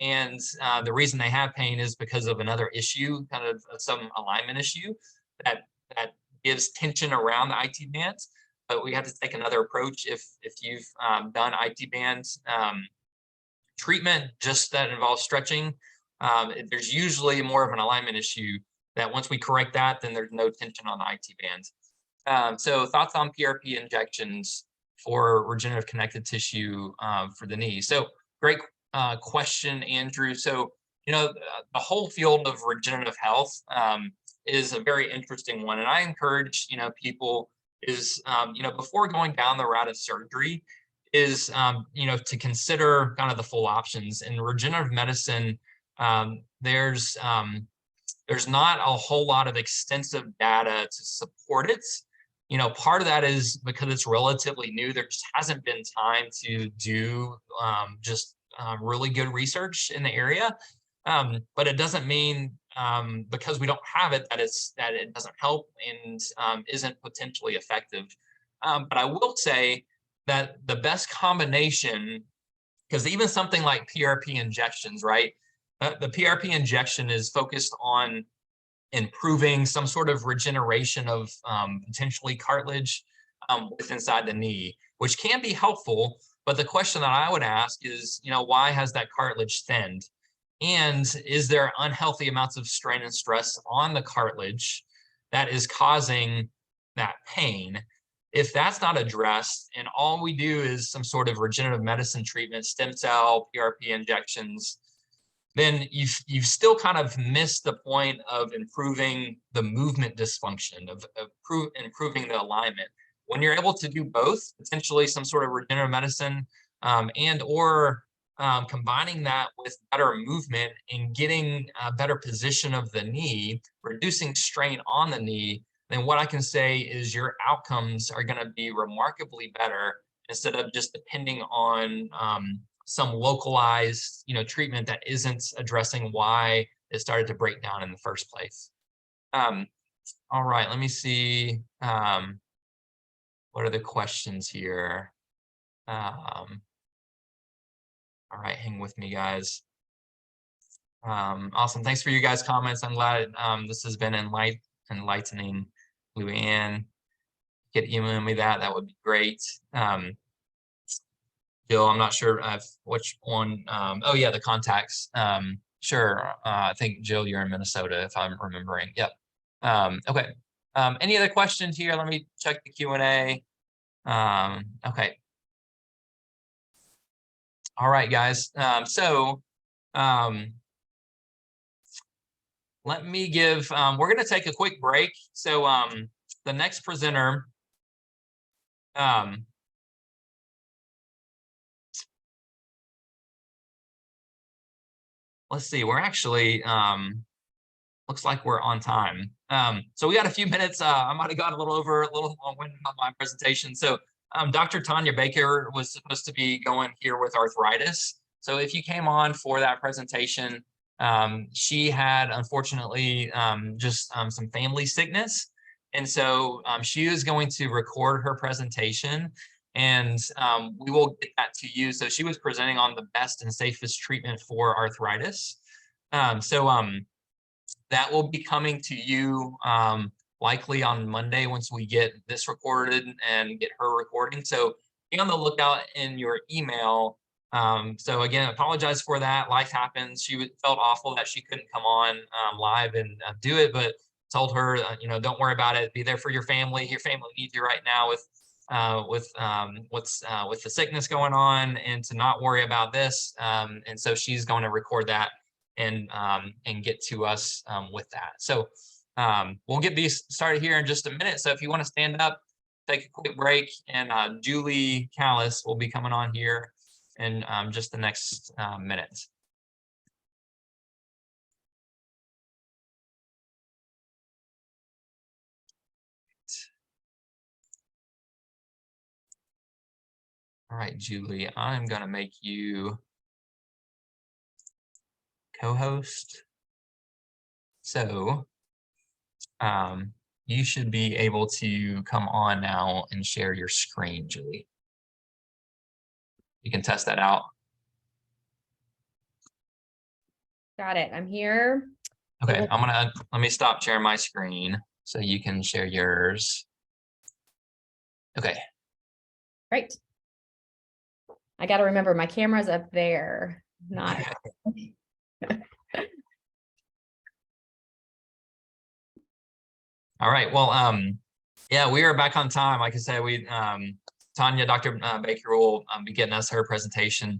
S2: And the reason they have pain is because of another issue, kind of some alignment issue that gives tension around the IT bands. But we have to take another approach if you've done IT bands treatment just that involves stretching. There's usually more of an alignment issue that once we correct that, then there's no tension on the IT bands. So thoughts on PRP injections for regenerative connective tissue for the knee. So great question, Andrew. So, the whole field of regenerative health is a very interesting one. And I encourage, people is, before going down the route of surgery is, to consider kind of the full options. In regenerative medicine, there's not a whole lot of extensive data to support it. Part of that is because it's relatively new. There just hasn't been time to do really good research in the area. But it doesn't mean because we don't have it that it doesn't help and isn't potentially effective. But I will say that the best combination, because even something like PRP injections, right? The PRP injection is focused on improving some sort of regeneration of potentially cartilage inside the knee, which can be helpful. But the question that I would ask is, why has that cartilage thinned? And is there unhealthy amounts of strain and stress on the cartilage that is causing that pain? If that's not addressed and all we do is some sort of regenerative medicine treatment, stem cell, PRP injections, then you've still kind of missed the point of improving the movement dysfunction, of improving the alignment. When you're able to do both, potentially some sort of regenerative medicine and or combining that with better movement and getting a better position of the knee, reducing strain on the knee, then what I can say is your outcomes are going to be remarkably better instead of just depending on some localized, treatment that isn't addressing why it started to break down in the first place. All right, let me see. What are the questions here? All right, hang with me, guys. Awesome. Thanks for you guys' comments. I'm glad this has been enlightening. Luann, get emailing me that. That would be great. Jill, I'm not sure which one. Oh, yeah, the contacts. Sure. I think, Jill, you're in Minnesota, if I'm remembering. Yep. Okay. Any other questions here? Let me check the Q&A. Okay. All right, guys. Let me give, we're going to take a quick break. So the next presenter, let's see, we're actually, looks like we're on time. So we got a few minutes. I might have gone a little long-winded on my presentation. So Dr. Tanya Baker was supposed to be going here with arthritis. So if you came on for that presentation, she had, unfortunately, just some family sickness. And so she is going to record her presentation and we will get that to you. So she was presenting on the best and safest treatment for arthritis. That will be coming to you likely on Monday once we get this recorded and get her recording. So be on the lookout in your email. So again, apologize for that. Life happens. She felt awful that she couldn't come on live and do it, but told her, don't worry about it. Be there for your family. Your family needs you right now with the sickness going on, and to not worry about this. And so she's going to record that and get to us with that. So we'll get these started here in just a minute. So if you want to stand up, take a quick break, and Julie Callis will be coming on here in just the next minute. All right, Julie, I'm going to make you co-host. So you should be able to come on now and share your screen, Julie. You can test that out.
S5: Got it. I'm here.
S2: Okay, let me stop sharing my screen so you can share yours. Okay.
S5: Right. I got to remember my camera's up there, not.
S2: All right. Well, Yeah, we are back on time. Like I said, Tanya, Dr. Baker will be getting us her presentation.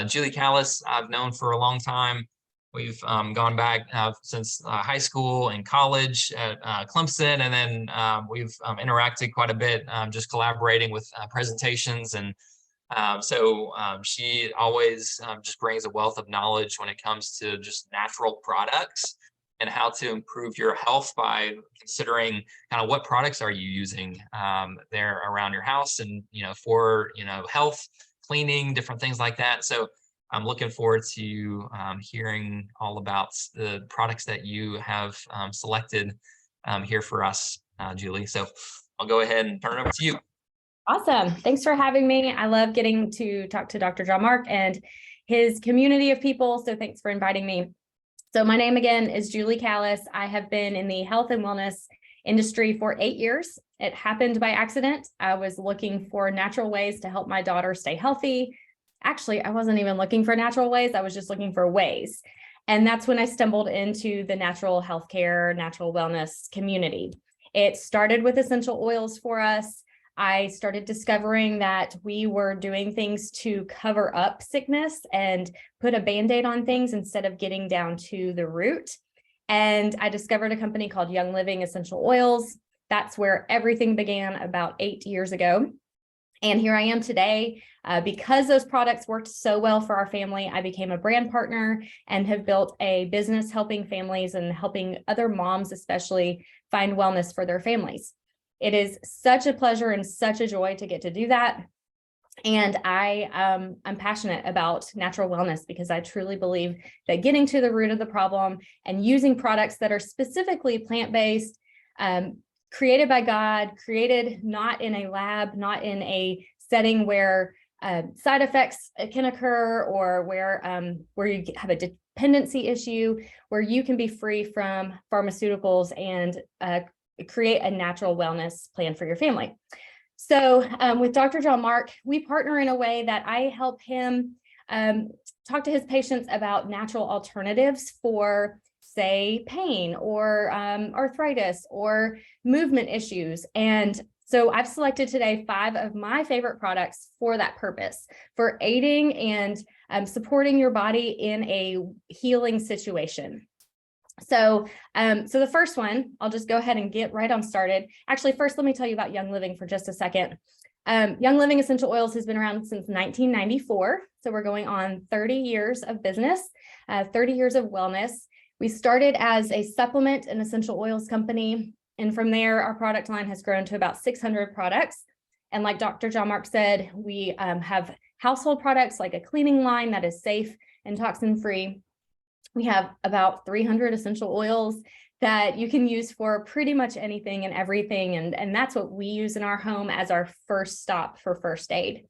S2: Julie Callis, I've known for a long time. We've gone back since high school and college at Clemson, and then we've interacted quite a bit, just collaborating with presentations. And so she always just brings a wealth of knowledge when it comes to just natural products and how to improve your health by considering kind of what products are you using there around your house, and for health, cleaning, different things like that. So I'm looking forward to hearing all about the products that you have selected here for us, Julie. So I'll go ahead and turn it over to you.
S5: Awesome. Thanks for having me. I love getting to talk to Dr. Jean-Marc and his community of people. So thanks for inviting me. So my name again is Julie Callis. I have been in the health and wellness industry for 8 years. It happened by accident. I was looking for natural ways to help my daughter stay healthy. Actually, I wasn't even looking for natural ways. I was just looking for ways. And that's when I stumbled into the natural healthcare, natural wellness community. It started with essential oils for us. I started discovering that we were doing things to cover up sickness and put a Band-Aid on things instead of getting down to the root. And I discovered a company called Young Living Essential Oils. That's where everything began about 8 years ago. And here I am today. Because those products worked so well for our family, I became a brand partner and have built a business helping families and helping other moms especially find wellness for their families. It is such a pleasure and such a joy to get to do that. And I'm passionate about natural wellness because I truly believe that getting to the root of the problem and using products that are specifically plant-based, created by God, created not in a lab, not in a setting where side effects can occur, or where you have a dependency issue, where you can be free from pharmaceuticals and create a natural wellness plan for your family. So with Dr. Jean-Marc, we partner in a way that I help him talk to his patients about natural alternatives for, say, pain or arthritis or movement issues. And so I've selected today 5 of my favorite products for that purpose, for aiding and supporting your body in a healing situation. So the first one, I'll just go ahead and get right on started. Actually, first, let me tell you about Young Living for just a second. Young Living Essential Oils has been around since 1994. So we're going on 30 years of business, 30 years of wellness. We started as a supplement and essential oils company. And from there, our product line has grown to about 600 products. And like Dr. Jean-Marc said, we have household products like a cleaning line that is safe and toxin-free. We have about 300 essential oils that you can use for pretty much anything and everything. And that's what we use in our home as our first stop for first aid.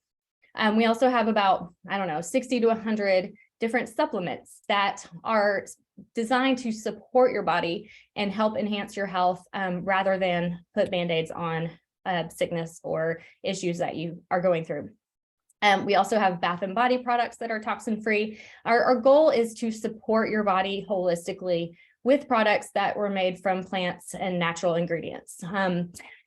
S5: We also have about, 60 to 100 different supplements that are designed to support your body and help enhance your health rather than put Band-Aids on sickness or issues that you are going through. We also have bath and body products that are toxin-free. Our goal is to support your body holistically with products that were made from plants and natural ingredients.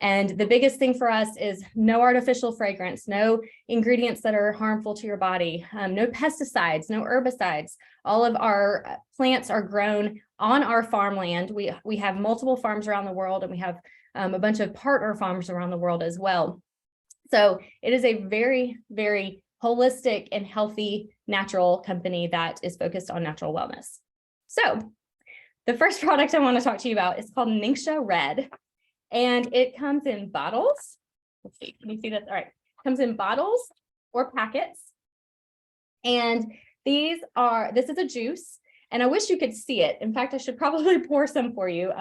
S5: And the biggest thing for us is no artificial fragrance, no ingredients that are harmful to your body, no pesticides, no herbicides. All of our plants are grown on our farmland. We have multiple farms around the world, and we have a bunch of partner farms around the world as well. So it is a very, very holistic and healthy natural company that is focused on natural wellness. So the first product I want to talk to you about is called Ningxia Red, and it comes in bottles. Let's see, can you see this? All right, it comes in bottles or packets. And this is a juice, and I wish you could see it. In fact, I should probably pour some for you,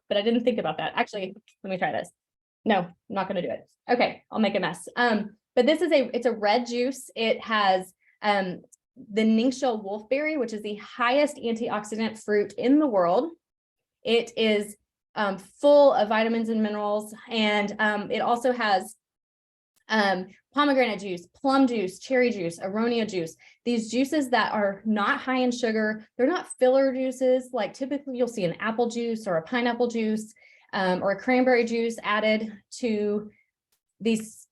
S5: but I didn't think about that. Actually, let me try this. No, I'm not going to do it. Okay, I'll make a mess. But this is it's a red juice. It has the Ningxia wolfberry, which is the highest antioxidant fruit in the world. It is full of vitamins and minerals, and it also has pomegranate juice, plum juice, cherry juice, aronia juice. These juices that are not high in sugar. They're not filler juices like typically you'll see an apple juice or a pineapple juice. or a cranberry juice added to these,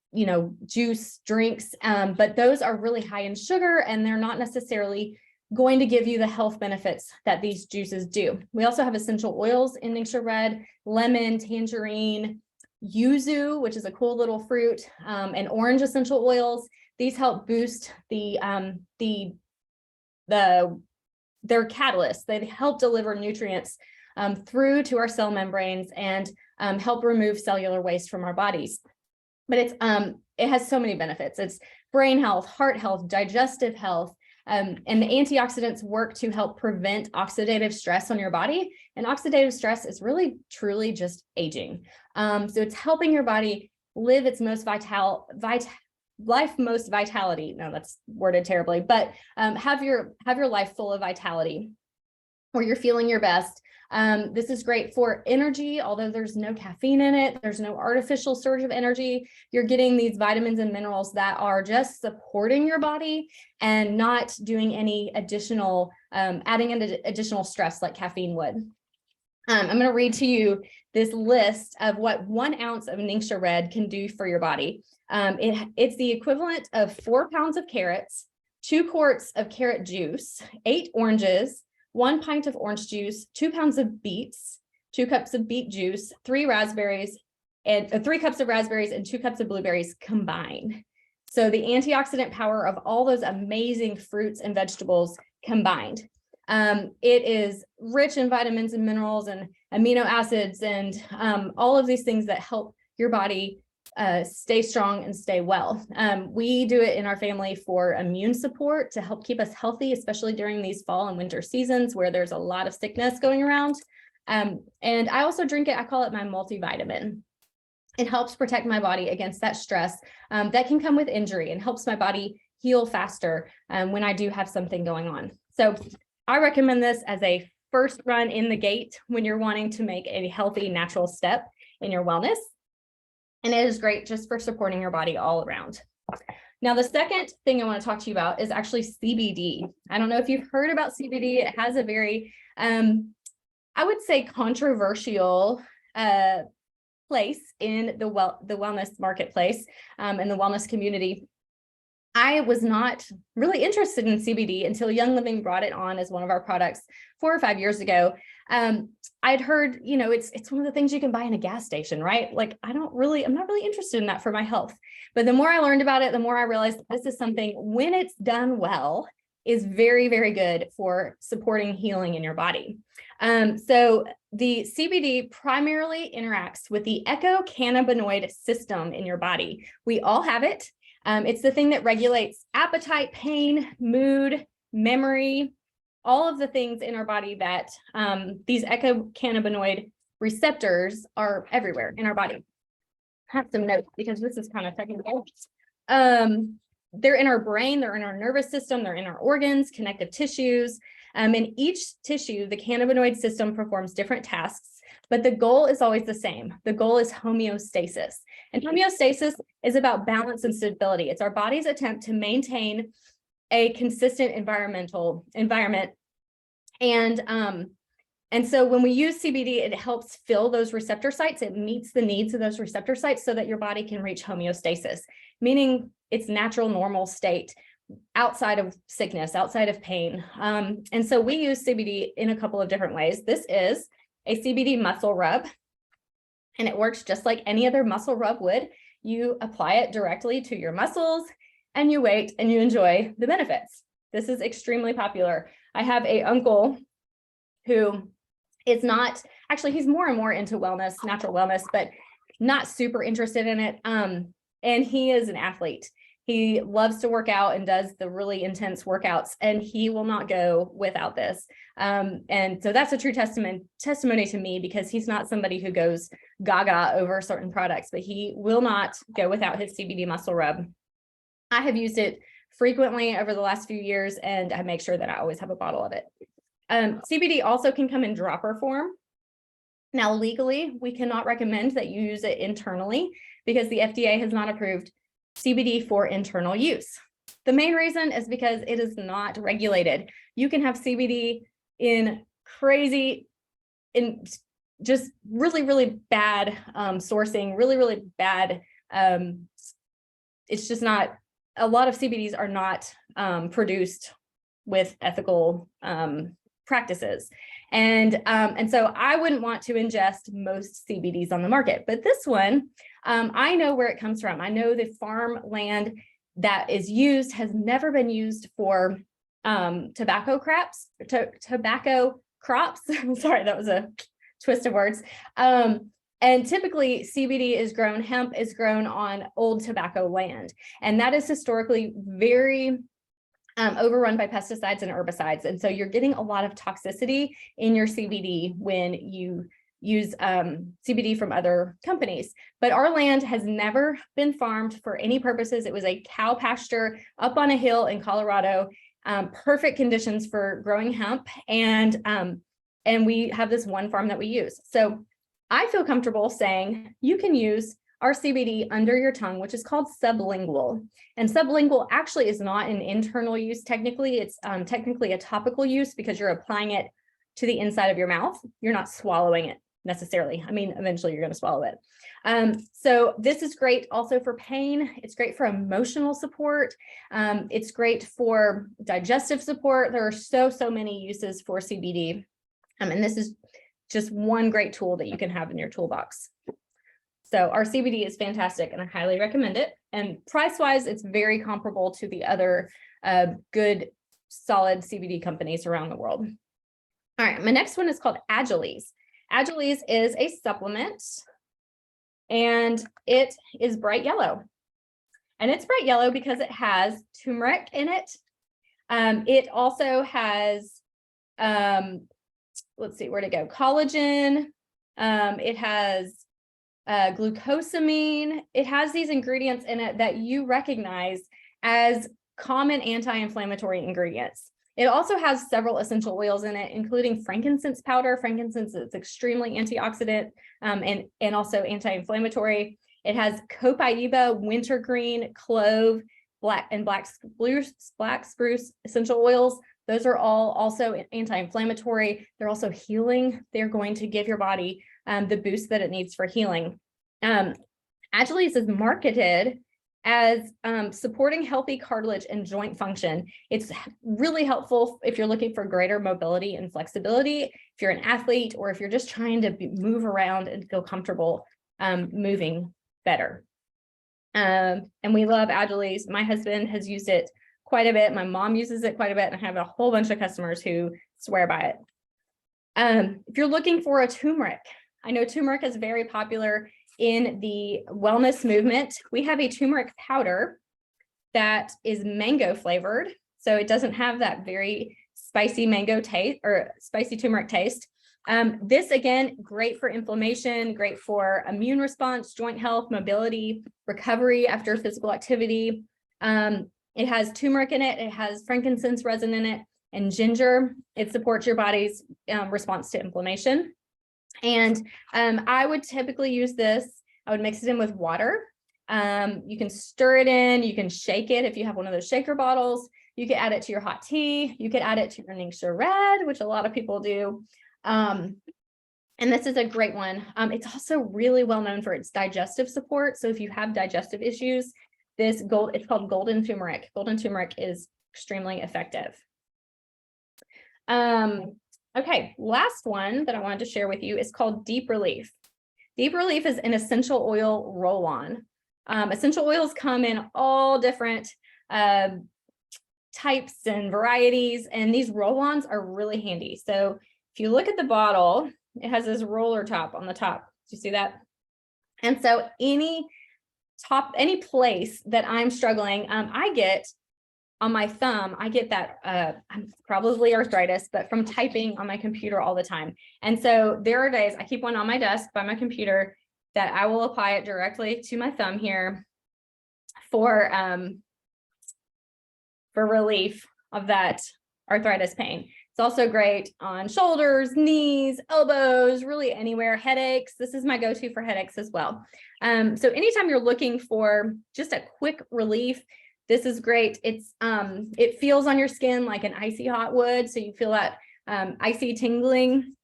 S5: juice drinks. But those are really high in sugar, and they're not necessarily going to give you the health benefits that these juices do. We also have essential oils in Ningxia Red: lemon, tangerine, yuzu, which is a cool little fruit, and orange essential oils. These help boost their catalysts. They help deliver nutrients through to our cell membranes and help remove cellular waste from our bodies. But it has so many benefits. It's brain health, heart health, digestive health, and the antioxidants work to help prevent oxidative stress on your body. And oxidative stress is really, truly just aging. So it's helping your body live its most most vitality. No, that's worded terribly, but have your life full of vitality, where you're feeling your best. This is great for energy, although there's no caffeine in it. There's no artificial surge of energy. You're getting these vitamins and minerals that are just supporting your body and not doing any additional, adding in additional stress like caffeine would. I'm going to read to you this list of what 1 ounce of Ningxia Red can do for your body. It's the equivalent of 4 pounds of carrots, 2 quarts of carrot juice, 8 oranges, 1 pint of orange juice, 2 pounds of beets, 2 cups of beet juice, 3 raspberries, and 3 cups of raspberries and 2 cups of blueberries combined. So the antioxidant power of all those amazing fruits and vegetables combined. It is rich in vitamins and minerals and amino acids and all of these things that help your body stay strong and stay well. We do it in our family for immune support to help keep us healthy, especially during these fall and winter seasons where there's a lot of sickness going around. And I also drink it. I call it my multivitamin. It helps protect my body against that stress that can come with injury, and helps my body heal faster when I do have something going on. So I recommend this as a first run in the gate when you're wanting to make a healthy, natural step in your wellness. And it is great just for supporting your body all around. Now, the second thing I want to talk to you about is actually CBD. I don't know if you've heard about CBD. It has a very, I would say, controversial place in the wellness marketplace and the wellness community. I was not really interested in CBD until Young Living brought it on as one of our products 4 or 5 years ago. I'd heard, it's one of the things you can buy in a gas station, right? Like, I'm not really interested in that for my health. But the more I learned about it, the more I realized this is something, when it's done well, is very, very good for supporting healing in your body. So the CBD primarily interacts with the ecocannabinoid system in your body. We all have it. It's the thing that regulates appetite, pain, mood, memory, all of the things in our body that these ecocannabinoid receptors are everywhere in our body. I have some notes because this is kind of technical. They're in our brain, they're in our nervous system, they're in our organs, connective tissues. In each tissue, the cannabinoid system performs different tasks, but the goal is always the same. The goal is homeostasis. And homeostasis is about balance and stability. It's our body's attempt to maintain a consistent environment. And so when we use CBD, it helps fill those receptor sites. It meets the needs of those receptor sites so that your body can reach homeostasis, meaning its natural, normal state outside of sickness, outside of pain. And so we use CBD in a couple of different ways. This is a CBD muscle rub, and it works just like any other muscle rub would. You apply it directly to your muscles and you wait and you enjoy the benefits. This is extremely popular. I have an uncle who is not, actually, he's more and more into wellness, natural wellness, but not super interested in it. And he is an athlete. He loves to work out and does the really intense workouts, and he will not go without this. And so that's a true testimony to me, because he's not somebody who goes gaga over certain products, but he will not go without his CBD muscle rub. I have used it frequently over the last few years, and I make sure that I always have a bottle of it. CBD also can come in dropper form. Now, legally, we cannot recommend that you use it internally because the FDA has not approved CBD for internal use. The main reason is because it is not regulated. You can have CBD in just really, really bad sourcing, really, really bad. It's just not, a lot of CBDs are not produced with ethical practices. And so I wouldn't want to ingest most CBDs on the market, but this one, I know where it comes from. I know the farmland that is used has never been used for tobacco crops. Sorry, that was a twist of words. And typically CBD is grown, hemp is grown on old tobacco land. And that is historically very overrun by pesticides and herbicides. And so you're getting a lot of toxicity in your CBD when you use CBD from other companies. But our land has never been farmed for any purposes. It was a cow pasture up on a hill in Colorado, perfect conditions for growing hemp. And we have this one farm that we use. So I feel comfortable saying you can use our CBD under your tongue, which is called sublingual. And sublingual actually is not an internal use technically. It's technically a topical use because you're applying it to the inside of your mouth. You're not swallowing it necessarily. I mean, eventually you're going to swallow it. So this is great also for pain. It's great for emotional support. It's great for digestive support. There are so many uses for CBD. And this is just one great tool that you can have in your toolbox. So our CBD is fantastic and I highly recommend it. And price-wise, it's very comparable to the other good, solid CBD companies around the world. All right, my next one is called Agiles. Agiles is a supplement and it is bright yellow. And it's bright yellow because it has turmeric in it. It also has, let's see, where'd it go? Collagen. It has glucosamine. It has these ingredients in it that you recognize as common anti-inflammatory ingredients. It also has several essential oils in it, including frankincense powder. Frankincense is extremely antioxidant and also anti-inflammatory. It has copaiba, wintergreen, clove, black spruce essential oils. Those are all also anti-inflammatory. They're also healing. They're going to give your body the boost that it needs for healing. Agiles is marketed as supporting healthy cartilage and joint function. It's really helpful if you're looking for greater mobility and flexibility, if you're an athlete, or if you're just trying to move around and feel comfortable moving better. And we love Agiles. My husband has used it quite a bit. My mom uses it quite a bit, and I have a whole bunch of customers who swear by it. If you're looking for a turmeric, I know turmeric is very popular in the wellness movement. We have a turmeric powder that is mango flavored. So it doesn't have that very spicy mango taste or spicy turmeric taste. This again, great for inflammation, great for immune response, joint health, mobility, recovery after physical activity. It has turmeric in it. It has frankincense resin in it and ginger. It supports your body's response to inflammation. And I would typically use this. I would mix it in with water. You can stir it in. You can shake it if you have one of those shaker bottles. You could add it to your hot tea. You could add it to your Ningxia Red, which a lot of people do. And this is a great one. It's also really well known for its digestive support. So if you have digestive issues, it's called golden turmeric. Golden turmeric is extremely effective. Okay, last one that I wanted to share with you is called Deep Relief. Deep Relief is an essential oil roll-on. Essential oils come in all different types and varieties, and these roll-ons are really handy. So if you look at the bottle, it has this roller top on the top. Do you see that? And so any place that I'm struggling, I get on my thumb, I get that probably arthritis, but from typing on my computer all the time. And so there are days I keep one on my desk by my computer that I will apply it directly to my thumb here for relief of that arthritis pain. It's also great on shoulders, knees, elbows, really anywhere, headaches. This is my go-to for headaches as well. So anytime you're looking for just a quick relief, this is great. It feels on your skin like an icy hot would. So you feel that icy tingling.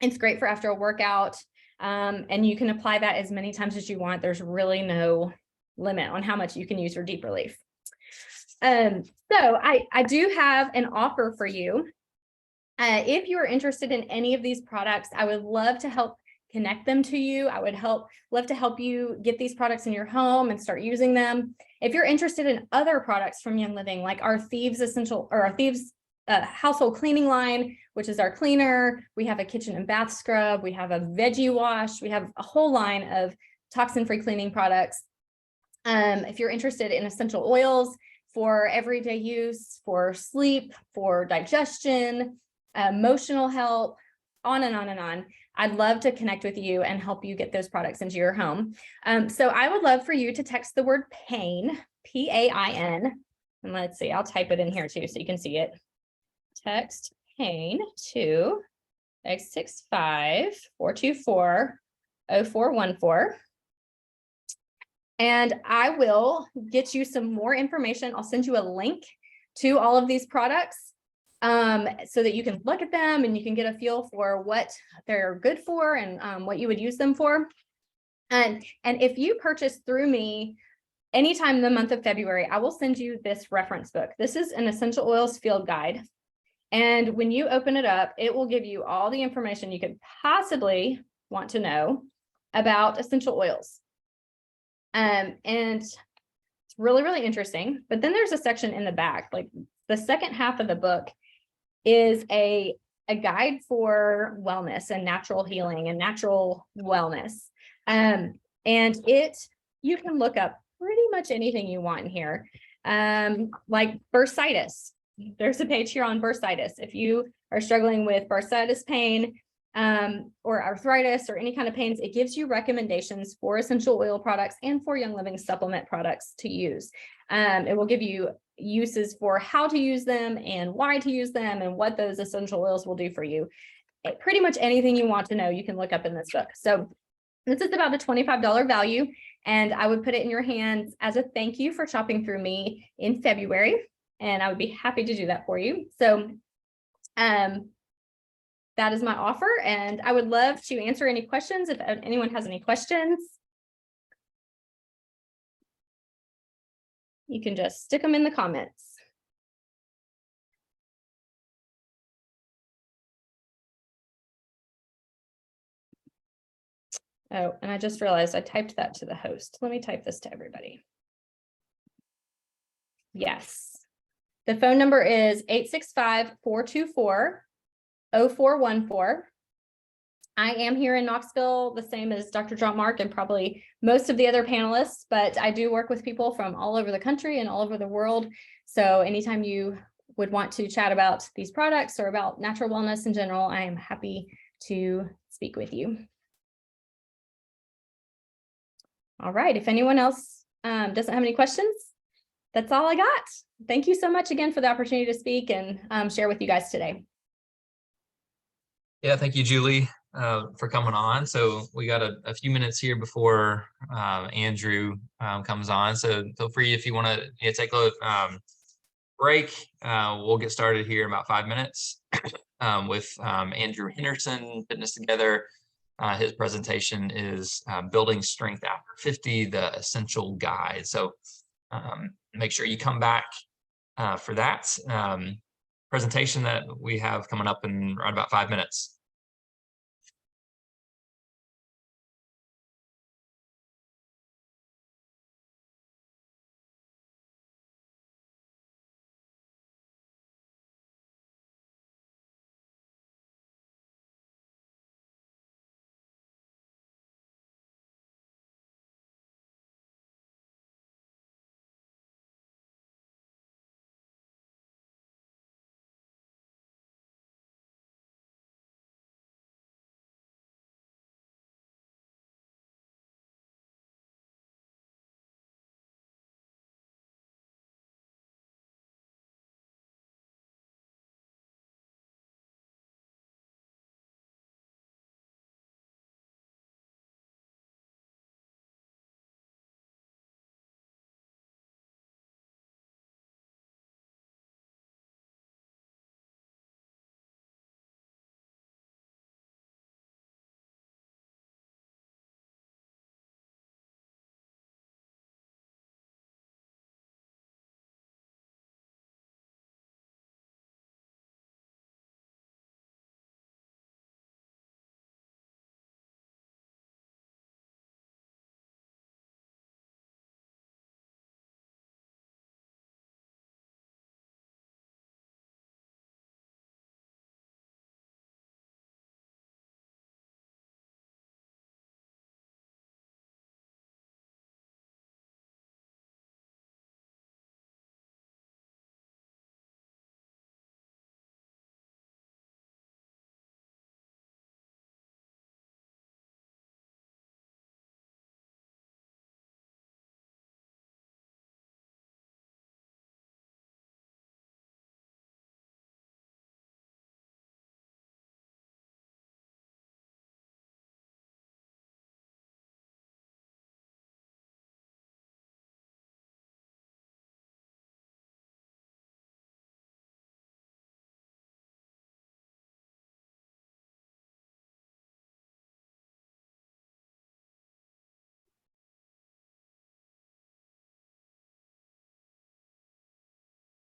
S5: It's great for after a workout. And you can apply that as many times as you want. There's really no limit on how much you can use for deep relief. So I do have an offer for you. If you're interested in any of these products, I would love to help connect them to you. I would love to help you get these products in your home and start using them. If you're interested in other products from Young Living, like our Thieves Essential or our Thieves household cleaning line, which is our cleaner, we have a kitchen and bath scrub, we have a veggie wash, we have a whole line of toxin-free cleaning products. If you're interested in essential oils for everyday use, for sleep, for digestion, emotional help, on and on and on. I'd love to connect with you and help you get those products into your home. So I would love for you to text the word PAIN, P-A-I-N, and let's see, I'll type it in here too so you can see it. Text PAIN to 665-424-0414. And I will get you some more information. I'll send you a link to all of these products so that you can look at them and you can get a feel for what they're good for and what you would use them for. And if you purchase through me anytime in the month of February, I will send you this reference book. This is an essential oils field guide. And when you open it up, it will give you all the information you could possibly want to know about essential oils. And it's really, really interesting. But then there's a section in the back, like the second half of the book is a guide for wellness and natural healing and natural wellness. And you can look up pretty much anything you want in here, like bursitis. There's a page here on bursitis. If you are struggling with bursitis pain or arthritis or any kind of pains, it gives you recommendations for essential oil products and for Young Living supplement products to use. It will give you uses for how to use them and why to use them and what those essential oils will do for you. Pretty much anything you want to know, you can look up in this book. So this is about a $25 value, and I would put it in your hands as a thank you for shopping through me in February, and I would be happy to do that for you. So that is my offer, and I would love to answer any questions if anyone has any questions. You can just stick them in the comments. Oh, and I just realized I typed that to the host. Let me type this to everybody. Yes. The phone number is 865-424-0414. I am here in Knoxville, the same as Dr. John Mark and probably most of the other panelists, but I do work with people from all over the country and all over the world. So anytime you would want to chat about these products or about natural wellness in general, I am happy to speak with you. All right, if anyone else doesn't have any questions, that's all I got. Thank you so much again for the opportunity to speak and share with you guys today.
S2: Yeah, thank you, Julie, for coming on. So we got a few minutes here before Andrew comes on. So feel free if you want to take a break. We'll get started here in about 5 minutes with Andrew Henderson, Fitness Together. His presentation is Building Strength After 50, the Essential Guide. So make sure you come back for that presentation that we have coming up in around about 5 minutes.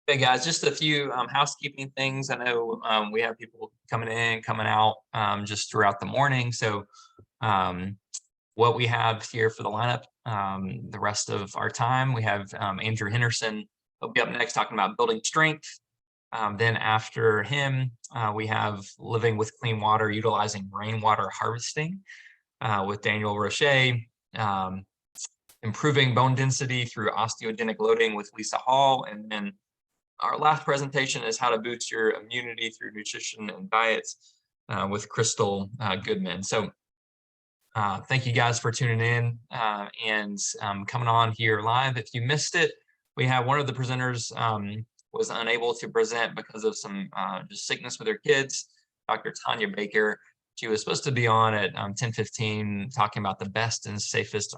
S2: Hey guys, just a few housekeeping things. I know we have people coming in, coming out just throughout the morning. So what we have here for the lineup, the rest of our time, we have Andrew Henderson. He'll be up next talking about building strength. Then after him, we have living with clean water, utilizing rainwater harvesting with Daniel Rochat. Improving bone density through osteogenic loading with Lisa Hall. And then our last presentation is how to boost your immunity through nutrition and diets with Krystal Goodman. So thank you guys for tuning in and coming on here live. If you missed it, we have one of the presenters was unable to present because of some just sickness with her kids, Dr. Tanya Baker. She was supposed to be on at 10:15 talking about the best and safest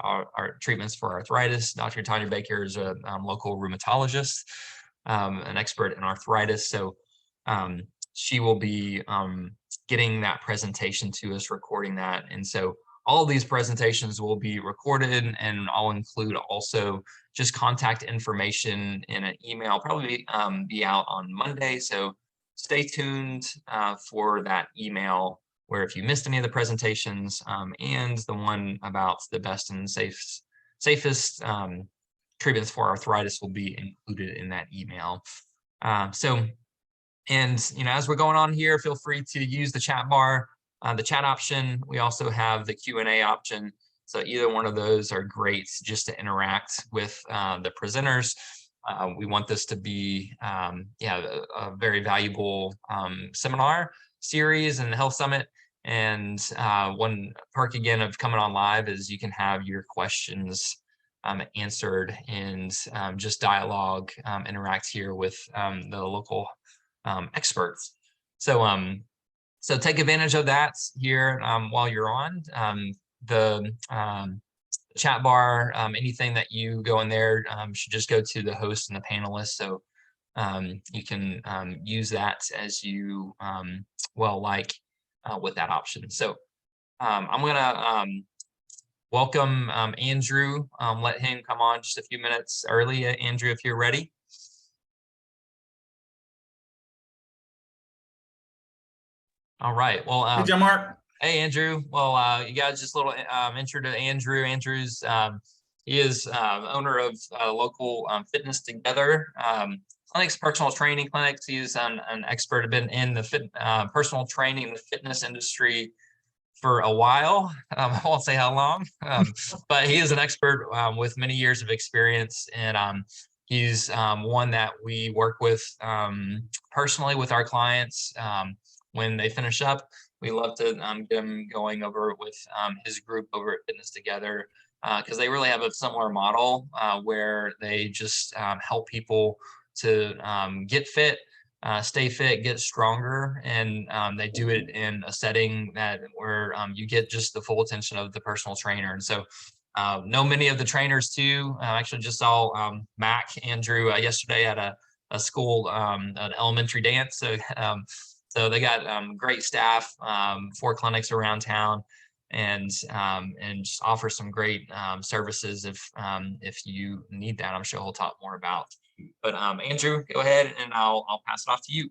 S2: treatments for arthritis. Dr. Tanya Baker is a local rheumatologist, an expert in arthritis. So she will be getting that presentation to us, recording that. And so all of these presentations will be recorded, and I'll include also just contact information in an email, probably be out on Monday. So stay tuned for that email, where if you missed any of the presentations and the one about the best and safest treatments for arthritis will be included in that email. And as we're going on here, feel free to use the chat bar, the chat option. We also have the Q&A option. So either one of those are great just to interact with the presenters. We want this to be a very valuable seminar series in the Health Summit. And one perk again of coming on live is you can have your questions answered and just dialogue, interact here with the local experts. So take advantage of that here while you're on the chat bar. Anything that you go in there should just go to the host and the panelists. So you can use that as you with that option. So I'm gonna welcome Andrew, let him come on just a few minutes early. Andrew, if you're ready. All right, well,
S6: hey, John Mark.
S2: Hey, Andrew. Well, you guys just a little intro to Andrew. Andrew's, he is owner of local Fitness Together clinics, personal training clinics. He's an expert, been in the personal training, the fitness industry for a while. I won't say how long, but he is an expert with many years of experience. And he's one that we work with personally with our clients when they finish up. We love to get him going over with his group over at Fitness Together because they really have a similar model where they just help people to get fit, stay fit, get stronger, and they do it in a setting that where you get just the full attention of the personal trainer. And so know many of the trainers too. I actually just saw Mac Andrew yesterday at a school, an elementary dance. So they got great staff, 4 clinics around town, and just offer some great services if you need that. I'm sure he'll talk more about. But Andrew, go ahead and I'll pass it off to you.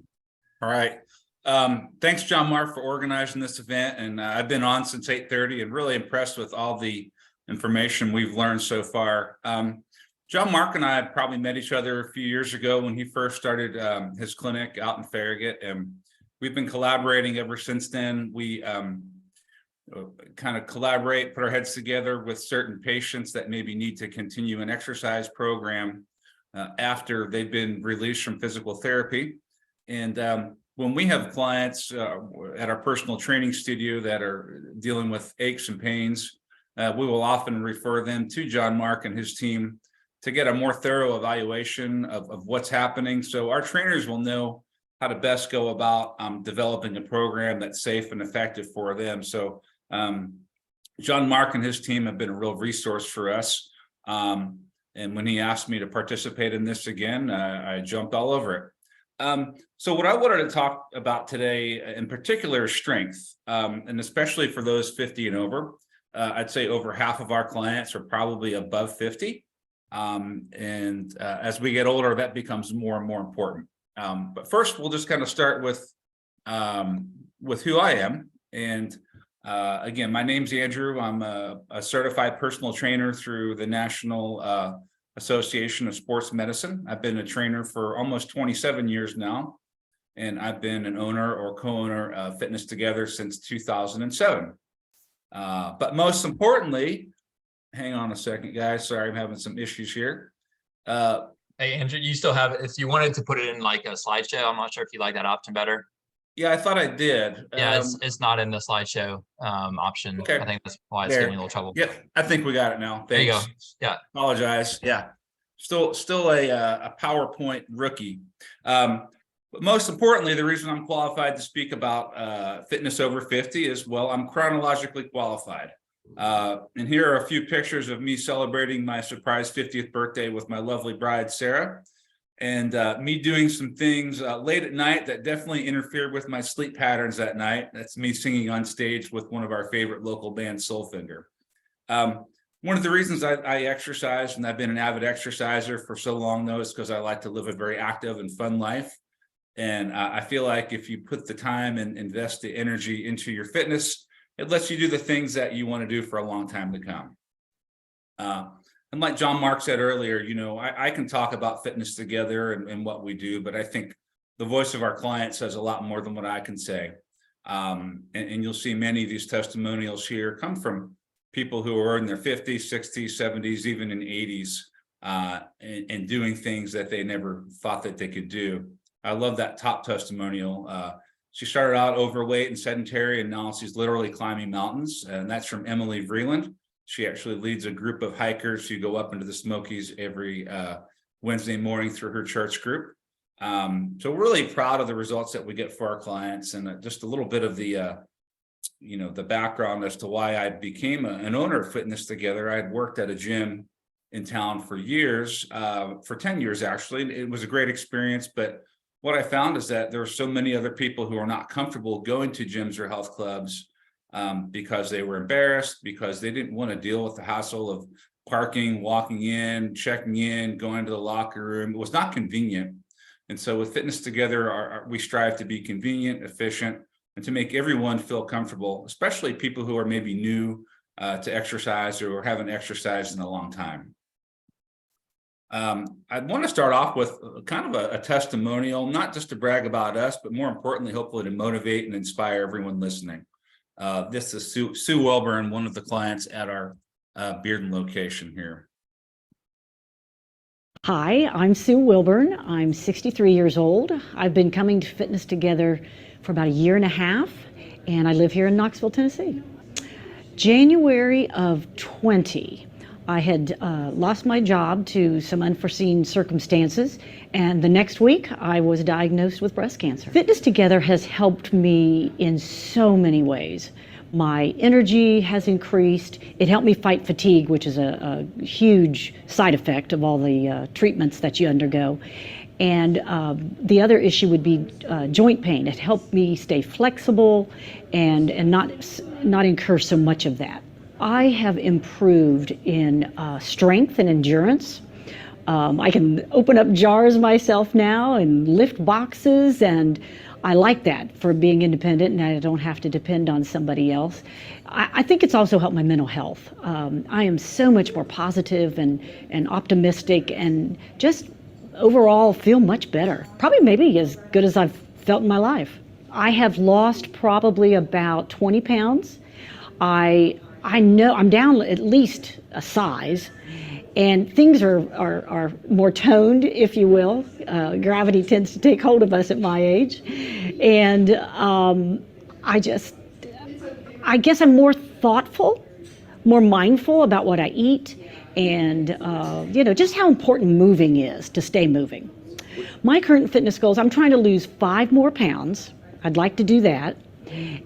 S6: All right. Thanks, John Mark, for organizing this event. And I've been on since 8:30 and really impressed with all the information we've learned so far. John Mark and I probably met each other a few years ago when he first started his clinic out in Farragut, and we've been collaborating ever since then. We kind of collaborate, put our heads together with certain patients that maybe need to continue an exercise program after they've been released from physical therapy. And when we have clients at our personal training studio that are dealing with aches and pains, we will often refer them to John Mark and his team to get a more thorough evaluation of what's happening. So our trainers will know how to best go about developing a program that's safe and effective for them. So John Mark and his team have been a real resource for us. And when he asked me to participate in this again, I jumped all over it. So what I wanted to talk about today in particular is strength, and especially for those 50 and over. I'd say over half of our clients are probably above 50. As we get older, that becomes more and more important. But first, we'll just kind of start with who I am. And again, my name's Andrew. I'm a certified personal trainer through the National Association of Sports Medicine. I've been a trainer for almost 27 years now, and I've been an owner or co-owner of Fitness Together since 2007. But most importantly, hang on a second, guys. Sorry, I'm having some issues here.
S2: Hey, Andrew, you still have, if you wanted to put it in like a slideshow, I'm not sure if you like that option better.
S6: Yeah, I thought I did.
S2: Yeah, it's not in the slideshow option.
S6: Okay.
S2: I think that's why it's giving me a little trouble.
S6: Yep, I think we got it now. Thanks.
S2: There you go. Yeah.
S6: Apologize. Yeah, still a PowerPoint rookie. But most importantly, the reason I'm qualified to speak about fitness over 50 is, well, I'm chronologically qualified. And here are a few pictures of me celebrating my surprise 50th birthday with my lovely bride, Sarah. And me doing some things late at night that definitely interfered with my sleep patterns that night. That's me singing on stage with one of our favorite local bands, Soulfinger. One of the reasons I exercise, and I've been an avid exerciser for so long, though, is because I like to live a very active and fun life. And I feel like if you put the time and invest the energy into your fitness, it lets you do the things that you want to do for a long time to come. And like John Mark said earlier, you know, I can talk about Fitness Together and what we do, but I think the voice of our client says a lot more than what I can say. And you'll see many of these testimonials here come from people who are in their 50s, 60s, 70s, even in 80s, and doing things that they never thought that they could do. I love that top testimonial. She started out overweight and sedentary, and now she's literally climbing mountains. And that's from Emily Vreeland. She actually leads a group of hikers who go up into the Smokies every Wednesday morning through her church group. So we're really proud of the results that we get for our clients, and just a little bit of the, the background as to why I became an owner of Fitness Together. I'd worked at a gym in town for years, for 10 years, actually. It was a great experience, but what I found is that there are so many other people who are not comfortable going to gyms or health clubs because they were embarrassed, because they didn't want to deal with the hassle of parking, walking in, checking in, going to the locker room. It was not convenient. And so with Fitness Together, we strive to be convenient, efficient, and to make everyone feel comfortable, especially people who are maybe new to exercise or haven't exercised in a long time. I want to start off with kind of a testimonial, not just to brag about us, but more importantly, hopefully to motivate and inspire everyone listening. This is Sue Welburn, one of the clients at our Bearden location here.
S7: Hi, I'm Sue Wilburn. I'm 63 years old. I've been coming to Fitness Together for about a year and a half, and I live here in Knoxville, Tennessee. January of 20, I had lost my job to some unforeseen circumstances, and the next week I was diagnosed with breast cancer. Fitness Together has helped me in so many ways. My energy has increased. It helped me fight fatigue, which is a huge side effect of all the treatments that you undergo. And the other issue would be joint pain. It helped me stay flexible and not incur so much of that. I have improved in strength and endurance. I can open up jars myself now and lift boxes, and I like that for being independent, and I don't have to depend on somebody else. I think it's also helped my mental health. I am so much more positive and optimistic, and just overall feel much better. Probably maybe as good as I've felt in my life. I have lost probably about 20 pounds. I know I'm down at least a size, and things are more toned, if you will. Gravity tends to take hold of us at my age. And I guess I'm more thoughtful, more mindful about what I eat, and just how important moving is to stay moving. My current fitness goals, I'm trying to lose 5 more pounds. I'd like to do that.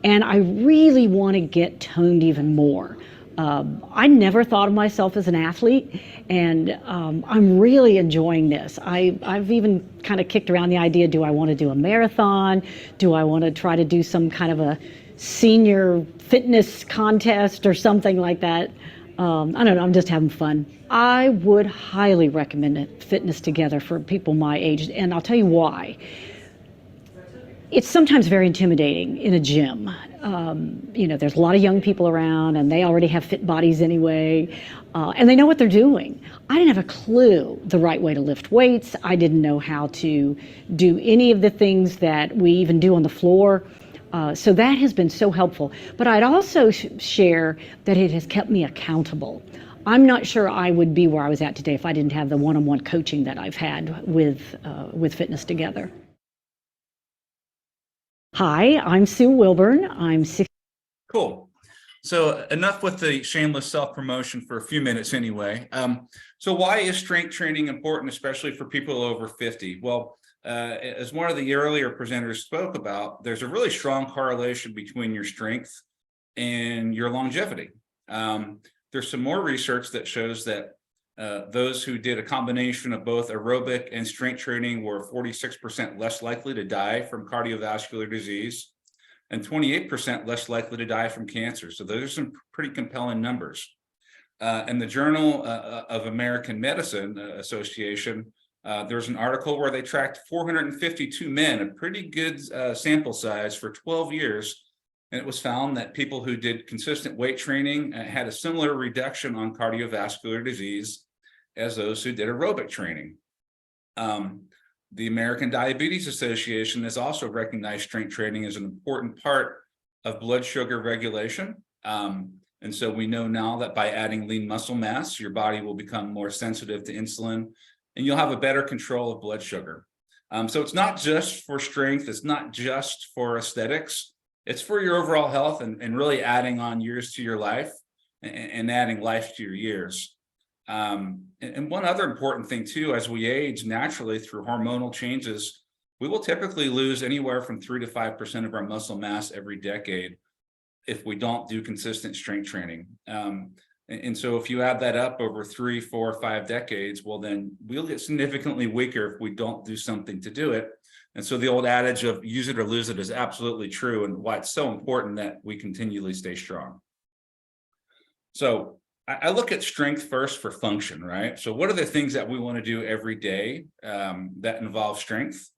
S7: And I really want to get toned even more. I never thought of myself as an athlete, and I'm really enjoying this. I've even kind of kicked around the idea, do I want to do a marathon? Do I want to try to do some kind of a senior fitness contest or something like that? I don't know, I'm just having fun. I would highly recommend it, Fitness Together, for people my age, and I'll tell you why. It's sometimes very intimidating in a gym. There's a lot of young people around and they already have fit bodies anyway, and they know what they're doing. I didn't have a clue the right way to lift weights. I didn't know how to do any of the things that we even do on the floor. So that has been so helpful. But I'd also share that it has kept me accountable. I'm not sure I would be where I was at today if I didn't have the one-on-one coaching that I've had with Fitness Together. Hi, I'm Sue Wilburn. I'm 60.
S6: Cool. So enough with the shameless self-promotion for a few minutes anyway. So why is strength training important, especially for people over 50? Well, as one of the earlier presenters spoke about, there's a really strong correlation between your strength and your longevity. There's some more research that shows that those who did a combination of both aerobic and strength training were 46% less likely to die from cardiovascular disease and 28% less likely to die from cancer. So those are some pretty compelling numbers. In the Journal of American Medicine Association, there's an article where they tracked 452 men, a pretty good sample size for 12 years. And it was found that people who did consistent weight training had a similar reduction on cardiovascular disease as those who did aerobic training. The American Diabetes Association has also recognized strength training as an important part of blood sugar regulation. And so we know now that by adding lean muscle mass, your body will become more sensitive to insulin and you'll have a better control of blood sugar. So it's not just for strength, it's not just for aesthetics. It's for your overall health and really adding on years to your life and adding life to your years. And one other important thing too, as we age naturally through hormonal changes, we will typically lose anywhere from 3 to 5% of our muscle mass every decade if we don't do consistent strength training. And so if you add that up over 3, 4, 5 decades, well, then we'll get significantly weaker if we don't do something to do it. And so the old adage of use it or lose it is absolutely true, and why it's so important that we continually stay strong. So I look at strength first for function, right? So what are the things that we want to do every day that involve strength?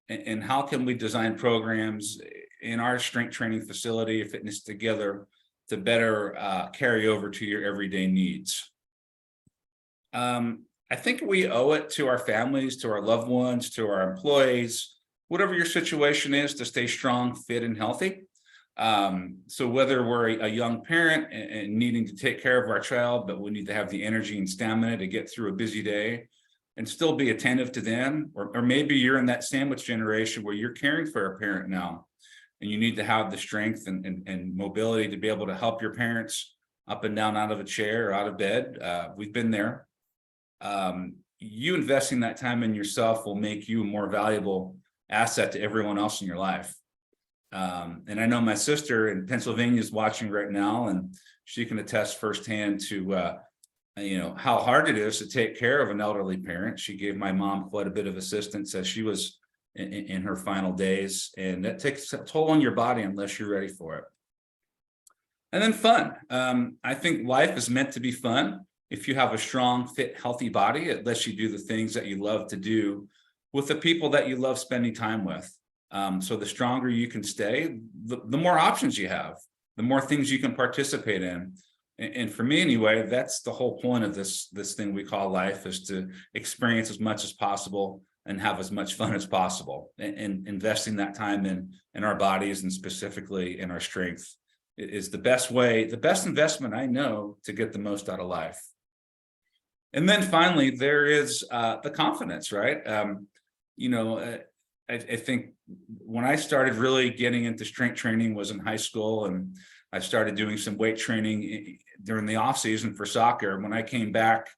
S6: And how can we design programs in our strength training facility, Fitness Together, to better carry over to your everyday needs? I think we owe it to our families, to our loved ones, to our employees, whatever your situation is, to stay strong, fit, and healthy. So whether we're a young parent and needing to take care of our child, but we need to have the energy and stamina to get through a busy day and still be attentive to them, or maybe you're in that sandwich generation where you're caring for a parent now, and you need to have the strength and mobility to be able to help your parents up and down out of a chair or out of bed. We've been there. You investing that time in yourself will make you a more valuable asset to everyone else in your life. And I know my sister in Pennsylvania is watching right now, and she can attest firsthand to how hard it is to take care of an elderly parent. She gave my mom quite a bit of assistance as she was in her final days, and that takes a toll on your body unless you're ready for it. And then fun. I think life is meant to be fun. If you have a strong, fit, healthy body, it lets you do the things that you love to do with the people that you love spending time with. So the stronger you can stay, the more options you have, the more things you can participate in. And for me anyway, that's the whole point of this thing we call life, is to experience as much as possible and have as much fun as possible. And investing that time in our bodies and specifically in our strength is the best way, the best investment I know to get the most out of life. And then finally, there is the confidence, right? I think when I started really getting into strength training was in high school, and I started doing some weight training during the off season for soccer. When I came back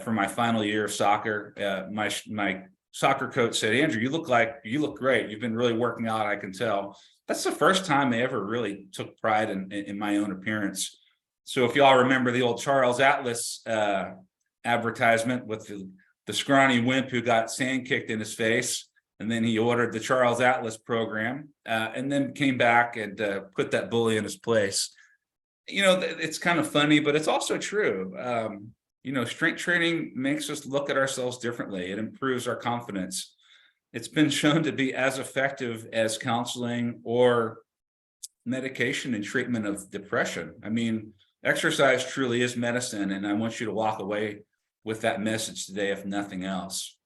S6: for my final year of soccer, my soccer coach said, "Andrew, you look great. You've been really working out, I can tell." That's the first time I ever really took pride in my own appearance. So if you all remember the old Charles Atlas advertisement with the scrawny wimp who got sand kicked in his face, and then he ordered the Charles Atlas program, and then came back and put that bully in his place. It's kind of funny, but it's also true. Strength training makes us look at ourselves differently. It improves our confidence. It's been shown to be as effective as counseling or medication in treatment of depression. I mean, exercise truly is medicine, and I want you to walk away with that message today, if nothing else.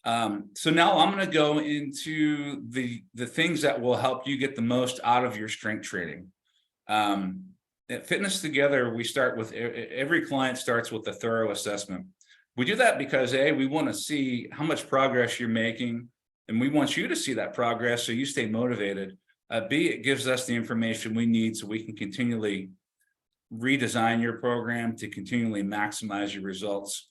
S6: So now I'm going to go into the things that will help you get the most out of your strength training. At Fitness Together, we start with every client starts with a thorough assessment. We do that because A, we want to see how much progress you're making, and we want you to see that progress so you stay motivated. B, it gives us the information we need so we can continually redesign your program to continually maximize your results.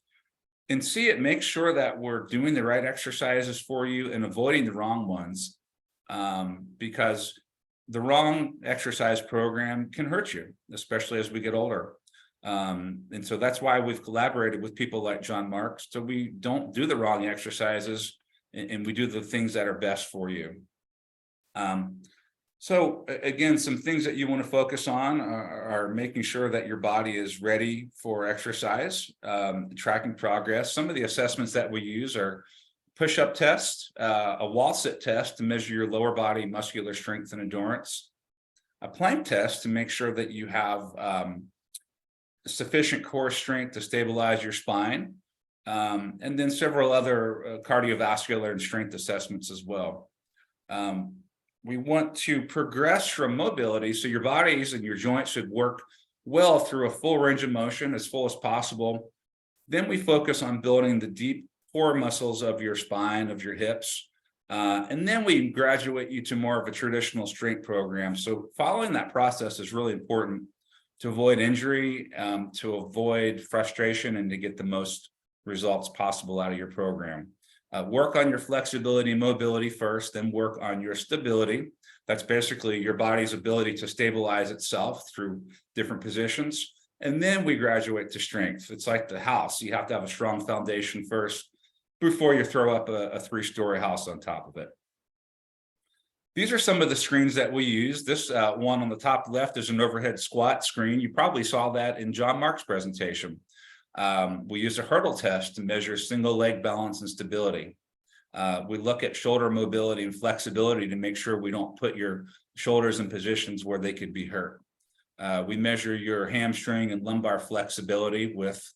S6: And C, it makes sure that we're doing the right exercises for you and avoiding the wrong ones, because the wrong exercise program can hurt you, especially as we get older. And so that's why we've collaborated with people like John Mark, so we don't do the wrong exercises and we do the things that are best for you. So again, some things that you want to focus on are making sure that your body is ready for exercise, tracking progress. Some of the assessments that we use are push-up test, a wall sit test to measure your lower body muscular strength and endurance, a plank test to make sure that you have sufficient core strength to stabilize your spine, and then several other cardiovascular and strength assessments as well. We want to progress from mobility, so your bodies and your joints should work well through a full range of motion, as full as possible. Then we focus on building the deep core muscles of your spine, of your hips, and then we graduate you to more of a traditional strength program. So following that process is really important to avoid injury, to avoid frustration, and to get the most results possible out of your program. Work on your flexibility and mobility first, then work on your stability. That's basically your body's ability to stabilize itself through different positions. And then we graduate to strength. It's like the house. You have to have a strong foundation first before you throw up a three-story house on top of it. These are some of the screens that we use. This one on the top left is an overhead squat screen. You probably saw that in John Mark's presentation. We use a hurdle test to measure single leg balance and stability. We look at shoulder mobility and flexibility to make sure we don't put your shoulders in positions where they could be hurt. We measure your hamstring and lumbar flexibility with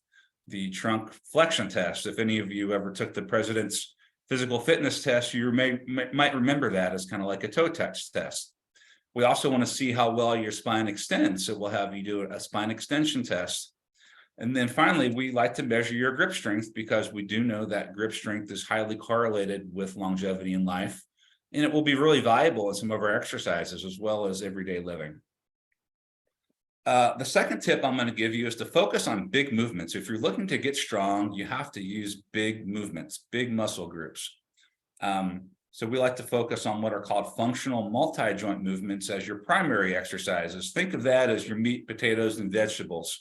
S6: the trunk flexion test. If any of you ever took the President's physical fitness test, you might remember that as kind of like a toe touch test. We also want to see how well your spine extends, so we'll have you do a spine extension test. And then finally, we like to measure your grip strength, because we do know that grip strength is highly correlated with longevity in life, and it will be really valuable in some of our exercises as well as everyday living. The second tip I'm going to give you is to focus on big movements. If you're looking to get strong, you have to use big movements, big muscle groups. So we like to focus on what are called functional multi-joint movements as your primary exercises. Think of that as your meat, potatoes, and vegetables.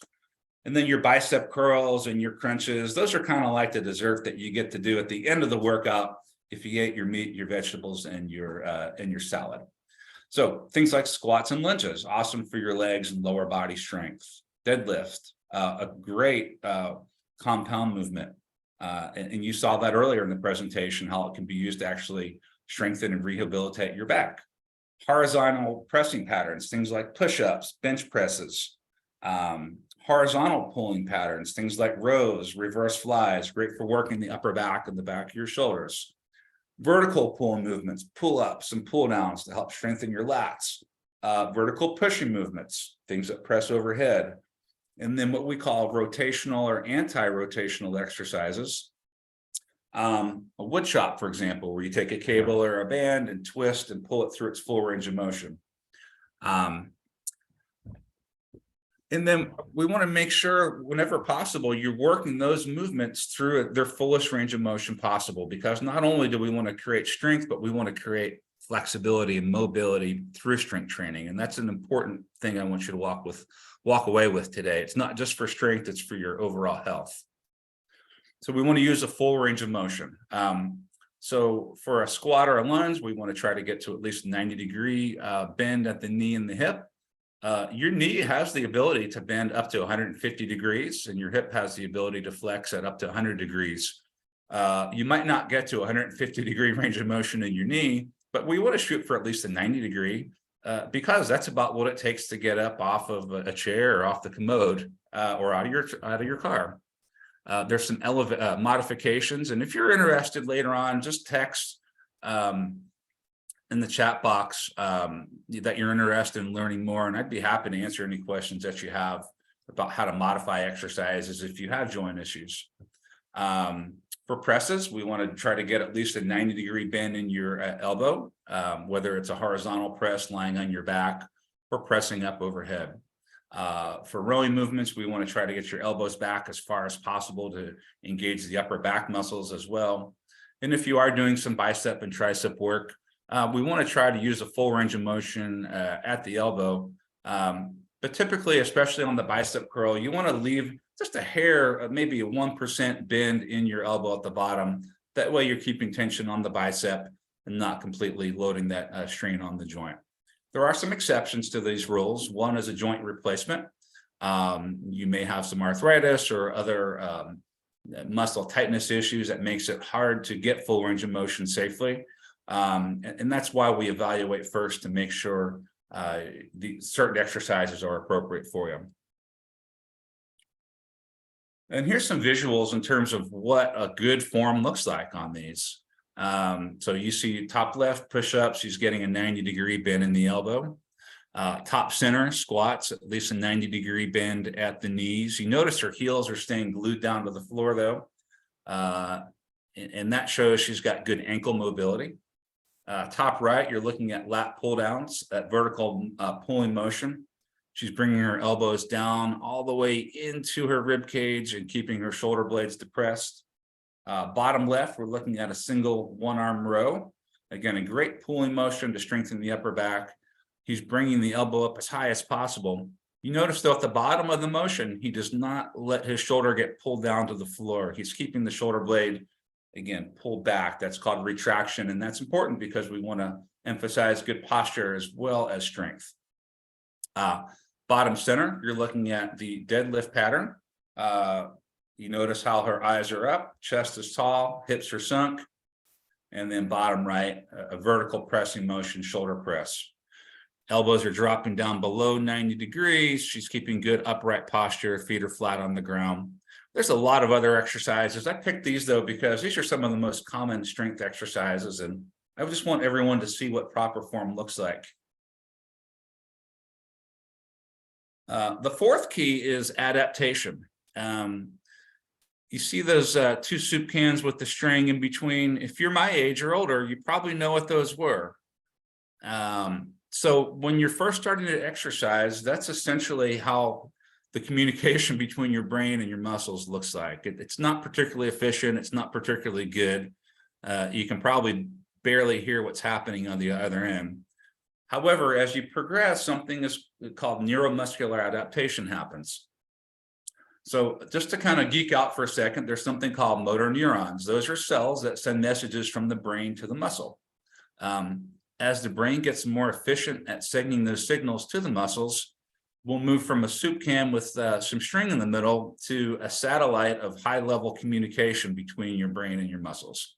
S6: And then your bicep curls and your crunches, those are kind of like the dessert that you get to do at the end of the workout if you ate your meat, your vegetables, and your salad. So things like squats and lunges, awesome for your legs and lower body strength. Deadlift, a great compound movement. And you saw that earlier in the presentation, how it can be used to actually strengthen and rehabilitate your back. Horizontal pressing patterns, things like push-ups, bench presses, horizontal pulling patterns, things like rows, reverse flies, great for working the upper back and the back of your shoulders. Vertical pull movements, pull-ups and pull-downs to help strengthen your lats. Vertical pushing movements, things that press overhead. And then what we call rotational or anti-rotational exercises. A wood chop, for example, where you take a cable or a band and twist and pull it through its full range of motion. And then we want to make sure whenever possible, you're working those movements through their fullest range of motion possible, because not only do we want to create strength, but we want to create flexibility and mobility through strength training. And that's an important thing I want you to walk away with today. It's not just for strength, it's for your overall health. So we want to use a full range of motion. So for a squat or a lunge, we want to try to get to at least 90-degree bend at the knee and the hip. Your knee has the ability to bend up to 150 degrees, and your hip has the ability to flex at up to 100 degrees. You might not get to 150 degree range of motion in your knee, but we want to shoot for at least a 90 degree because that's about what it takes to get up off of a chair or off the commode or out of your car. There's some modifications, and if you're interested later on, just text in the chat box that you're interested in learning more, and I'd be happy to answer any questions that you have about how to modify exercises if you have joint issues. For presses, we want to try to get at least a 90 degree bend in your elbow, whether it's a horizontal press lying on your back or pressing up overhead. For rowing movements, we want to try to get your elbows back as far as possible to engage the upper back muscles as well. And if you are doing some bicep and tricep work, we want to try to use a full range of motion at the elbow. But typically, especially on the bicep curl, you want to leave just a hair, maybe a 1% bend in your elbow at the bottom. That way you're keeping tension on the bicep and not completely loading that strain on the joint. There are some exceptions to these rules. One is a joint replacement. You may have some arthritis or other muscle tightness issues that makes it hard to get full range of motion safely. And that's why we evaluate first to make sure the certain exercises are appropriate for you. And here's some visuals in terms of what a good form looks like on these. So you see top left push-ups, she's getting a 90 degree bend in the elbow. Top center squats, at least a 90 degree bend at the knees. You notice her heels are staying glued down to the floor though. And that shows she's got good ankle mobility. Top right, you're looking at lat pull downs, that vertical pulling motion. She's bringing her elbows down all the way into her rib cage and keeping her shoulder blades depressed. Bottom left, we're looking at a single one arm row. Again, a great pulling motion to strengthen the upper back. He's bringing the elbow up as high as possible. You notice though at the bottom of the motion, he does not let his shoulder get pulled down to the floor. He's keeping the shoulder blade, again, pulled back. That's called retraction. And that's important because we want to emphasize good posture as well as strength. Bottom center, you're looking at the deadlift pattern. You notice how her eyes are up, chest is tall, hips are sunk. And then bottom right, a vertical pressing motion, shoulder press. Elbows are dropping down below 90 degrees. She's keeping good upright posture, feet are flat on the ground. There's a lot of other exercises. I picked these though because these are some of the most common strength exercises, and I just want everyone to see what proper form looks like. The fourth key is adaptation. You see those two soup cans with the string in between. If you're my age or older, you probably know what those were. So when you're first starting to exercise, that's essentially how the communication between your brain and your muscles looks like. It's not particularly efficient. It's not particularly good. You can probably barely hear what's happening on the other end. However, as you progress, something is called neuromuscular adaptation happens. So just to kind of geek out for a second, there's something called motor neurons. Those are cells that send messages from the brain to the muscle. As the brain gets more efficient at sending those signals to the muscles, we'll move from a soup can with some string in the middle to a satellite of high-level communication between your brain and your muscles.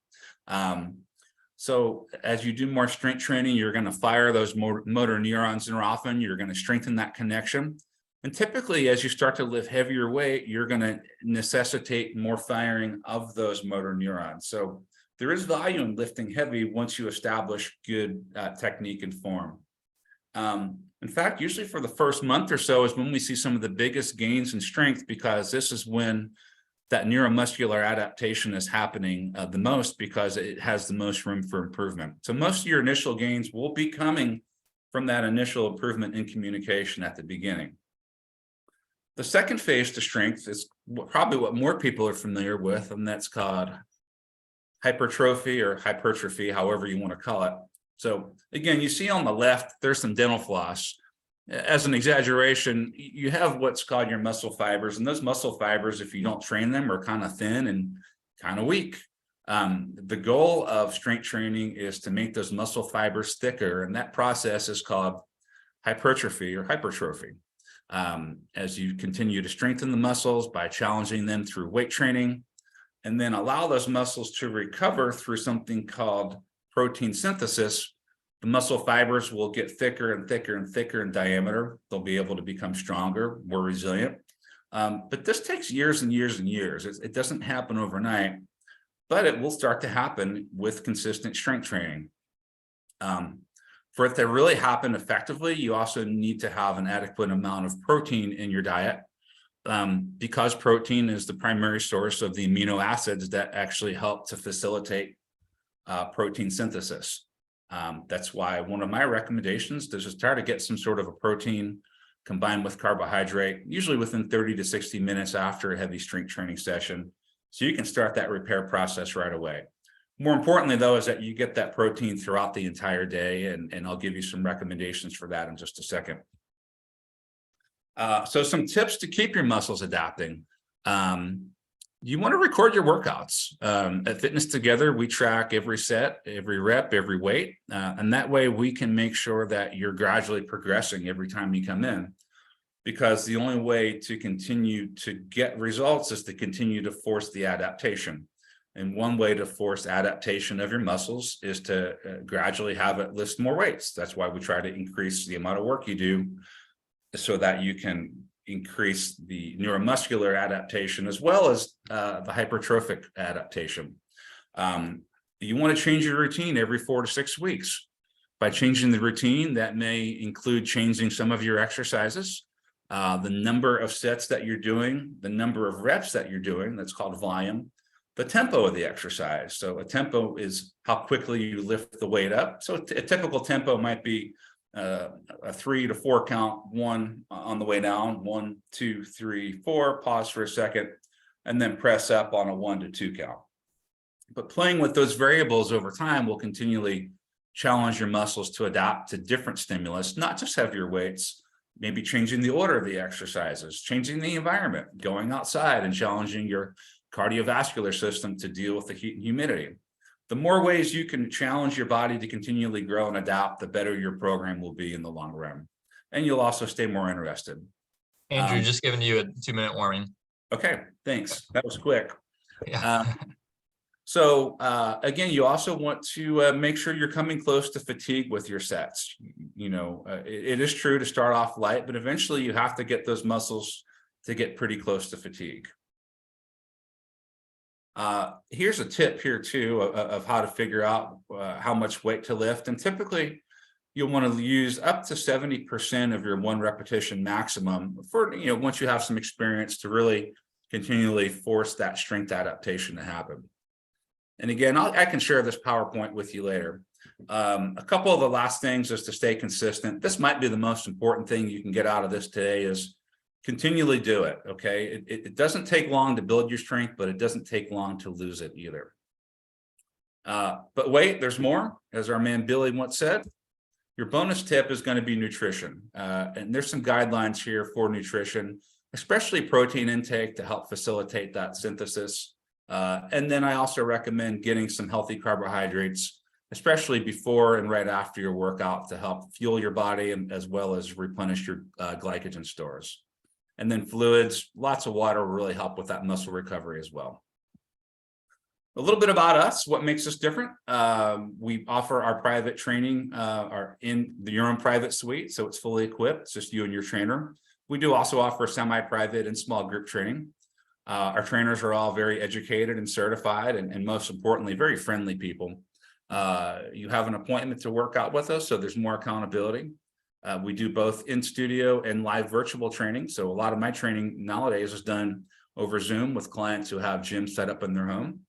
S6: So as you do more strength training, you're going to fire those motor neurons more often. You're going to strengthen that connection. And typically, as you start to lift heavier weight, you're going to necessitate more firing of those motor neurons. So there is value in lifting heavy once you establish good technique and form. In fact, usually for the first month or so is when we see some of the biggest gains in strength, because this is when that neuromuscular adaptation is happening the most, because it has the most room for improvement. So most of your initial gains will be coming from that initial improvement in communication at the beginning. The second phase to strength is probably what more people are familiar with, and that's called hypertrophy or hypertrophy, however you want to call it. So again, you see on the left, there's some dental floss. As an exaggeration, you have what's called your muscle fibers, and those muscle fibers, if you don't train them, are kind of thin and kind of weak. The goal of strength training is to make those muscle fibers thicker, and that process is called hypertrophy or hypertrophy. As you continue to strengthen the muscles by challenging them through weight training, and then allow those muscles to recover through something called protein synthesis, the muscle fibers will get thicker and thicker and thicker in diameter. They'll be able to become stronger, more resilient. But this takes years and years and years. It doesn't happen overnight, but it will start to happen with consistent strength training. For it to really happen effectively, you also need to have an adequate amount of protein in your diet, because protein is the primary source of the amino acids that actually help to facilitate protein synthesis. That's why one of my recommendations is to try to get some sort of a protein combined with carbohydrate, usually within 30 to 60 minutes after a heavy strength training session, so you can start that repair process right away. More importantly, though, is that you get that protein throughout the entire day, and I'll give you some recommendations for that in just a second. So some tips to keep your muscles adapting. You want to record your workouts. At Fitness Together, we track every set, every rep, every weight, and that way we can make sure that you're gradually progressing every time you come in, because the only way to continue to get results is to continue to force the adaptation. And one way to force adaptation of your muscles is to gradually have it lift more weights. That's why we try to increase the amount of work you do, so that you can increase the neuromuscular adaptation as well as the hypertrophic adaptation. You want to change your routine every 4 to 6 weeks. By changing the routine, that may include changing some of your exercises, the number of sets that you're doing, the number of reps that you're doing, that's called volume, the tempo of the exercise. So a tempo is how quickly you lift the weight up. So a typical tempo might be a 3 to 4 count, 1 on the way down, 1, 2, 3, 4, pause for a second, and then press up on a 1 to 2 count. But playing with those variables over time will continually challenge your muscles to adapt to different stimulus, not just heavier weights, maybe changing the order of the exercises, changing the environment, going outside and challenging your cardiovascular system to deal with the heat and humidity. The more ways you can challenge your body to continually grow and adapt, the better your program will be in the long run. And you'll also stay more interested.
S2: Andrew, just giving you a 2-minute warning.
S6: Okay, thanks. That was quick.
S2: Yeah.
S6: Again, you also want to make sure you're coming close to fatigue with your sets. You know, it is true to start off light, but eventually you have to get those muscles to get pretty close to fatigue. Here's a tip here too of how to figure out how much weight to lift. And typically you'll want to use up to 70% of your 1 repetition maximum for, you know, once you have some experience to really continually force that strength adaptation to happen. And again, I can share this PowerPoint with you later. A couple of the last things is to stay consistent. This might be the most important thing you can get out of this today is continually do it, okay? It doesn't take long to build your strength, but it doesn't take long to lose it either. But wait, there's more. As our man Billy once said, your bonus tip is going to be nutrition. And there's some guidelines here for nutrition, especially protein intake to help facilitate that synthesis. And then I also recommend getting some healthy carbohydrates, especially before and right after your workout, to help fuel your body and as well as replenish your glycogen stores. And then fluids, lots of water will really help with that muscle recovery as well. A little bit about us, what makes us different. We offer our private training in your own private suite, so it's fully equipped, it's just you and your trainer. We do also offer semi-private and small group training. Our trainers are all very educated and certified, and most importantly, very friendly people. You have an appointment to work out with us, so there's more accountability. We do both in studio and live virtual training. So a lot of my training nowadays is done over Zoom with clients who have gyms set up in their home.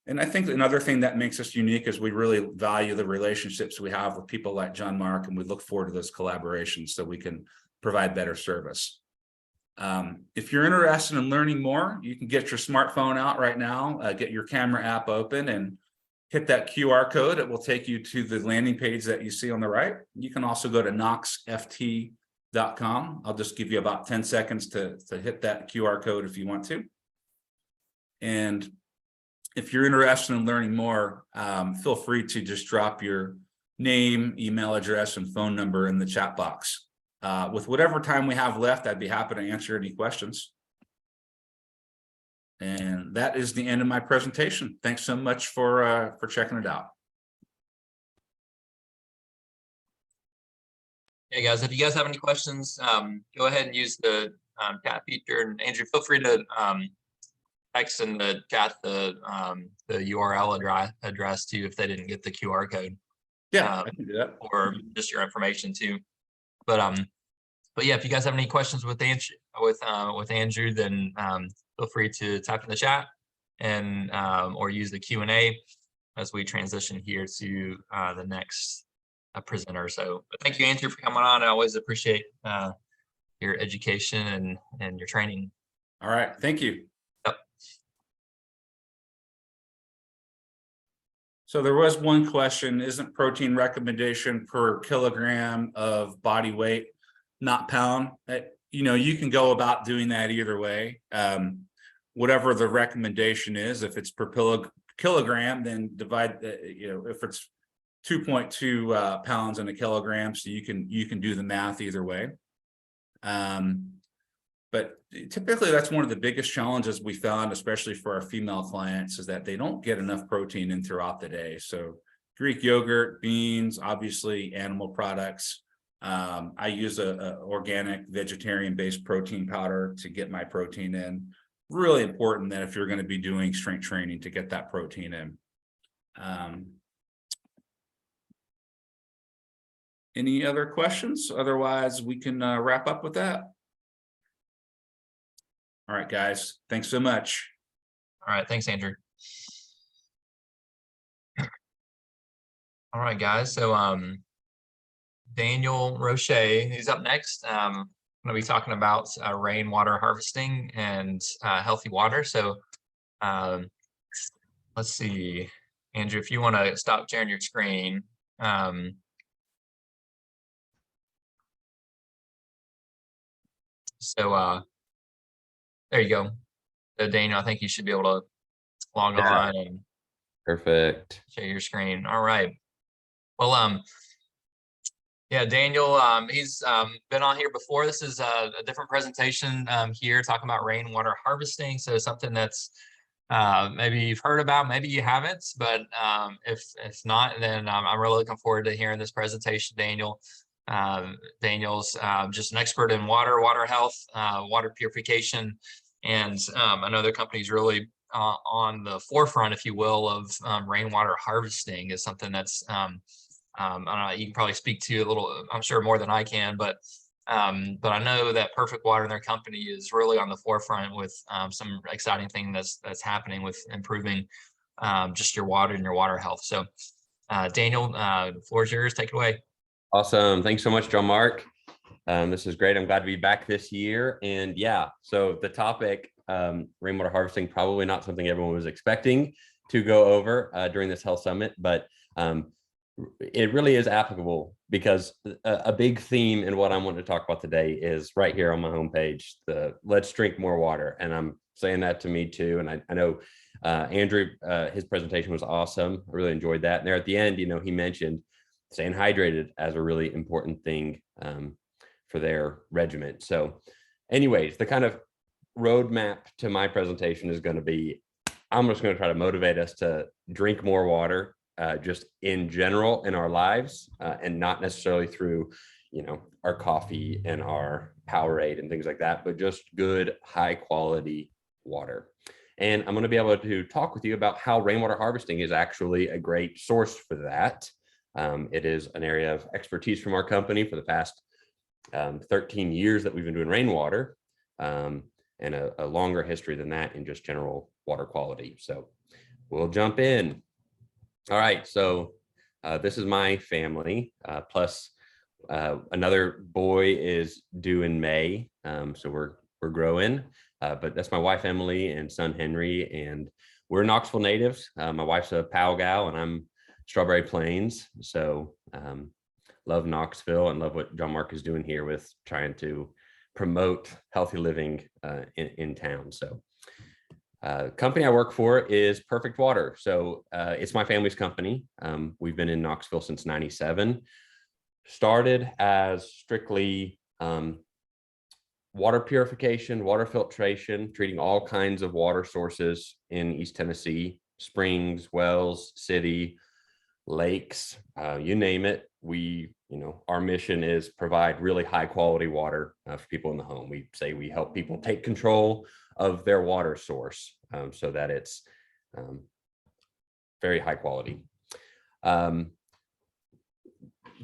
S6: And I think another thing that makes us unique is we really value the relationships we have with people like John Mark, and we look forward to those collaborations so we can provide better service. If you're interested in learning more, you can get your smartphone out right now, get your camera app open and hit that QR code. It will take you to the landing page that you see on the right. You can also go to knoxft.com. I'll just give you about 10 seconds to hit that QR code if you want to. And if you're interested in learning more, feel free to just drop your name, email address, and phone number in the chat box. with whatever time we have left, I'd be happy to answer any questions. And that is the end of my presentation. Thanks so much for checking it out.
S2: Hey guys, if you guys have any questions, go ahead and use the chat feature. And Andrew, feel free to text in the chat the URL address too if they didn't get the QR code.
S6: Yeah, I can do that.
S2: Or just your information too. But yeah, if you guys have any questions with Andrew, then feel free to type in the chat and or use the Q&A as we transition here to the next presenter. So but thank you, Andrew, for coming on. I always appreciate your education and your training.
S6: All right, thank you.
S2: Yep.
S6: So there was one question, isn't protein recommendation per kilogram of body weight, not pound? You can go about doing that either way. Whatever the recommendation is, if it's per kilogram, then divide, if it's 2.2 pounds in a kilogram, so you can do the math either way. But typically that's one of the biggest challenges we found, especially for our female clients, is that they don't get enough protein in throughout the day. So Greek yogurt, beans, obviously animal products. I use a organic vegetarian-based protein powder to get my protein in. Really important that if you're going to be doing strength training to get that protein in. Any other questions? Otherwise, we can wrap up with that. All right, guys. Thanks so much.
S2: All right. Thanks, Andrew. All right, guys. So Daniel Rochat, he's up next. I'm going to be talking about rainwater harvesting and healthy water. So let's see, Andrew, if you want to stop sharing your screen. There you go. So Daniel, I think you should be able to log on and
S8: perfect.
S2: Share your screen. All right. Well, yeah, Daniel, he's been on here before. This is a different presentation here talking about rainwater harvesting. So something that's maybe you've heard about, maybe you haven't, but if not, then I'm really looking forward to hearing this presentation, Daniel. Daniel's just an expert in water health, water purification, and I know the company's really on the forefront, if you will, of rainwater harvesting is something that's I don't know, you can probably speak to a little, I'm sure more than I can, but I know that Perfect Water in their company is really on the forefront with some exciting thing that's happening with improving just your water and your water health. So Daniel, the floor is yours. Take it away.
S8: Awesome. Thanks so much, John Mark. This is great. I'm glad to be back this year. And yeah, so the topic, rainwater harvesting, probably not something everyone was expecting to go over during this health summit, but it really is applicable because a big theme in what I want to talk about today is right here on my homepage, the let's drink more water. And I'm saying that to me too. And I know Andrew, his presentation was awesome. I really enjoyed that. And there at the end, he mentioned staying hydrated as a really important thing for their regimen. So anyways, the kind of roadmap to my presentation is going to be, I'm just going to try to motivate us to drink more water just in general in our lives and not necessarily through, our coffee and our Powerade and things like that, but just good, high quality water. And I'm going to be able to talk with you about how rainwater harvesting is actually a great source for that. It is an area of expertise from our company for the past 13 years that we've been doing rainwater and a longer history than that in just general water quality. So we'll jump in. All right, so this is my family, plus another boy is due in May, so we're growing, but that's my wife, Emily, and son, Henry, and we're Knoxville natives. My wife's a Powell gal, and I'm Strawberry Plains, so love Knoxville and love what John Mark is doing here with trying to promote healthy living in town. So company I work for is Perfect Water. So it's my family's company. We've been in Knoxville since '97. Started as strictly Water purification, water filtration, treating all kinds of water sources in East Tennessee, springs, wells, city, lakes, you name it. Our mission is provide really high quality water for people in the home. We say we help people take control of their water source so that it's very high quality.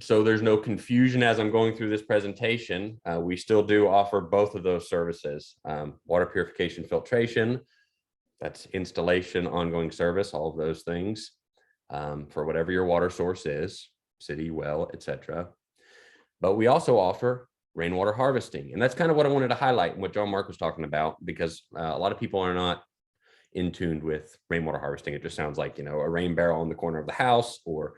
S8: So there's no confusion as I'm going through this presentation. We still do offer both of those services. Water purification, filtration, that's installation, ongoing service, all of those things for whatever your water source is, city, well, etc. But we also offer rainwater harvesting. And that's kind of what I wanted to highlight and what John Mark was talking about, because a lot of people are not in tune with rainwater harvesting. It just sounds like, a rain barrel in the corner of the house, or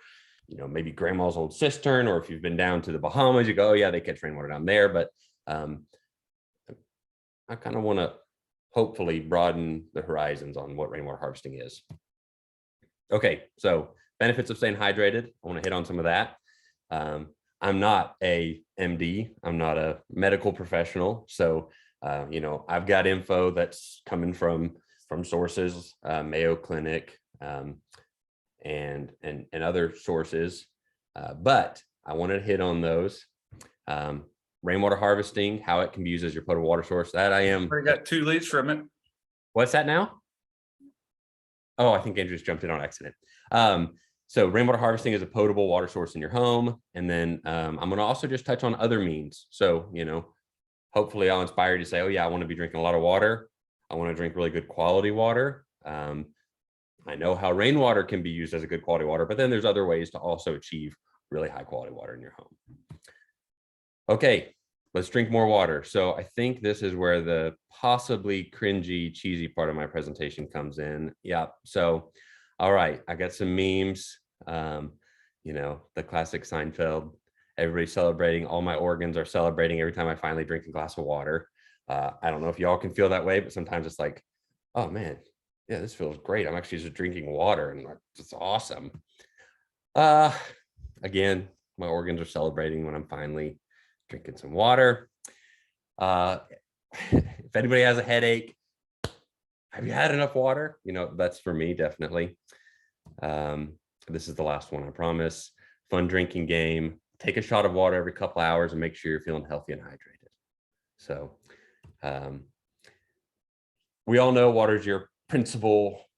S8: maybe grandma's old cistern, or if you've been down to the Bahamas, you go, oh yeah, they catch rainwater down there. But I kind of want to hopefully broaden the horizons on what rainwater harvesting is. Okay, so benefits of staying hydrated. I want to hit on some of that. I'm not a MD. I'm not a medical professional. So, I've got info that's coming from sources, Mayo Clinic, and other sources, but I wanted to hit on those. Rainwater harvesting, how it can be used as your potable water source. That I am.
S6: We got 2 leads from it.
S8: What's that now? Oh, I think Andrew's jumped in on accident. So rainwater harvesting is a potable water source in your home. And then I'm going to also just touch on other means. So, hopefully I'll inspire you to say, oh yeah, I want to be drinking a lot of water. I want to drink really good quality water. I know how rainwater can be used as a good quality water, but then there's other ways to also achieve really high quality water in your home. Okay, let's drink more water. So I think this is where the possibly cringy, cheesy part of my presentation comes in. Yeah, so, all right, I got some memes, the classic Seinfeld, everybody celebrating, all my organs are celebrating every time I finally drink a glass of water. I don't know if y'all can feel that way, but sometimes it's like, oh man, yeah, this feels great. I'm actually just drinking water and it's awesome. Again, my organs are celebrating when I'm finally drinking some water. If anybody has a headache, have you had enough water? That's for me, definitely. This is the last one, I promise. Fun drinking game. Take a shot of water every couple hours and make sure you're feeling healthy and hydrated. So we all know water is your principal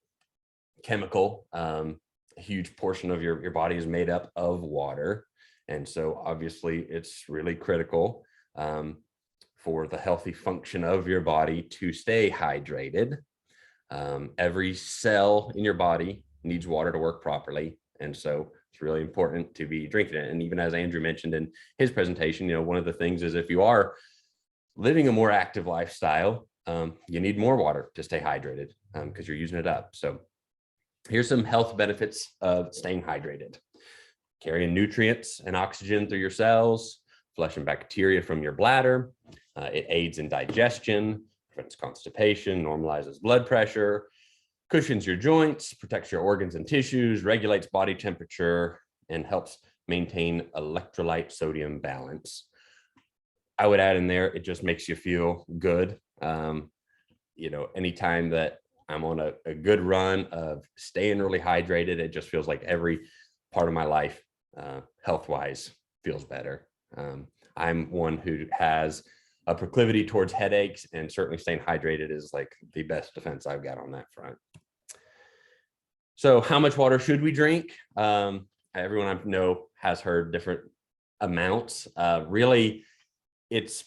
S8: chemical. A huge portion of your body is made up of water. And so obviously it's really critical for the healthy function of your body to stay hydrated. Every cell in your body needs water to work properly. And so it's really important to be drinking it. And even as Andrew mentioned in his presentation, one of the things is if you are living a more active lifestyle, you need more water to stay hydrated because you're using it up. So here's some health benefits of staying hydrated. Carrying nutrients and oxygen through your cells, flushing bacteria from your bladder. It aids in digestion, prevents constipation, normalizes blood pressure, cushions your joints, protects your organs and tissues, regulates body temperature, and helps maintain electrolyte sodium balance. I would add in there, it just makes you feel good. Anytime that I'm on a good run of staying really hydrated, it just feels like every part of my life, health-wise, feels better. I'm one who has a proclivity towards headaches, and certainly staying hydrated is like the best defense I've got on that front. So how much water should we drink? Everyone I know has heard different amounts. Really, it's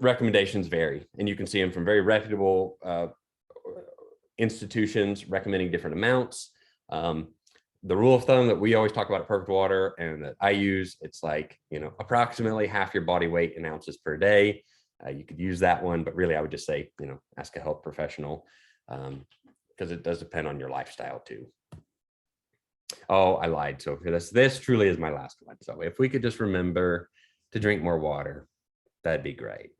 S8: recommendations vary, and you can see them from very reputable institutions recommending different amounts. The rule of thumb that we always talk about at Perfect Water and that I use, it's like, approximately half your body weight in ounces per day. You could use that one, but really I would just say, ask a health professional because it does depend on your lifestyle too. Oh, I lied. So for this truly is my last one. So if we could just remember to drink more water, that'd be great.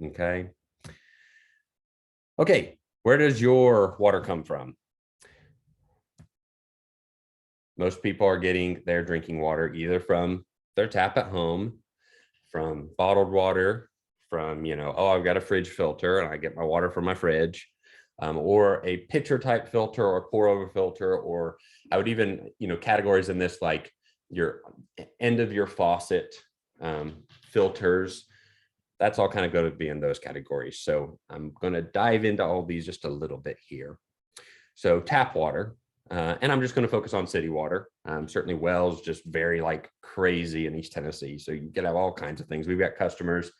S8: Okay, where does your water come from? Most people are getting their drinking water either from their tap at home, from bottled water, from, oh, I've got a fridge filter and I get my water from my fridge, or a pitcher type filter or pour over filter, or I would even, categories in this like your end of your faucet filters. That's all kind of going to be in those categories. So I'm going to dive into all these just a little bit here. So tap water, and I'm just going to focus on city water. Certainly wells just vary like crazy in East Tennessee. So you can have all kinds of things. We've got customers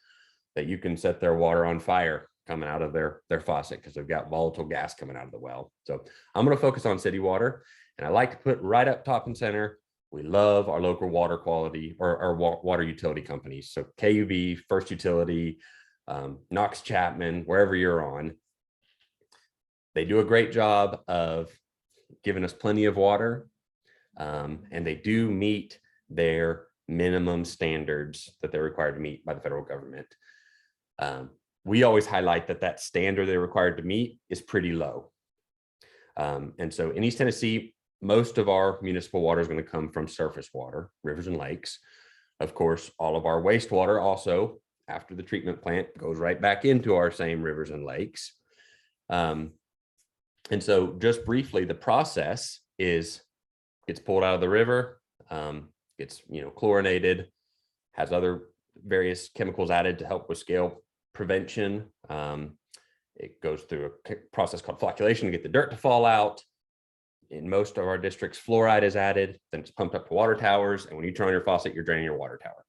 S8: that you can set their water on fire coming out of their faucet because they've got volatile gas coming out of the well. So I'm going to focus on city water, and I like to put right up top and center, we love our local water quality or our water utility companies. So KUB, First Utility, Knox Chapman, wherever you're on, they do a great job of giving us plenty of water, and they do meet their minimum standards that they're required to meet by the federal government. We always highlight that standard they're required to meet is pretty low. And so in East Tennessee, most of our municipal water is going to come from surface water, rivers and lakes. Of course, all of our wastewater also, after the treatment plant, goes right back into our same rivers and lakes. And so just briefly, the process is gets pulled out of the river, gets chlorinated, has other various chemicals added to help with scale prevention. It goes through a process called flocculation to get the dirt to fall out. In most of our districts, fluoride is added, then it's pumped up to water towers. And when you turn on your faucet, you're draining your water tower.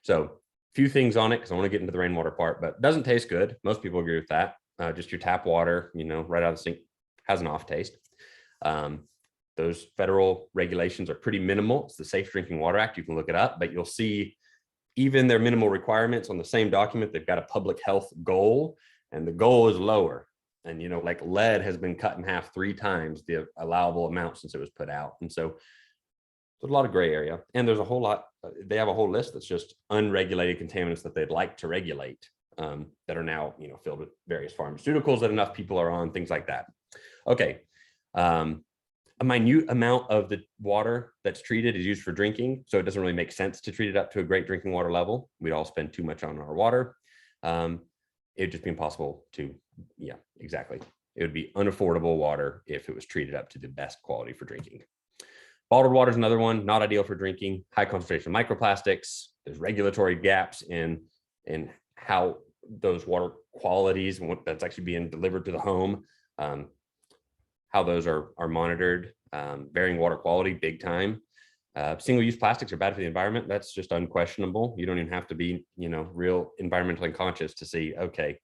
S8: So a few things on it, because I want to get into the rainwater part, but it doesn't taste good. Most people agree with that. Just your tap water, right out of the sink has an off taste. Those federal regulations are pretty minimal. It's the Safe Drinking Water Act. You can look it up, but you'll see even their minimal requirements on the same document, they've got a public health goal, and the goal is lower. And, like lead has been cut in half 3 times the allowable amount since it was put out. And so there's a lot of gray area, and there's a whole lot, they have a whole list that's just unregulated contaminants that they'd like to regulate, that are now, filled with various pharmaceuticals that enough people are on, things like that. Okay. A minute amount of the water that's treated is used for drinking. So it doesn't really make sense to treat it up to a great drinking water level. We'd all spend too much on our water. It'd just be impossible to, yeah, exactly. It would be unaffordable water if it was treated up to the best quality for drinking. Bottled water is another one, not ideal for drinking, high concentration of microplastics. There's regulatory gaps in how those water qualities and what that's actually being delivered to the home, how those are monitored, varying water quality, big time. Single-use plastics are bad for the environment. That's just unquestionable. You don't even have to be, real environmentally conscious to see, okay,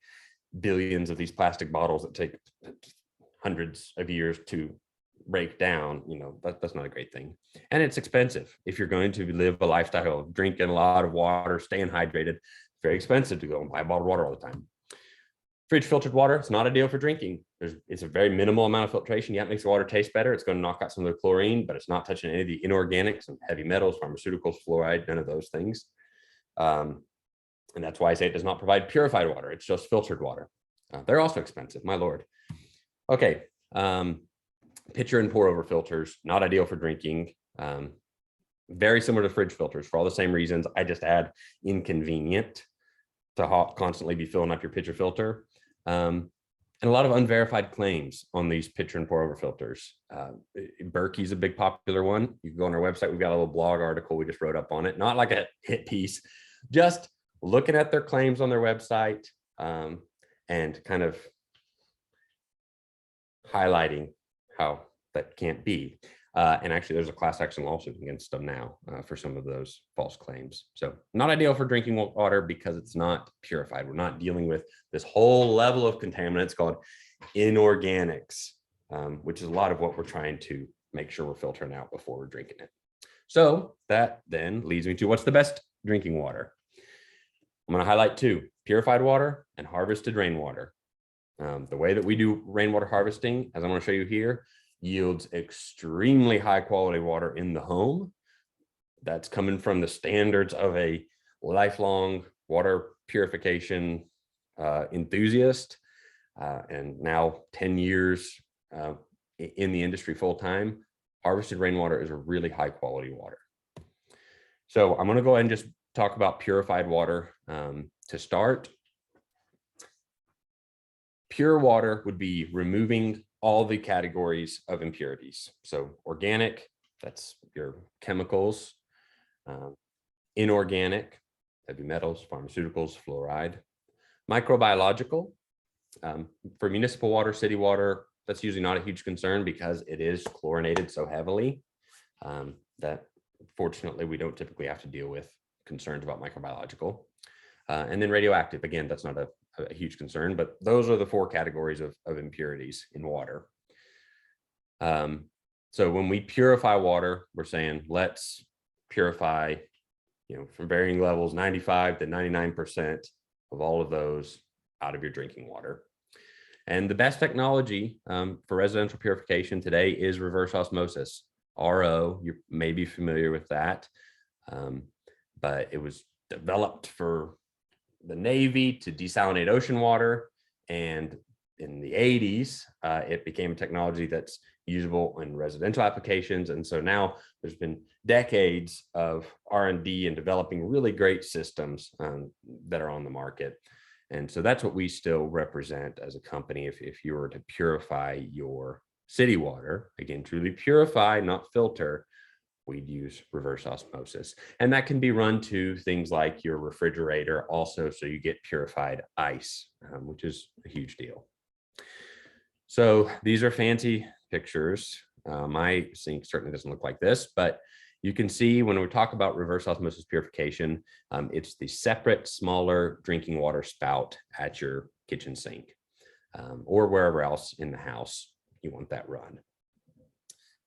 S8: billions of these plastic bottles that take hundreds of years to break down, that's not a great thing. And it's expensive. If you're going to live a lifestyle of drinking a lot of water, staying hydrated, it's very expensive to go and buy bottled water all the time. Fridge filtered water, it's not ideal for drinking. It's a very minimal amount of filtration. Yeah, it makes the water taste better. It's going to knock out some of the chlorine, but it's not touching any of the inorganics and heavy metals, pharmaceuticals, fluoride, none of those things. And that's why I say it does not provide purified water. It's just filtered water. They're also expensive, my Lord. Okay, pitcher and pour over filters, not ideal for drinking. Very similar to fridge filters for all the same reasons. I just add inconvenient to constantly be filling up your pitcher filter. And a lot of unverified claims on these pitcher and pour over filters. Berkey's a big popular one. You can go on our website. We've got a little blog article we just wrote up on it. Not like a hit piece, just looking at their claims on their website, and kind of highlighting how that can't be. And actually there's a class action lawsuit against them now for some of those false claims. So not ideal for drinking water because it's not purified. We're not dealing with this whole level of contaminants called inorganics, which is a lot of what we're trying to make sure we're filtering out before we're drinking it. So that then leads me to what's the best drinking water. I'm going to highlight 2, purified water and harvested rainwater. The way that we do rainwater harvesting, as I'm going to show you here, yields extremely high quality water in the home. That's coming from the standards of a lifelong water purification enthusiast, and now 10 years in the industry full time. Harvested rainwater is a really high quality water. So I'm going to go ahead and just talk about purified water to start. Pure water would be removing all the categories of impurities. So organic, that's your chemicals. Inorganic, heavy metals, pharmaceuticals, fluoride. Microbiological, for municipal water, city water, that's usually not a huge concern because it is chlorinated so heavily that fortunately we don't typically have to deal with concerns about microbiological. And then radioactive, again, that's not a huge concern, but those are the 4 categories of impurities in water. So when we purify water, we're saying let's purify, from varying levels, 95 to 99% of all of those out of your drinking water. And the best technology for residential purification today is reverse osmosis, RO. You may be familiar with that, but it was developed for the Navy to desalinate ocean water. And in the 80s, it became a technology that's usable in residential applications. And so now there's been decades of R&D and developing really great systems that are on the market. And so that's what we still represent as a company. If you were to purify your city water, again, truly purify, not filter, we'd use reverse osmosis. And that can be run to things like your refrigerator also, so you get purified ice, which is a huge deal. So these are fancy pictures. My sink certainly doesn't look like this, but you can see when we talk about reverse osmosis purification, it's the separate, smaller drinking water spout at your kitchen sink or wherever else in the house you want that run.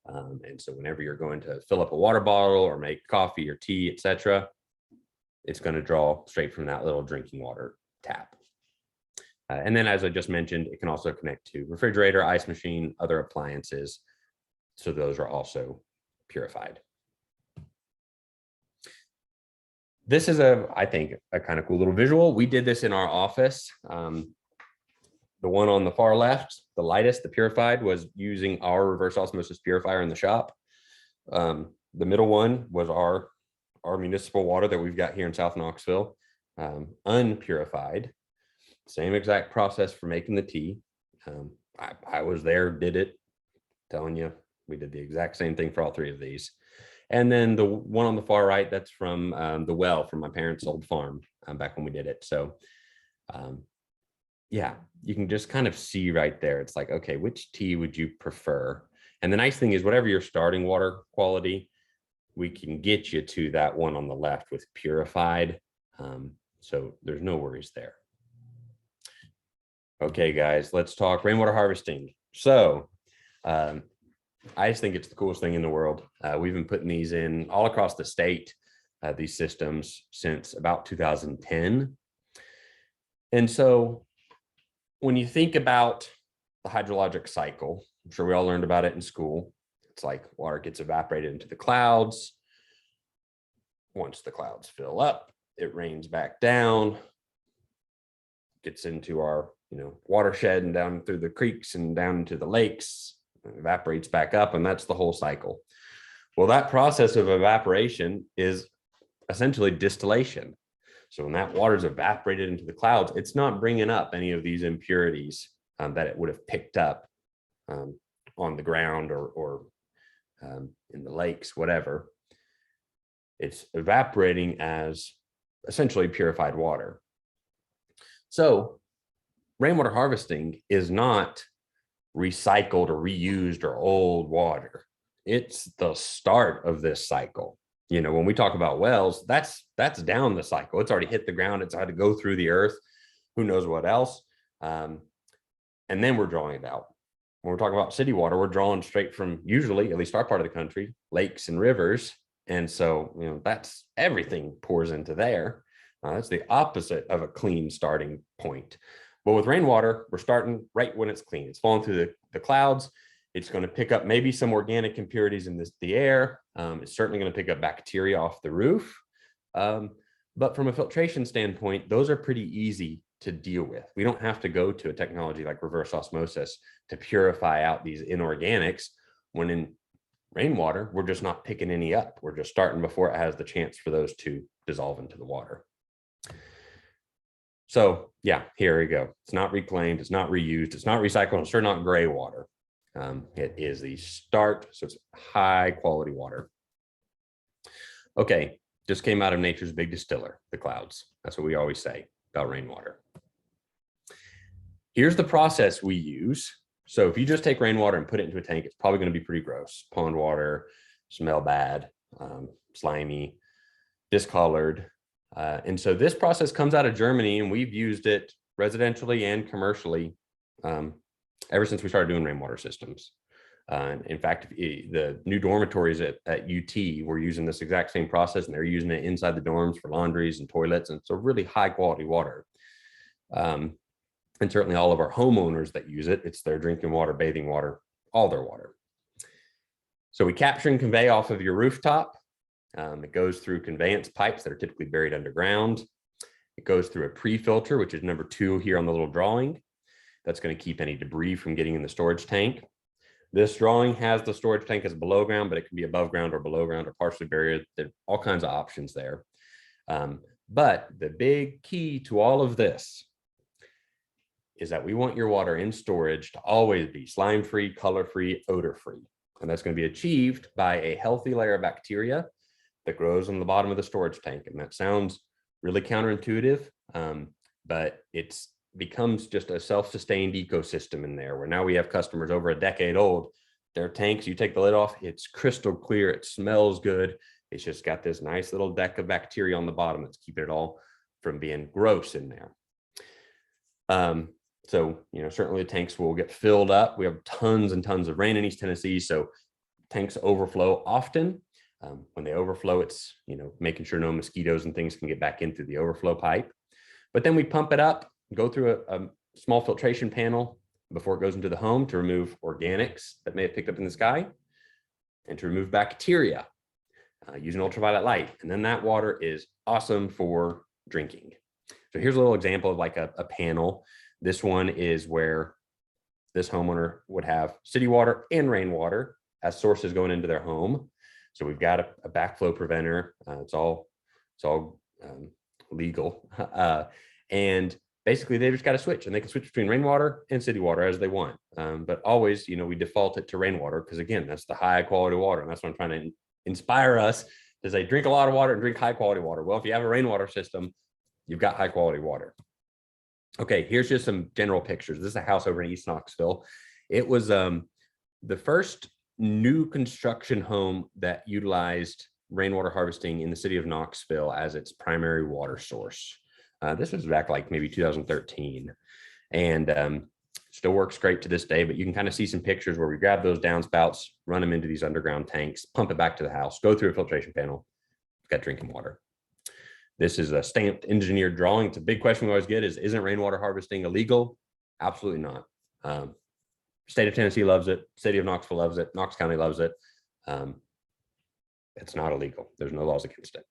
S8: And so whenever you're going to fill up a water bottle or make coffee or tea, etc., it's going to draw straight from that little drinking water tap. And then, as I just mentioned, it can also connect to refrigerator, ice machine, other appliances. So those are also purified. This is I think, a kind of cool little visual. We did this in our office. The one on the far left, the lightest, the purified, was using our reverse osmosis purifier in the shop. The middle one was our municipal water that we've got here in South Knoxville, unpurified. Same exact process for making the tea. I was there, did it, telling you, we did the exact same thing for all 3 of these. And then the one on the far right, that's from the well from my parents' old farm back when we did it. So yeah, you can just kind of see right there. It's like, okay, which tea would you prefer? And the nice thing is whatever your starting water quality, we can get you to that one on the left with purified. So there's no worries there. Okay, guys, let's talk rainwater harvesting. So I just think it's the coolest thing in the world. We've been putting these in all across the state, these systems, since about 2010. And so when you think about the hydrologic cycle, I'm sure we all learned about it in school. It's like water gets evaporated into the clouds. Once the clouds fill up, it rains back down, gets into our watershed and down through the creeks and down into the lakes, evaporates back up, and that's the whole cycle. Well, that process of evaporation is essentially distillation. So when that water is evaporated into the clouds, it's not bringing up any of these impurities that it would have picked up on the ground or in the lakes, whatever. It's evaporating as essentially purified water. So rainwater harvesting is not recycled or reused or old water. It's the start of this cycle. When we talk about wells, that's down the cycle. It's already hit the ground. It's had to go through the earth. Who knows what else? And then we're drawing it out. When we're talking about city water, we're drawing straight from, usually, at least our part of the country, lakes and rivers. And so, that's everything pours into there. That's the opposite of a clean starting point. But with rainwater, we're starting right when it's clean. It's falling through the clouds. It's going to pick up maybe some organic impurities in the air. It's certainly going to pick up bacteria off the roof. But from a filtration standpoint, those are pretty easy to deal with. We don't have to go to a technology like reverse osmosis to purify out these inorganics, when in Rainwater, we're just not picking any up. We're just starting before it has the chance for those to dissolve into the water. So yeah, here we go. It's not reclaimed, it's not reused, it's not recycled, it's certainly not gray water. It is the start, so it's high quality water. Okay, just came out of nature's big distiller, the clouds. That's what we always say about rainwater. Here's the process we use. So if you just take rainwater and put it into a tank, it's probably going to be pretty gross. Pond water, smell bad, slimy, discolored. And so this process comes out of Germany, and we've used it residentially and commercially ever since we started doing rainwater systems. In fact, the new dormitories at UT were using this exact same process, and they're using it inside the dorms for laundries and toilets. And it's a really high quality water. And certainly all of our homeowners that use it, it's their drinking water, bathing water, all their water. So we capture and convey off of your rooftop. It goes through conveyance pipes that are typically buried underground. It goes through a pre-filter, which is number 2 here on the little drawing. That's going to keep any debris from getting in the storage tank. This drawing has the storage tank as below ground, but it can be above ground or below ground or partially buried. There are all kinds of options there. But the big key to all of this is that we want your water in storage to always be slime-free, color-free, odor-free. And that's going to be achieved by a healthy layer of bacteria that grows on the bottom of the storage tank. And that sounds really counterintuitive, but it becomes just a self-sustained ecosystem in there, where now we have customers over a decade old. Their tanks, you take the lid off, it's crystal clear, it smells good. It's just got this nice little deck of bacteria on the bottom that's keeping it all from being gross in there. So, certainly the tanks will get filled up. We have tons and tons of rain in East Tennessee, so tanks overflow often. When they overflow, it's, making sure no mosquitoes and things can get back in through the overflow pipe. But then we pump it up, go through a small filtration panel before it goes into the home to remove organics that may have picked up in the sky and to remove bacteria using ultraviolet light. And then that water is awesome for drinking. So here's a little example of like a panel. This one is where this homeowner would have city water and rainwater as sources going into their home. So we've got a backflow preventer. It's all legal. And basically they just got to switch, and they can switch between rainwater and city water as they want. But always, we default it to rainwater because, again, that's the high quality water. And that's what I'm trying to inspire us to say, drink a lot of water and drink high quality water. Well, if you have a rainwater system, you've got high quality water. Okay, here's just some general pictures. This is a house over in East Knoxville. It was the first new construction home that utilized rainwater harvesting in the city of Knoxville as its primary water source. This was back like maybe 2013, and still works great to this day. But you can kind of see some pictures where we grab those downspouts, run them into these underground tanks, pump it back to the house, go through a filtration panel, got drinking water. This is a stamped engineered drawing. It's a big question we always get is, isn't rainwater harvesting illegal? Absolutely not. State of Tennessee loves it. City of Knoxville loves it. Knox County loves it. It's not illegal. There's no laws against it.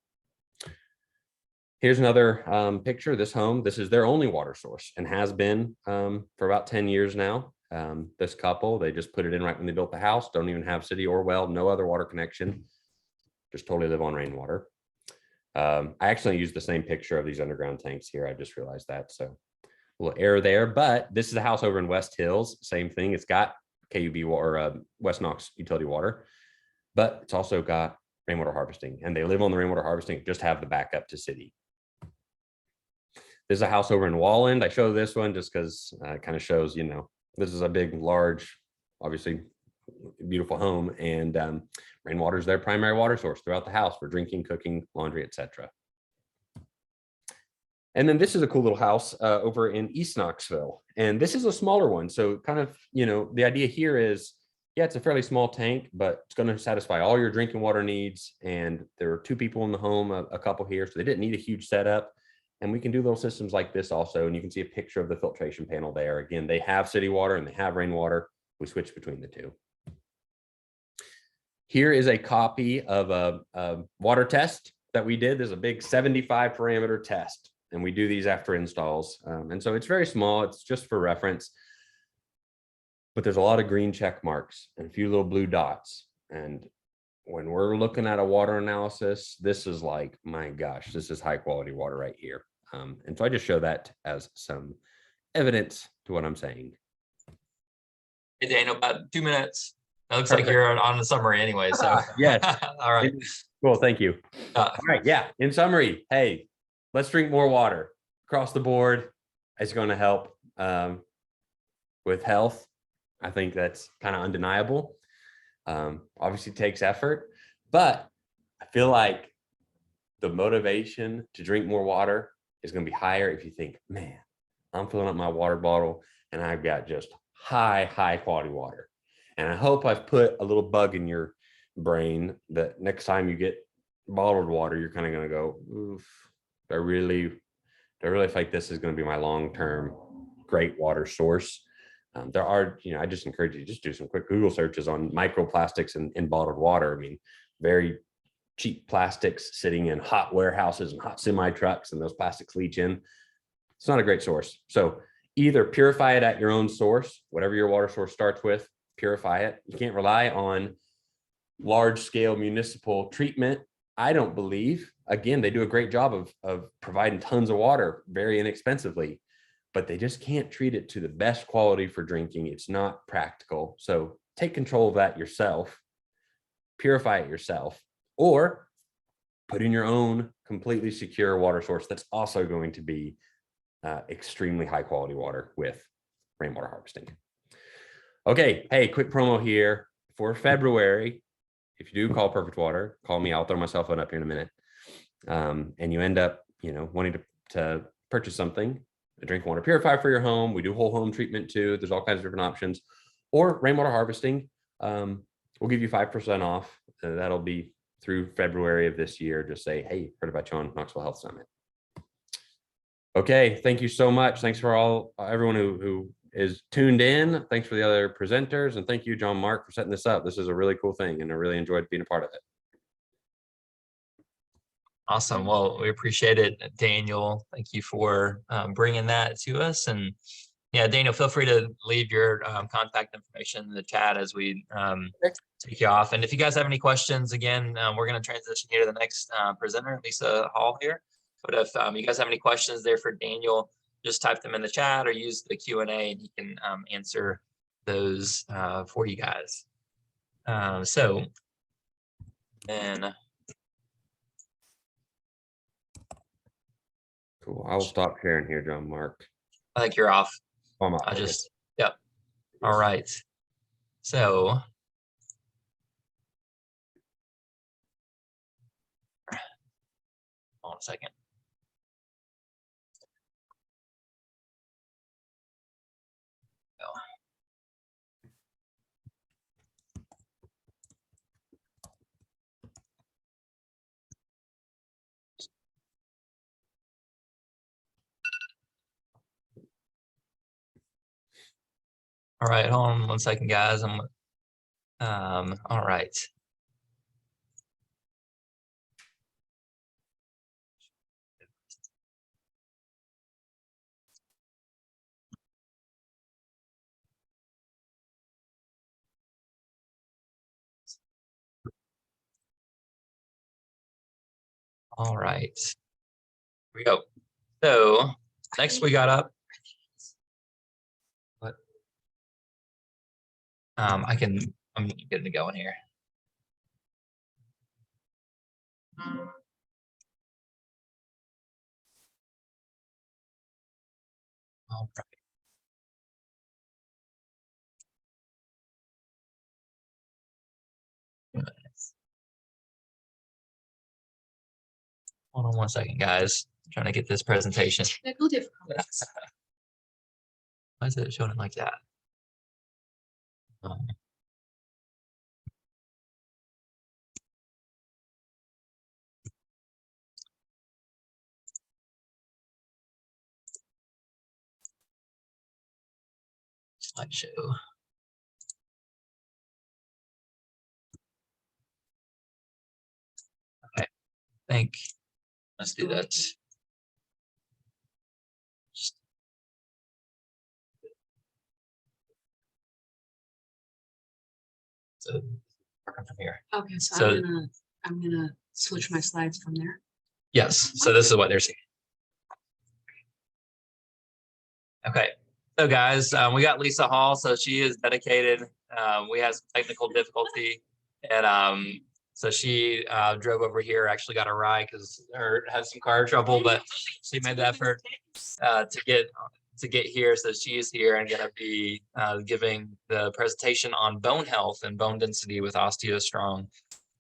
S8: Here's another picture. This home, this is their only water source and has been for about 10 years now. This couple, they just put it in right when they built the house. Don't even have city or well, no other water connection. Just totally live on rainwater. I actually used the same picture of these underground tanks here. I just realized that. So a little error there, but this is a house over in West Hills. Same thing. It's got KUB or West Knox utility water, but it's also got rainwater harvesting, and they live on the rainwater harvesting, just have the backup to city. This is a house over in Walland. I show this one just because it kind of shows, this is a big, large, obviously beautiful home, and rainwater is their primary water source throughout the house for drinking, cooking, laundry, etc. And then this is a cool little house over in East Knoxville, and this is a smaller one. So kind of, the idea here is, yeah, it's a fairly small tank, but it's going to satisfy all your drinking water needs. And there are 2 people in the home, a couple here, so they didn't need a huge setup. And we can do little systems like this also. And you can see a picture of the filtration panel there. Again, they have city water and they have rainwater. We switch between the 2. Here is a copy of a water test that we did. There's a big 75 parameter test, and we do these after installs. And so it's very small. It's just for reference. But there's a lot of green check marks and a few little blue dots. And when we're looking at a water analysis, this is like, my gosh, this is high quality water right here. And so I just show that as some evidence to what I'm saying.
S2: Hey, Daniel, about 2 minutes. That looks like you're on the summary anyway. So
S8: Yes.
S2: All right.
S8: Cool. Thank you. All right. Yeah. In summary, hey, let's drink more water across the board. It's going to help with health. I think that's kind of undeniable. Obviously takes effort, but I feel like the motivation to drink more water is going to be higher if you think, man, I'm filling up my water bottle and I've got just high quality water. And I hope I've put a little bug in your brain that next time you get bottled water, you're kind of going to go, oof, I really feel like this is going to be my long-term great water source. There are, I just encourage you to just do some quick Google searches on microplastics in bottled water. I mean, very cheap plastics sitting in hot warehouses and hot semi trucks, and those plastics leach in. It's not a great source. So either purify it at your own source, whatever your water source starts with, purify it. You can't rely on large scale municipal treatment. I don't believe, again, they do a great job of providing tons of water very inexpensively, but they just can't treat it to the best quality for drinking. It's not practical. So take control of that yourself, purify it yourself, or put in your own completely secure water source that's also going to be extremely high quality water with rainwater harvesting. Okay, hey, quick promo here for February. If you do call Perfect Water, call me. I'll throw my cell phone up here in a minute. And you end up, wanting to purchase something, a drinking water purifier for your home. We do whole home treatment too. There's all kinds of different options. Or rainwater harvesting. We'll give you 5% off. That'll be through February of this year. Just say, hey, heard about you on Knoxville Health Summit. Okay, thank you so much. Thanks for everyone who is tuned in. Thanks for the other presenters. And thank you, John Mark, for setting this up. This is a really cool thing, and I really enjoyed being a part of it.
S2: Awesome. Well, we appreciate it, Daniel. Thank you for bringing that to us. And yeah, Daniel, feel free to leave your contact information in the chat as we take you off. And if you guys have any questions, again, we're going to transition here to the next presenter, Lisa Hall here. But if you guys have any questions there for Daniel, just type them in the chat or use the Q&A and he can answer those for you guys.
S8: Cool. I will stop sharing here, John Mark.
S2: I think you're off.
S8: Oh, I'm off.
S2: I just, yep. All right. So. Hold on a second. All right, hold on 1 second, guys. All right. All right. Here we go. So next we got up. What? I'm getting to going here. All right. Hold on 1 second, guys. I'm trying to get this presentation. Why is it showing it like that? Slideshow. Okay, I think let's do that. So working from here.
S9: Okay, so,
S2: So-
S9: I'm gonna switch my slides from there.
S2: Yes, so this is what they're seeing. Okay, so guys, we got Lisa Hall, so she is dedicated. We had some technical difficulty, and so she drove over here, actually got a ride because her had some car trouble, but she made the effort to get here. So she is here and gonna be giving the presentation on bone health and bone density with OsteoStrong.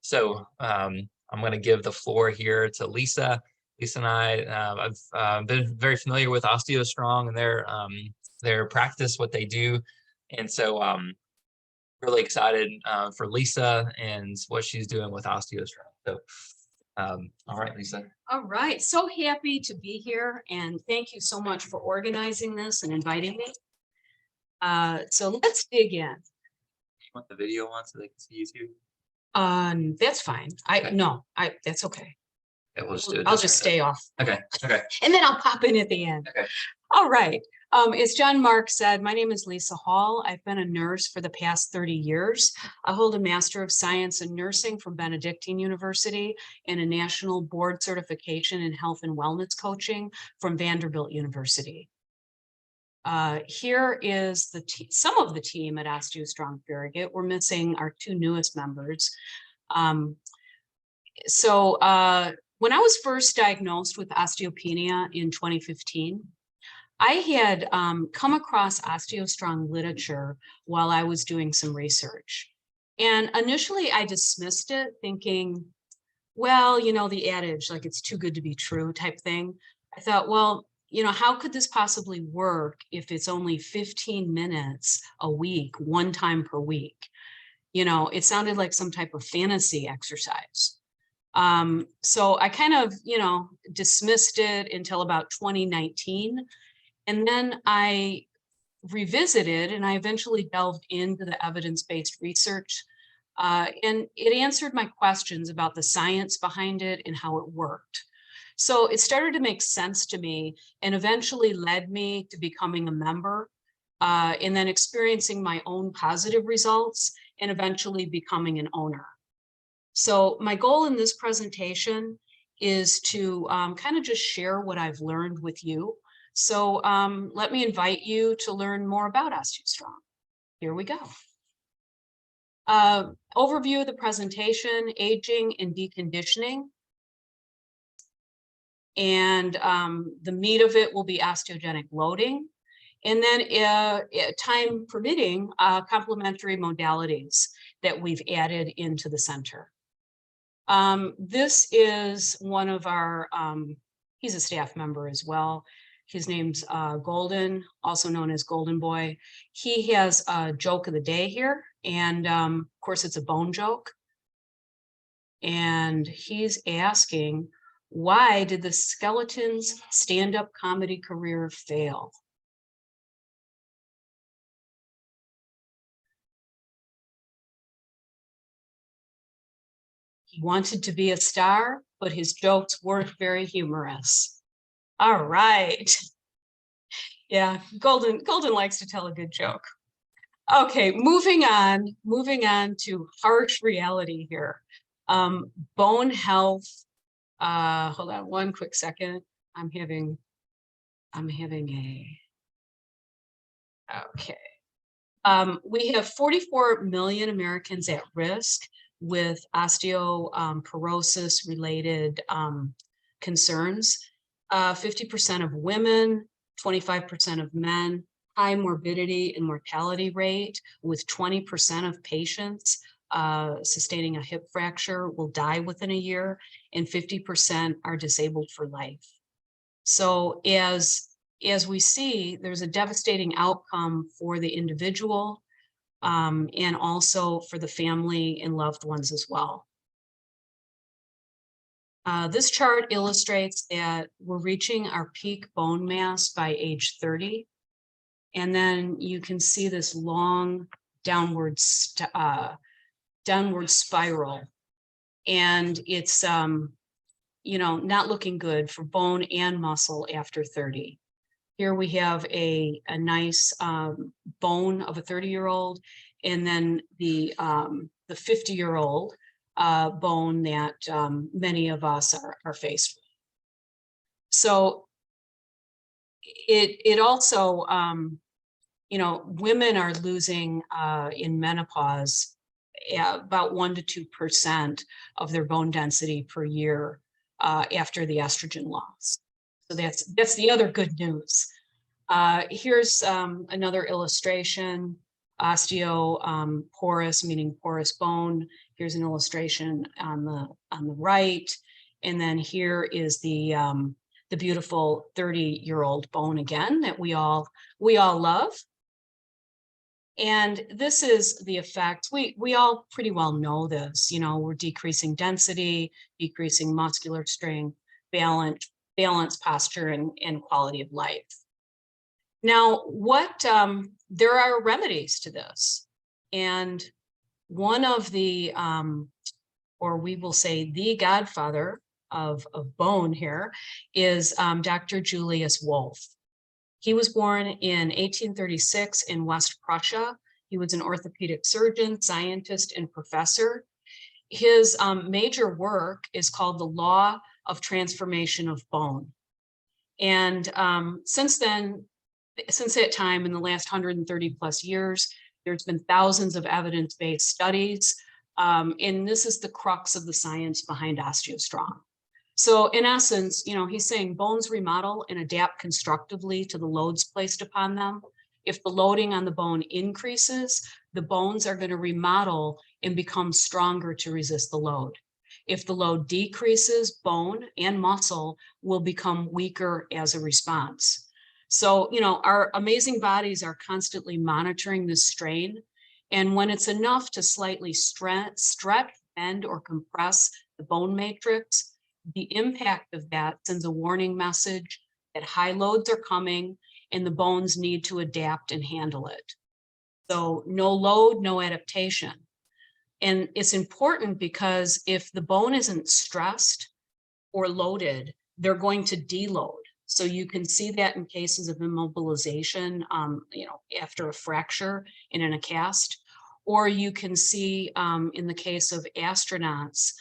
S2: So I'm going to give the floor here to Lisa. Lisa and I, I've been very familiar with OsteoStrong and their practice, what they do. And so really excited for Lisa and what she's doing with OsteoStrong. So, all right, Lisa.
S9: All right, so happy to be here and thank you so much for organizing this and inviting me. So let's dig in.
S2: You want the video on so they can see you too?
S9: That's fine. That's okay.
S2: Yeah, we'll just do it.
S9: I'll just stay off.
S2: Okay. Okay.
S9: And then I'll pop in at the end.
S2: Okay.
S9: All right. As John Mark said, my name is Lisa Hall. I've been a nurse for the past 30 years. I hold a Master of Science in Nursing from Benedictine University and a National Board Certification in Health and Wellness Coaching from Vanderbilt University. Here is some of the team at OsteoStrong Farragut. We're missing our two newest members. When I was first diagnosed with osteopenia in 2015, I had come across OsteoStrong literature while I was doing some research. And initially I dismissed it thinking, well, you know, the adage, like it's too good to be true type thing. I thought, well, you know, how could this possibly work if it's only 15 minutes a week, one time per week? You know, it sounded like some type of fantasy exercise. So I kind of, you know, dismissed it until about 2019. And then I revisited and I eventually delved into the evidence-based research. And it answered my questions about the science behind it and how it worked. So it started to make sense to me and eventually led me to becoming a member and then experiencing my own positive results and eventually becoming an owner. So my goal in this presentation is to kind of just share what I've learned with you. So let me invite you to learn more about OsteoStrong. Here we go. Overview of the presentation, aging and deconditioning. And the meat of it will be osteogenic loading. And then time permitting, complementary modalities that we've added into the center. This is one of our, he's a staff member as well. His name's Golden, also known as Golden Boy. He has a joke of the day here. And of course, it's a bone joke. And he's asking, why did the skeleton's stand-up comedy career fail? He wanted to be a star, but his jokes weren't very humorous. All right. Yeah, Golden likes to tell a good joke. Okay, moving on to harsh reality here. Bone health. Hold on one quick second. I'm having okay. We have 44 million Americans at risk with osteoporosis related concerns. 50% of women, 25% of men, high morbidity and mortality rate, with 20% of patients sustaining a hip fracture will die within a year, and 50% are disabled for life. So as we see, there's a devastating outcome for the individual and also for the family and loved ones as well. This chart illustrates that we're reaching our peak bone mass by age 30. And then you can see this long downward spiral. And it's, you know, not looking good for bone and muscle after 30. Here we have a nice bone of a 30-year-old, and then the the 50-year-old bone that many of us are faced with. So it also, women are losing in menopause about 1 to 2% of their bone density per year after the estrogen loss. So that's the other good news. Here's another illustration, osteoporous, meaning porous bone. Here's an illustration on the right, and then here is the beautiful 30-year-old bone again that we all love. And this is the effect. We all pretty well know this. We're decreasing density, decreasing muscular strength, balance, posture, and quality of life. Now, there are remedies to this. And one of the, or we will say the godfather of bone here is Dr. Julius Wolff. He was born in 1836 in West Prussia. He was an orthopedic surgeon, scientist, and professor. His major work is called The Law of Transformation of Bone. And since that time, in the last 130 plus years, there's been thousands of evidence-based studies. And this is the crux of the science behind OsteoStrong. So in essence, he's saying bones remodel and adapt constructively to the loads placed upon them. If the loading on the bone increases, the bones are going to remodel and become stronger to resist the load. If the load decreases, bone and muscle will become weaker as a response. So, our amazing bodies are constantly monitoring this strain. And when it's enough to slightly stretch, bend, or compress the bone matrix, the impact of that sends a warning message that high loads are coming and the bones need to adapt and handle it. So no load, no adaptation. And it's important because if the bone isn't stressed or loaded, they're going to deload. So you can see that in cases of immobilization, after a fracture and in a cast, or you can see in the case of astronauts,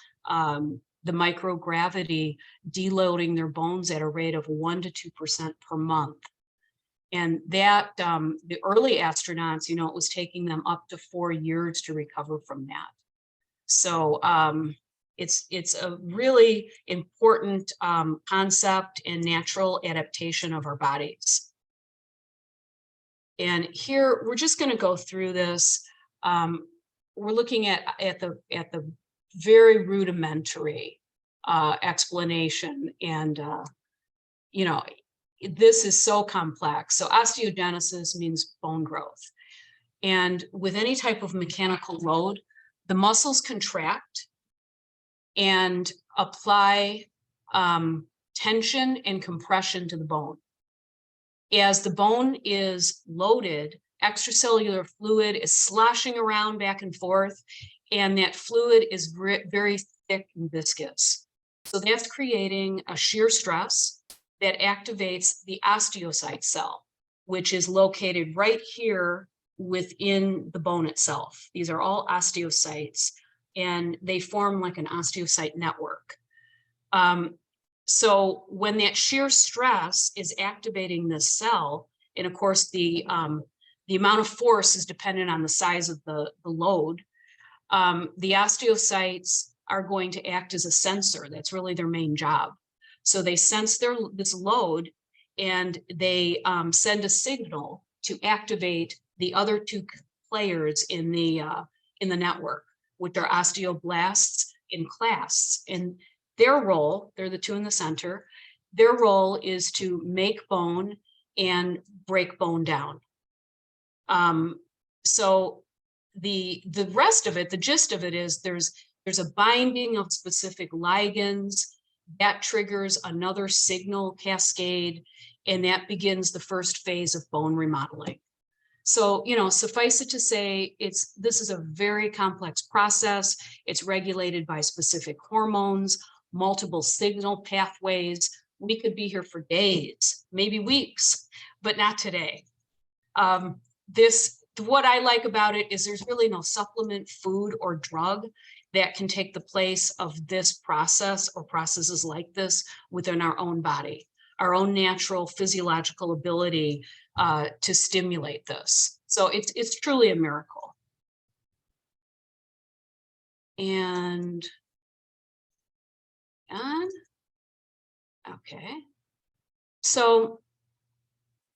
S9: the microgravity deloading their bones at a rate of 1 to 2% per month. And that the early astronauts, it was taking them up to 4 years to recover from that. So it's a really important concept and natural adaptation of our bodies. And here we're just going to go through this. We're looking at the very rudimentary explanation, and this is so complex. So osteogenesis means bone growth, and with any type of mechanical load, the muscles contract and apply tension and compression to the bone. As the bone is loaded, extracellular fluid is sloshing around back and forth, and that fluid is very thick and viscous. So that's creating a shear stress that activates the osteocyte cell, which is located right here within the bone itself. These are all osteocytes, and they form like an osteocyte network. So when that shear stress is activating this cell, and of course the amount of force is dependent on the size of the load, the osteocytes are going to act as a sensor. That's really their main job. So they sense this load, and they send a signal to activate the other two players in the network, which are osteoblasts and clasts. And their role, they're the two in the center, their role is to make bone and break bone down. So the rest of it, the gist of it is there's a binding of specific ligands that triggers another signal cascade, and that begins the first phase of bone remodeling. So, suffice it to say, this is a very complex process. It's regulated by specific hormones, multiple signal pathways. We could be here for days, maybe weeks, but not today. This what I like about it is there's really no supplement, food, or drug that can take the place of this process or processes like this within our own body, our own natural physiological ability to stimulate this. So it's truly a miracle. And okay. So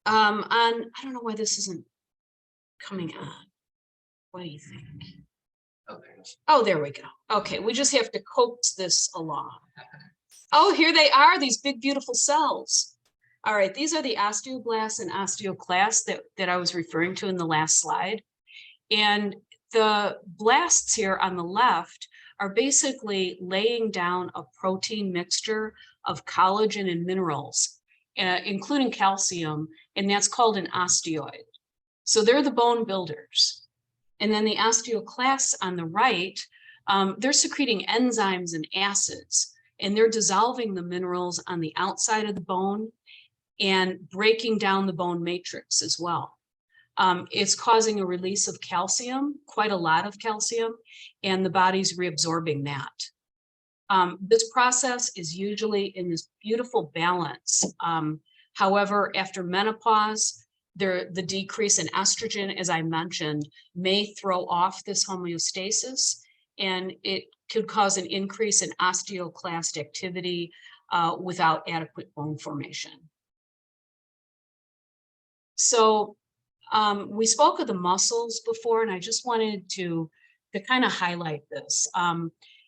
S9: I don't know why this isn't coming on. What do you think? Oh, there we go. Okay, we just have to coax this along. Oh, here they are, these big, beautiful cells. All right, these are the osteoblasts and osteoclasts that I was referring to in the last slide. And the blasts here on the left are basically laying down a protein mixture of collagen and minerals, including calcium, and that's called an osteoid. So they're the bone builders. And then the osteoclasts on the right, they're secreting enzymes and acids, and they're dissolving the minerals on the outside of the bone and breaking down the bone matrix as well. It's causing a release of calcium, quite a lot of calcium, and the body's reabsorbing that. This process is usually in this beautiful balance. However, after menopause, the decrease in estrogen, as I mentioned, may throw off this homeostasis, and it could cause an increase in osteoclast activity without adequate bone formation. So we spoke of the muscles before, and I just wanted to kind of highlight this.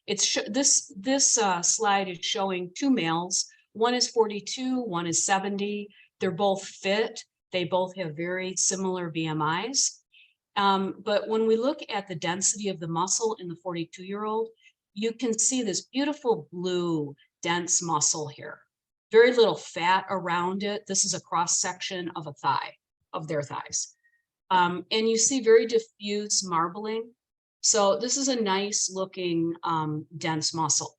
S9: This slide is showing two males. One is 42, one is 70. They're both fit. They both have very similar BMIs. But when we look at the density of the muscle in the 42-year-old, you can see this beautiful blue, dense muscle here. Very little fat around it. This is a cross-section of a thigh, of their thighs. And you see very diffuse marbling. So this is a nice looking dense muscle.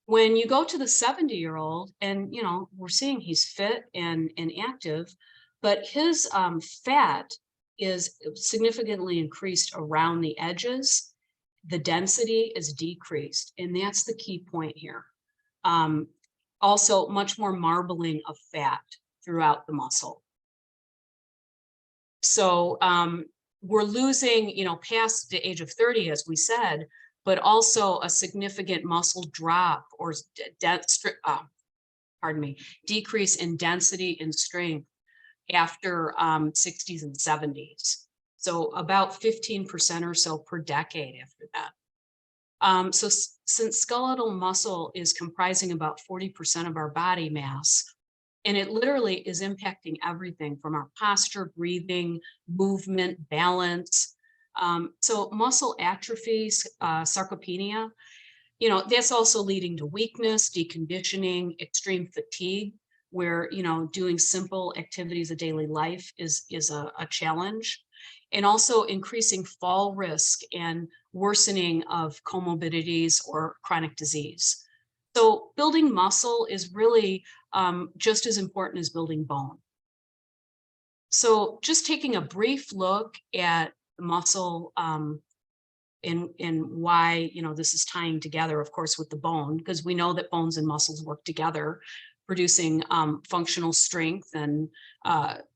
S9: When you go to the 70-year-old, and we're seeing he's fit and active, but his fat is significantly increased around the edges. The density is decreased, and that's the key point here. Also, much more marbling of fat throughout the muscle. So we're losing, past the age of 30, as we said, but also a significant muscle drop or decrease in density and strength after 60s and 70s. So about 15% or so per decade after that. So since skeletal muscle is comprising about 40% of our body mass, and it literally is impacting everything from our posture, breathing, movement, balance. So muscle atrophy, sarcopenia, that's also leading to weakness, deconditioning, extreme fatigue, where, doing simple activities of daily life is a challenge, and also increasing fall risk and worsening of comorbidities or chronic disease. So building muscle is really just as important as building bone. So just taking a brief look at the muscle and why, this is tying together, of course, with the bone, because we know that bones and muscles work together, producing functional strength, and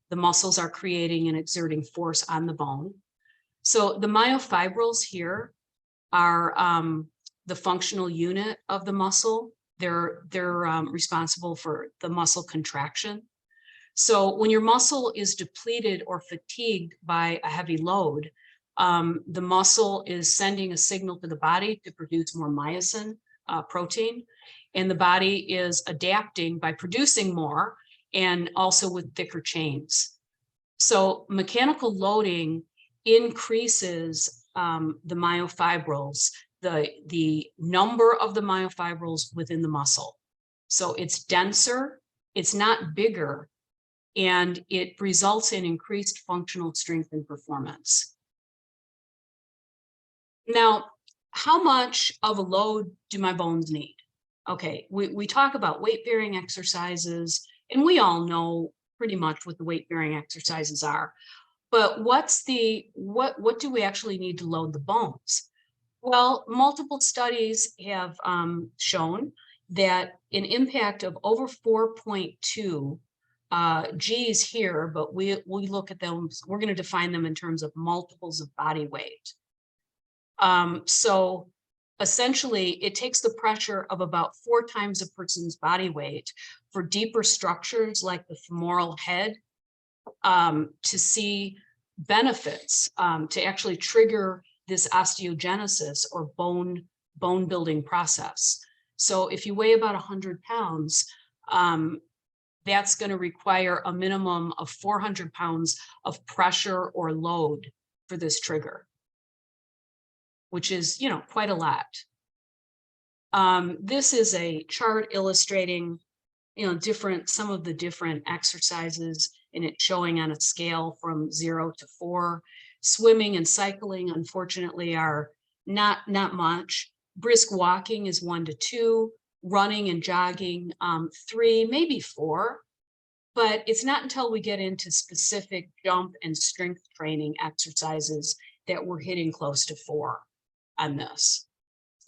S9: the muscles are creating and exerting force on the bone. So the myofibrils here are the functional unit of the muscle. They're responsible for the muscle contraction. So when your muscle is depleted or fatigued by a heavy load, the muscle is sending a signal to the body to produce more myosin protein, and the body is adapting by producing more and also with thicker chains. So mechanical loading increases the myofibrils, the number of the myofibrils within the muscle. So it's denser, it's not bigger, and it results in increased functional strength and performance. Now, how much of a load do my bones need? Okay, we talk about weight-bearing exercises, and we all know pretty much what the weight-bearing exercises are. But what do we actually need to load the bones? Well, multiple studies have shown that an impact of over 4.2 G's here, but we look at them, we're going to define them in terms of multiples of body weight. So essentially, it takes the pressure of about 4 times a person's body weight for deeper structures like the femoral head to see benefits, to actually trigger this osteogenesis or bone building process. So if you weigh about 100 pounds, that's going to require a minimum of 400 pounds of pressure or load for this trigger, which is, you know, quite a lot. This is a chart illustrating, you know, some of the different exercises, and it's showing on a scale from 0 to 4. Swimming and cycling, unfortunately, are not much. Brisk walking is 1 to 2. Running and jogging, 3, maybe 4. But it's not until we get into specific jump and strength training exercises that we're hitting close to 4 on this.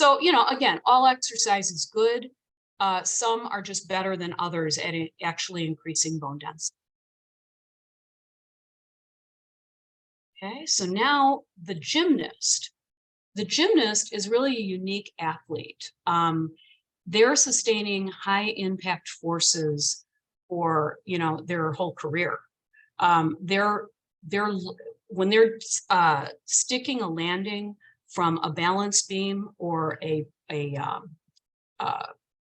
S9: So, you know, again, all exercise is good. Some are just better than others at actually increasing bone density. Okay, so now the gymnast. The gymnast is really a unique athlete. They're sustaining high impact forces for, you know, their whole career. When they're sticking a landing from a balance beam or a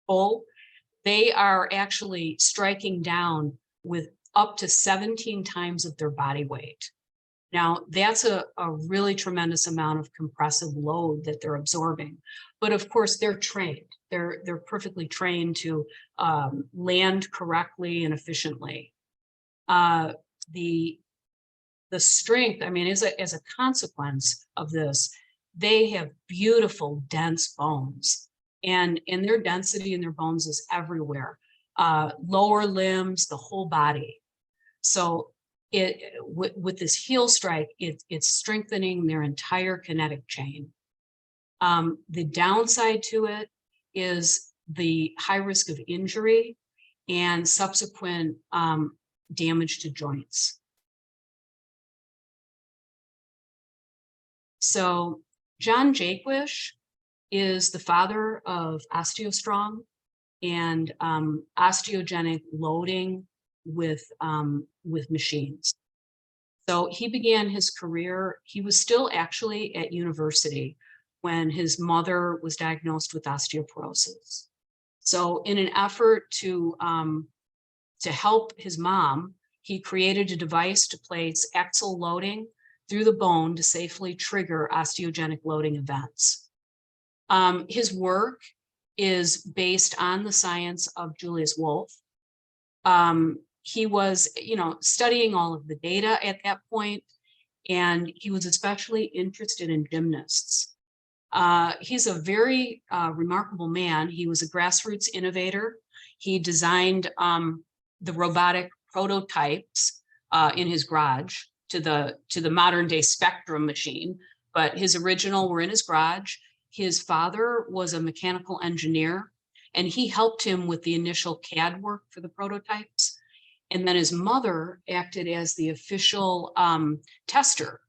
S9: pole, they are actually striking down with up to 17 times of their body weight. Now, that's a really tremendous amount of compressive load that they're absorbing. But of course, they're trained. They're perfectly trained to land correctly and efficiently. The strength, I mean, as a consequence of this, they have beautiful, dense bones. And their density in their bones is everywhere. Lower limbs, the whole body. So with this heel strike, it's strengthening their entire kinetic chain. The downside to it is the high risk of injury and subsequent damage to joints. So John Jaquish is the father of OsteoStrong and osteogenic loading with machines. So he began his career, he was still actually at university when his mother was diagnosed with osteoporosis. So in an effort to help his mom, he created a device to place axle loading through the bone to safely trigger osteogenic loading events. His work is based on the science of Julius Wolff. He was, you know, studying all of the data at that point, and he was especially interested in gymnasts. He's a very remarkable man. He was a grassroots innovator. He designed the robotic prototypes in his garage to the modern day Spectrum machine, but his original were in his garage. His father was a mechanical engineer, and he helped him with the initial CAD work for the prototypes. And then his mother acted as the official tester.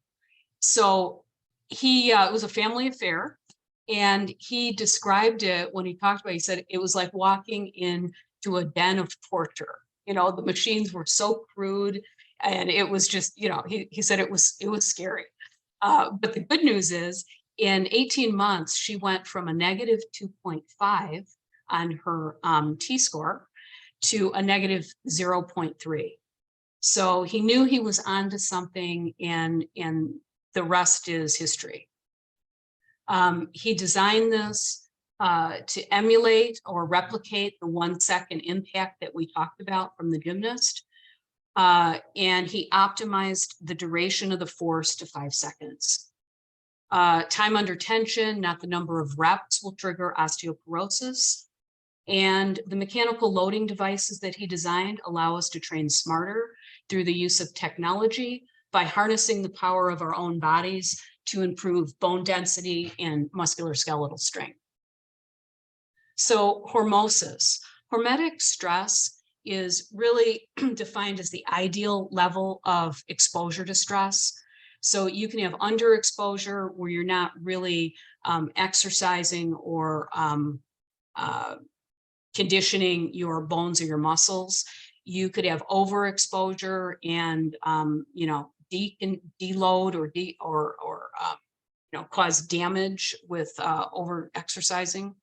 S9: So it was a family affair, and he described it when he talked about it. He said it was like walking into a den of torture. You know, the machines were so crude, and it was just, you know, he said it was scary. But the good news is, in 18 months, she went from a negative 2.5 on her T-score to a negative 0.3. So he knew he was onto something, and the rest is history. He designed this to emulate or replicate the 1 second impact that we talked about from the gymnast. And he optimized the duration of the force to 5 seconds. Time under tension, not the number of reps, will trigger osteoporosis. And the mechanical loading devices that he designed allow us to train smarter through the use of technology by harnessing the power of our own bodies to improve bone density and musculoskeletal strength. So hormesis, hormetic stress is really defined as the ideal level of exposure to stress. So you can have underexposure where you're not really exercising or conditioning your bones or your muscles. You could have overexposure and deload or cause damage with over exercising.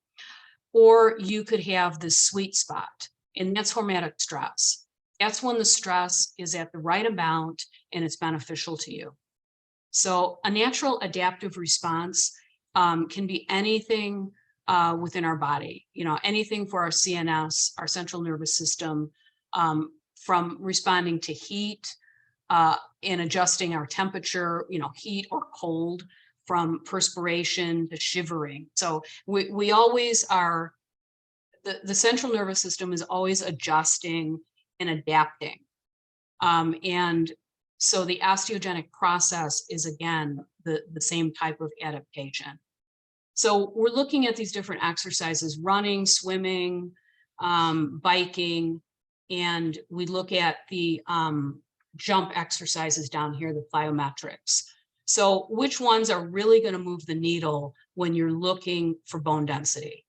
S9: Or you could have this sweet spot, and that's hormetic stress. That's when the stress is at the right amount and it's beneficial to you. So a natural adaptive response can be anything within our body, anything for our CNS, our central nervous system, from responding to heat and adjusting our temperature, heat or cold, from perspiration to shivering. So we always are, the central nervous system is always adjusting and adapting. And so the osteogenic process is, again, the same type of adaptation. So we're looking at these different exercises: running, swimming, biking, and we look at the jump exercises down here, the plyometrics. So which ones are really going to move the needle when you're looking for bone density?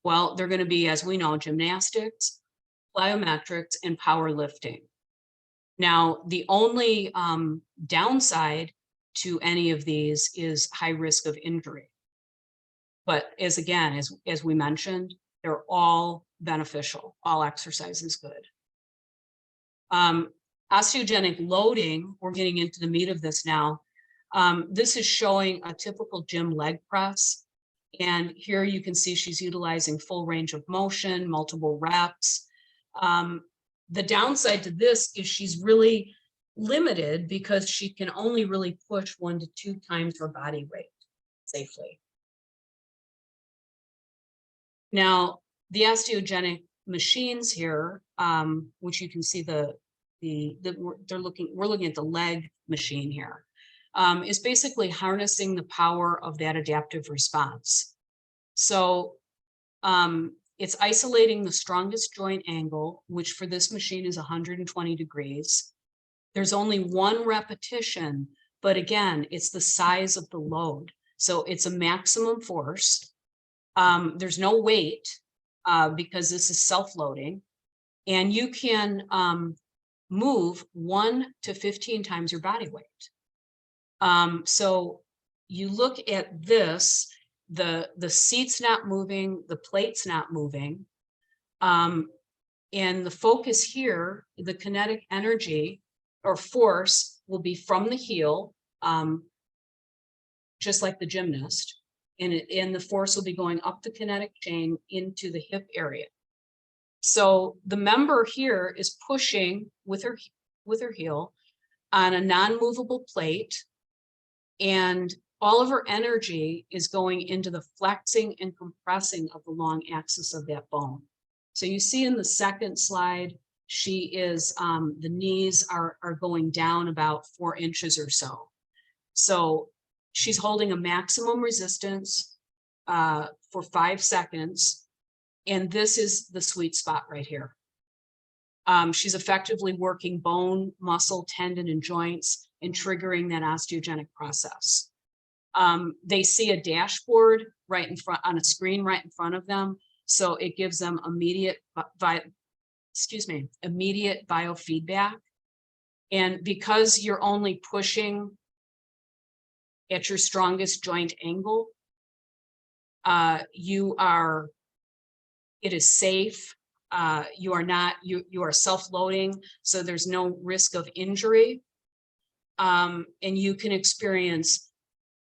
S9: Well, they're going to be, as we know, gymnastics, plyometrics, and powerlifting. Now, the only downside to any of these is high risk of injury. But as we mentioned, they're all beneficial. All exercise is good. Osteogenic loading, we're getting into the meat of this now. This is showing a typical gym leg press. And here you can see she's utilizing full range of motion, multiple reps. The downside to this is she's really limited because she can only really push 1 to 2 times her body weight safely. Now, the osteogenic machines here, which you can see we're looking at the leg machine here, is basically harnessing the power of that adaptive response. So it's isolating the strongest joint angle, which for this machine is 120 degrees. There's only 1 repetition, but again, it's the size of the load. So it's a maximum force. There's no weight because this is self-loading, and you can move 1 to 15 times your body weight. So you look at this, the seat's not moving, the plate's not moving. And the focus here, the kinetic energy or force will be from the heel, just like the gymnast. And the force will be going up the kinetic chain into the hip area. So the member here is pushing with her heel on a non-movable plate, and all of her energy is going into the flexing and compressing of the long axis of that bone. So you see in the second slide, she is, the knees are going down about 4 inches or so. So she's holding a maximum resistance for 5 seconds. And this is the sweet spot right here. She's effectively working bone, muscle, tendon, and joints and triggering that osteogenic process. They see a dashboard right in front, on a screen right in front of them. So it gives them immediate biofeedback. And because you're only pushing at your strongest joint angle, it is safe. You are self-loading, so there's no risk of injury. And you can experience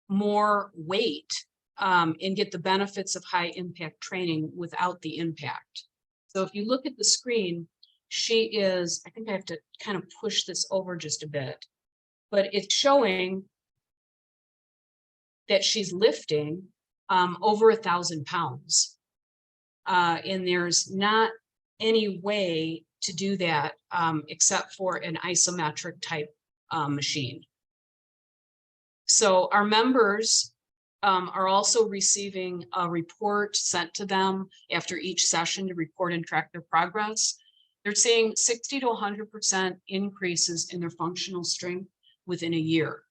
S9: more weight and get the benefits of high impact training without the impact. So if you look at the screen, she is, I think I have to kind of push this over just a bit, but it's showing that she's lifting over 1,000 pounds. And there's not any way to do that except for an isometric type machine. So our members are also receiving a report sent to them after each session to report and track their progress. They're seeing 60 to 100% increases in their functional strength within a year.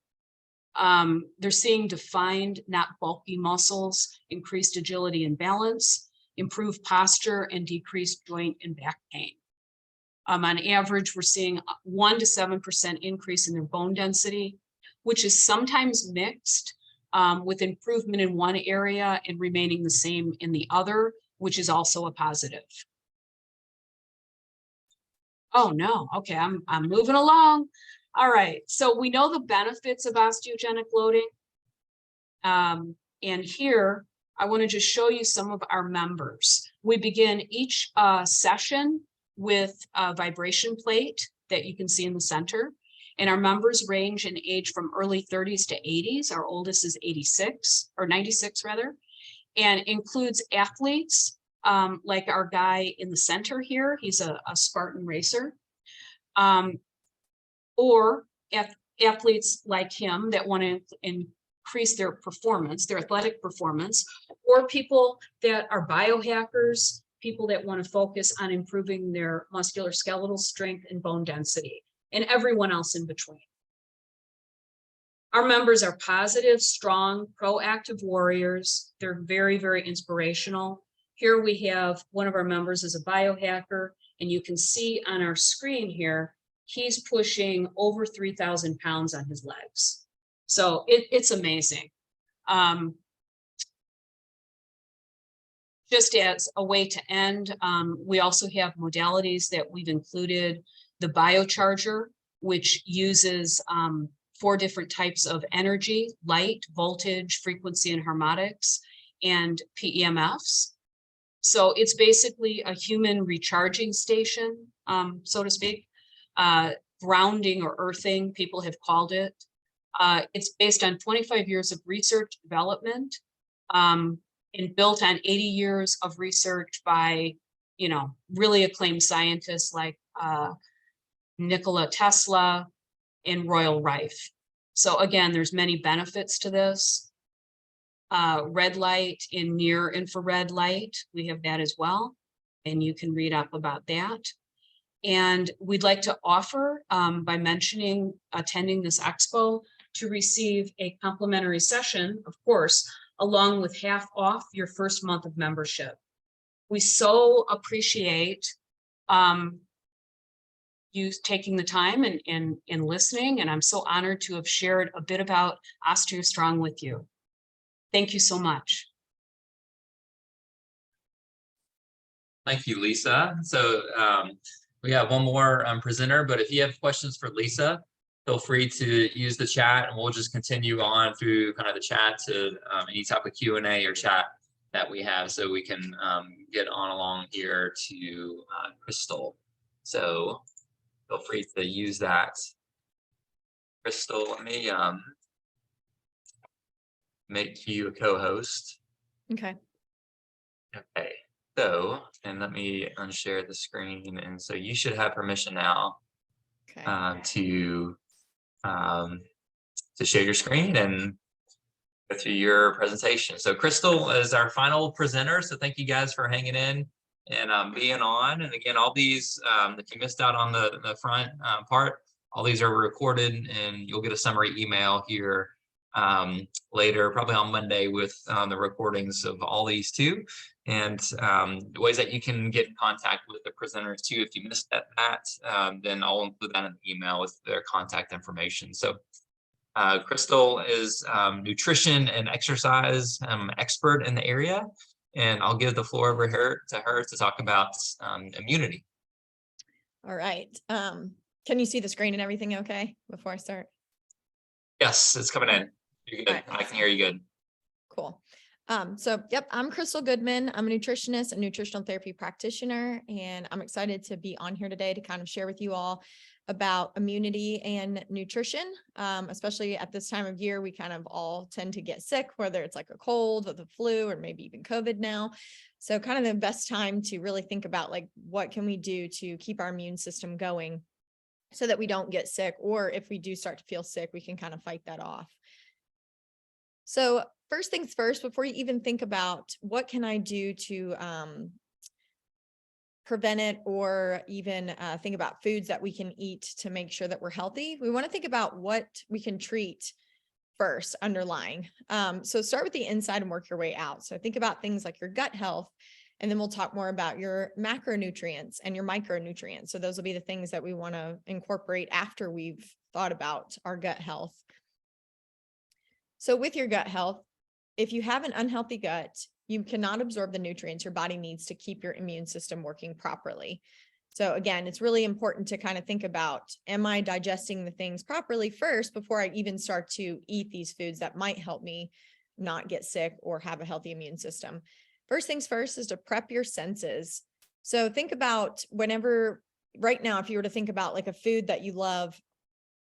S9: They're seeing defined, not bulky muscles, increased agility and balance, improved posture, and decreased joint and back pain. On average, we're seeing 1 to 7% increase in their bone density, which is sometimes mixed with improvement in one area and remaining the same in the other, which is also a positive. Oh no, okay, I'm moving along. All right, so we know the benefits of osteogenic loading. And here, I want to just show you some of our members. We begin each session with a vibration plate that you can see in the center. And our members range in age from early 30s to 80s. Our oldest is 86 or 96 rather, and includes athletes like our guy in the center here. He's a Spartan racer. Or athletes like him that want to increase their performance, their athletic performance, or people that are biohackers, people that want to focus on improving their musculoskeletal strength and bone density, and everyone else in between. Our members are positive, strong, proactive warriors. They're very, very inspirational. Here we have one of our members is a biohacker, and you can see on our screen here, he's pushing over 3,000 pounds on his legs. So it's amazing. Just as a way to end, we also have modalities that we've included. The biocharger, which uses 4 different types of energy: light, voltage, frequency, and harmonics, and PEMFs. So it's basically a human recharging station, so to speak. Grounding or earthing, people have called it. It's based on 25 years of research development and built on 80 years of research by, really acclaimed scientists like Nikola Tesla and Royal Rife. So again, there's many benefits to this. Red light and near infrared light, we have that as well. And you can read up about that. And we'd like to offer, by mentioning attending this expo, to receive a complimentary session, of course, along with half off your first month of membership. We so appreciate you taking the time and listening, and I'm so honored to have shared a bit about OsteoStrong with you. Thank you so much.
S2: Thank you, Lisa. So we have one more presenter, but if you have questions for Lisa, feel free to use the chat, and we'll just continue on through kind of the chat to any type of Q&A or chat that we have, so we can get on along here to Krystal. So feel free to use that. Krystal, let me make you a co-host.
S10: Okay.
S2: Okay. So, and let me unshare the screen, and so you should have permission now to share your screen and go through your presentation. So Krystal is our final presenter, so thank you guys for hanging in and being on. And again, all these, if you missed out on the front part, all these are recorded, and you'll get a summary email here later, probably on Monday, with the recordings of all these too, and ways that you can get in contact with the presenters too. If you missed that, then I'll include that in the email with their contact information. So Krystal is nutrition and exercise expert in the area, and I'll give the floor over here to her to talk about immunity.
S10: All right. Can you see the screen and everything okay before I start?
S2: Yes, it's coming in. You're good. Right. I can hear you good.
S10: Cool. So, yep, I'm Krystal Goodman. I'm a nutritionist and nutritional therapy practitioner, and I'm excited to be on here today to kind of share with you all about immunity and nutrition. Especially at this time of year, we kind of all tend to get sick, whether it's like a cold or the flu, or maybe even COVID now. So kind of the best time to really think about, like, what can we do to keep our immune system going so that we don't get sick, or if we do start to feel sick, we can kind of fight that off. So first things first, before you even think about what can I do to prevent it, or even think about foods that we can eat to make sure that we're healthy, we want to think about what we can treat first underlying. So start with the inside and work your way out. So think about things like your gut health, and then we'll talk more about your macronutrients and your micronutrients. So those will be the things that we want to incorporate after we've thought about our gut health. So with your gut health, if you have an unhealthy gut, you cannot absorb the nutrients your body needs to keep your immune system working properly. So again, it's really important to kind of think about, am I digesting the things properly first before I even start to eat these foods that might help me not get sick or have a healthy immune system? First things first is to prep your senses. So think about whenever, right now, if you were to think about like a food that you love,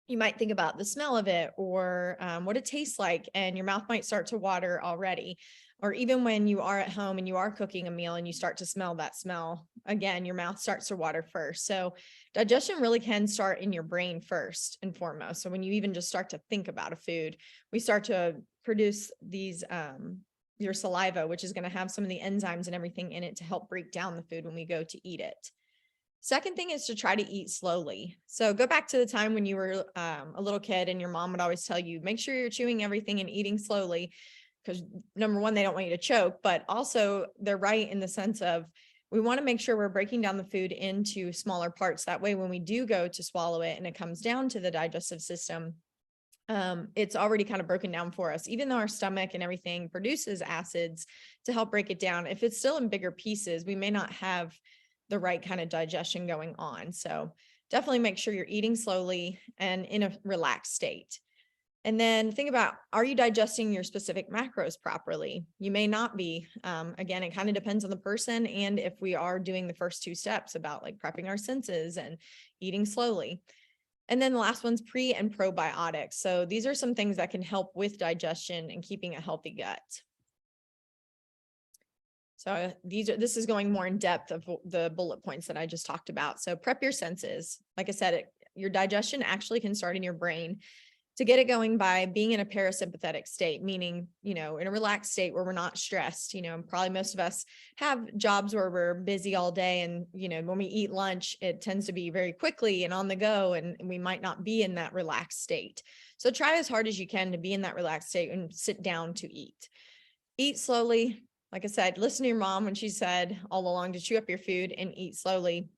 S10: you might think about the smell of it, or what it tastes like, and your mouth might start to water already. Or even when you are at home and you are cooking a meal and you start to smell that smell, again, your mouth starts to water first. So digestion really can start in your brain first and foremost. So when you even just start to think about a food, we start to produce these, your saliva, which is going to have some of the enzymes and everything in it to help break down the food when we go to eat it. Second thing is to try to eat slowly. So go back to the time when you were a little kid and your mom would always tell you, make sure you're chewing everything and eating slowly, because number one, they don't want you to choke, but also they're right in the sense of we want to make sure we're breaking down the food into smaller parts. That way, when we do go to swallow it and it comes down to the digestive system, it's already kind of broken down for us. Even though our stomach and everything produces acids to help break it down, if it's still in bigger pieces, we may not have the right kind of digestion going on. So definitely make sure you're eating slowly and in a relaxed state. And then think about, are you digesting your specific macros properly? You may not be. Again, it kind of depends on the person, and if we are doing the first two steps about like prepping our senses and eating slowly. And then the last one's pre and probiotics. So these are some things that can help with digestion and keeping a healthy gut. So this is going more in depth of the bullet points that I just talked about. So prep your senses. Like I said, your digestion actually can start in your brain. To get it going by being in a parasympathetic state, meaning, in a relaxed state where we're not stressed. Probably most of us have jobs where we're busy all day, and, when we eat lunch, it tends to be very quickly and on the go, and we might not be in that relaxed state. So try as hard as you can to be in that relaxed state and sit down to eat. Eat slowly. Like I said, listen to your mom when she said all along to chew up your food and eat slowly.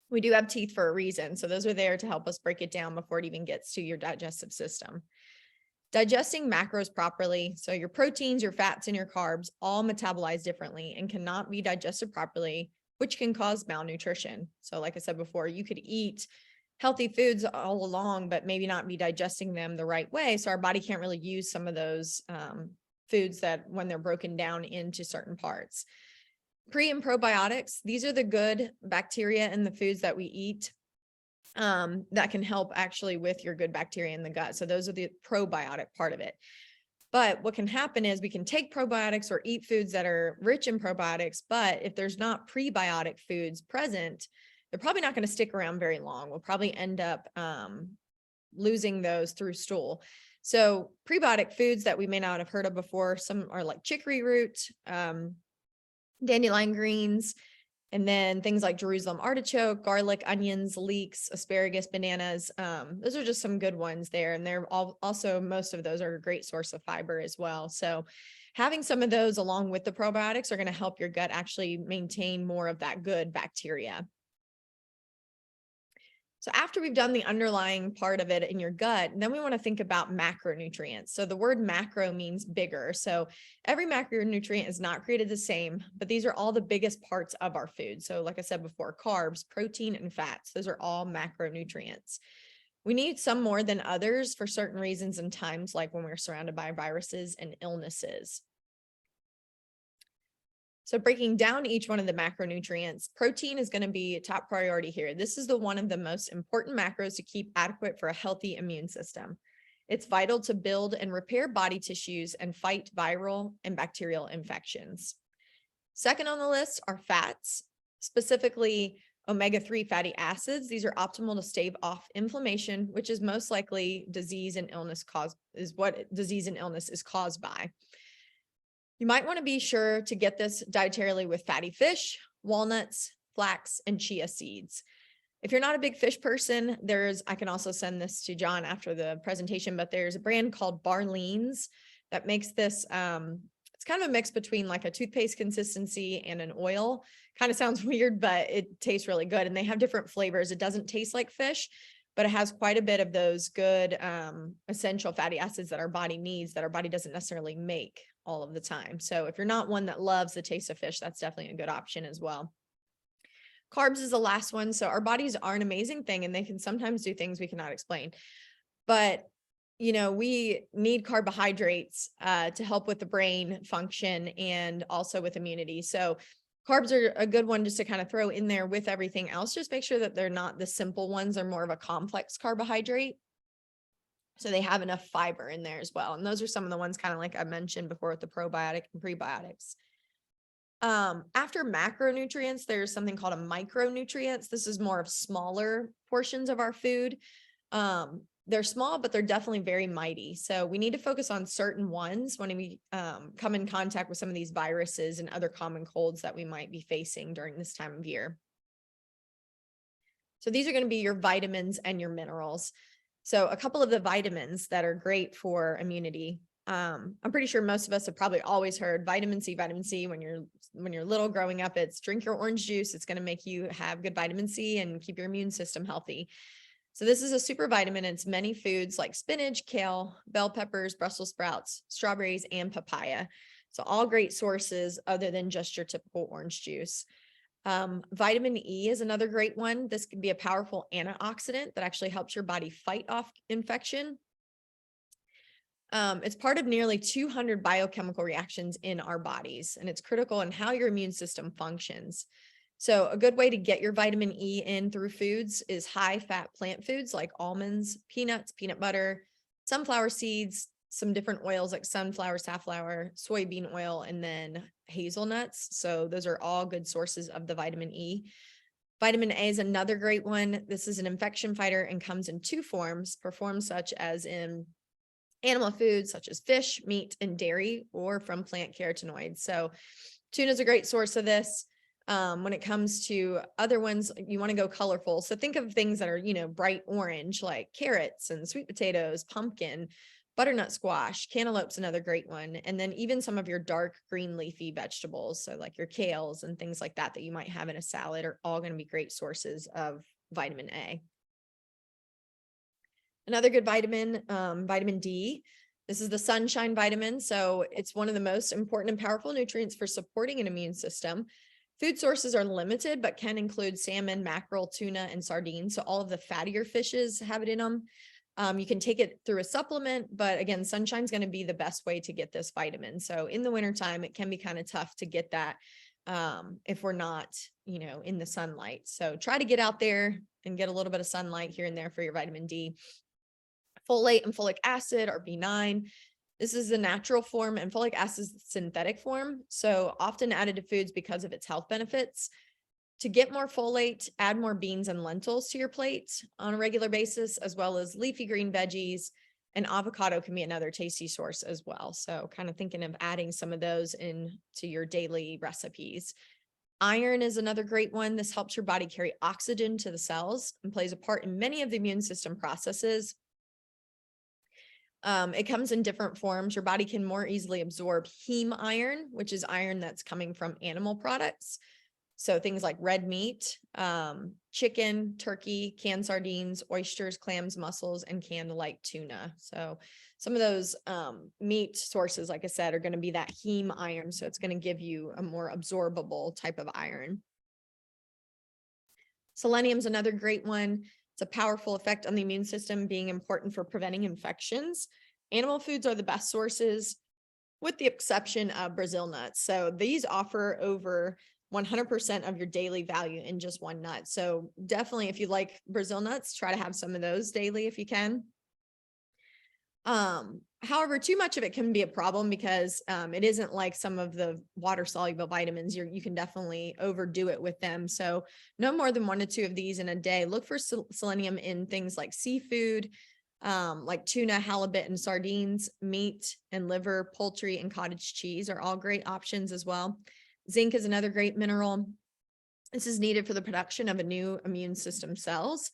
S10: We do have teeth for a reason. So those are there to help us break it down before it even gets to your digestive system. Digesting macros properly. So your proteins, your fats, and your carbs all metabolize differently and cannot be digested properly, which can cause malnutrition. So like I said before, you could eat healthy foods all along, but maybe not be digesting them the right way. So our body can't really use some of those foods that when they're broken down into certain parts. Pre and probiotics, these are the good bacteria in the foods that we eat that can help actually with your good bacteria in the gut. So those are the probiotic part of it. But what can happen is we can take probiotics or eat foods that are rich in probiotics, but if there's not prebiotic foods present, they're probably not going to stick around very long. We'll probably end up losing those through stool. So prebiotic foods that we may not have heard of before, some are like chicory root, dandelion greens, and then things like Jerusalem artichoke, garlic, onions, leeks, asparagus, bananas. Those are just some good ones there. And they're also, most of those are a great source of fiber as well. So having some of those along with the probiotics are going to help your gut actually maintain more of that good bacteria. So after we've done the underlying part of it in your gut, then we want to think about macronutrients. So the word macro means bigger. So every macronutrient is not created the same, but these are all the biggest parts of our food. So like I said before, carbs, protein, and fats, those are all macronutrients. We need some more than others for certain reasons and times, like when we're surrounded by viruses and illnesses. So breaking down each one of the macronutrients, protein is going to be a top priority here. This is the one of the most important macros to keep adequate for a healthy immune system. It's vital to build and repair body tissues and fight viral and bacterial infections. Second on the list are fats, specifically omega-3 fatty acids. These are optimal to stave off inflammation, which is most likely disease and illness is caused by. You might want to be sure to get this dietarily with fatty fish, walnuts, flax, and chia seeds. If you're not a big fish person, I can also send this to John after the presentation, but there's a brand called Barleans that makes this, it's kind of a mix between like a toothpaste consistency and an oil. Kind of sounds weird, but it tastes really good. And they have different flavors. It doesn't taste like fish, but it has quite a bit of those good essential fatty acids that our body needs, that our body doesn't necessarily make all of the time. So if you're not one that loves the taste of fish, that's definitely a good option as well. Carbs is the last one. So our bodies are an amazing thing, and they can sometimes do things we cannot explain. But, you know, we need carbohydrates to help with the brain function and also with immunity. So carbs are a good one just to kind of throw in there with everything else. Just make sure that they're not the simple ones. They're more of a complex carbohydrate. So they have enough fiber in there as well. And those are some of the ones kind of like I mentioned before with the probiotic and prebiotics. After macronutrients, there's something called a micronutrients. This is more of smaller portions of our food. They're small, but they're definitely very mighty. So we need to focus on certain ones when we come in contact with some of these viruses and other common colds that we might be facing during this time of year. So these are going to be your vitamins and your minerals. So a couple of the vitamins that are great for immunity. I'm pretty sure most of us have probably always heard vitamin C. When you're little growing up, it's drink your orange juice. It's going to make you have good vitamin C and keep your immune system healthy. So this is a super vitamin. It's many foods like spinach, kale, bell peppers, Brussels sprouts, strawberries, and papaya. So all great sources other than just your typical orange juice. Vitamin E is another great one. This can be a powerful antioxidant that actually helps your body fight off infection. It's part of nearly 200 biochemical reactions in our bodies, and it's critical in how your immune system functions. So a good way to get your vitamin E in through foods is high-fat plant foods like almonds, peanuts, peanut butter, sunflower seeds, some different oils like sunflower, safflower, soybean oil, and then hazelnuts. So those are all good sources of the vitamin E. Vitamin A is another great one. This is an infection fighter and comes in two forms, such as in animal foods such as fish, meat, and dairy, or from plant carotenoids. So tuna is a great source of this. When it comes to other ones, you want to go colorful. So think of things that are, bright orange, like carrots and sweet potatoes, pumpkin, butternut squash, cantaloupe's another great one. And then even some of your dark green leafy vegetables. So like your kales and things like that you might have in a salad are all going to be great sources of vitamin A. Another good vitamin, vitamin D. This is the sunshine vitamin. So it's one of the most important and powerful nutrients for supporting an immune system. Food sources are limited, but can include salmon, mackerel, tuna, and sardines. So all of the fattier fishes have it in them. You can take it through a supplement, but again, sunshine is going to be the best way to get this vitamin. So in the wintertime, it can be kind of tough to get that if we're not, in the sunlight. So try to get out there and get a little bit of sunlight here and there for your vitamin D. Folate and folic acid are B9. This is the natural form, and folic acid is the synthetic form. So often added to foods because of its health benefits. To get more folate, add more beans and lentils to your plate on a regular basis, as well as leafy green veggies, and avocado can be another tasty source as well. So kind of thinking of adding some of those into your daily recipes. Iron is another great one. This helps your body carry oxygen to the cells and plays a part in many of the immune system processes. It comes in different forms. Your body can more easily absorb heme iron, which is iron that's coming from animal products. So things like red meat, chicken, turkey, canned sardines, oysters, clams, mussels, and canned light tuna. So some of those meat sources, like I said, are going to be that heme iron. So it's going to give you a more absorbable type of iron. Selenium is another great one. It's a powerful effect on the immune system, being important for preventing infections. Animal foods are the best sources, with the exception of Brazil nuts. So these offer over 100% of your daily value in just one nut. So definitely, if you like Brazil nuts, try to have some of those daily if you can. However, too much of it can be a problem because it isn't like some of the water soluble vitamins. You can definitely overdo it with them. So no more than 1 to 2 of these in a day. Look for selenium in things like seafood, like tuna, halibut, and sardines. Meat and liver, poultry, and cottage cheese are all great options as well. Zinc is another great mineral. This is needed for the production of a new immune system cells.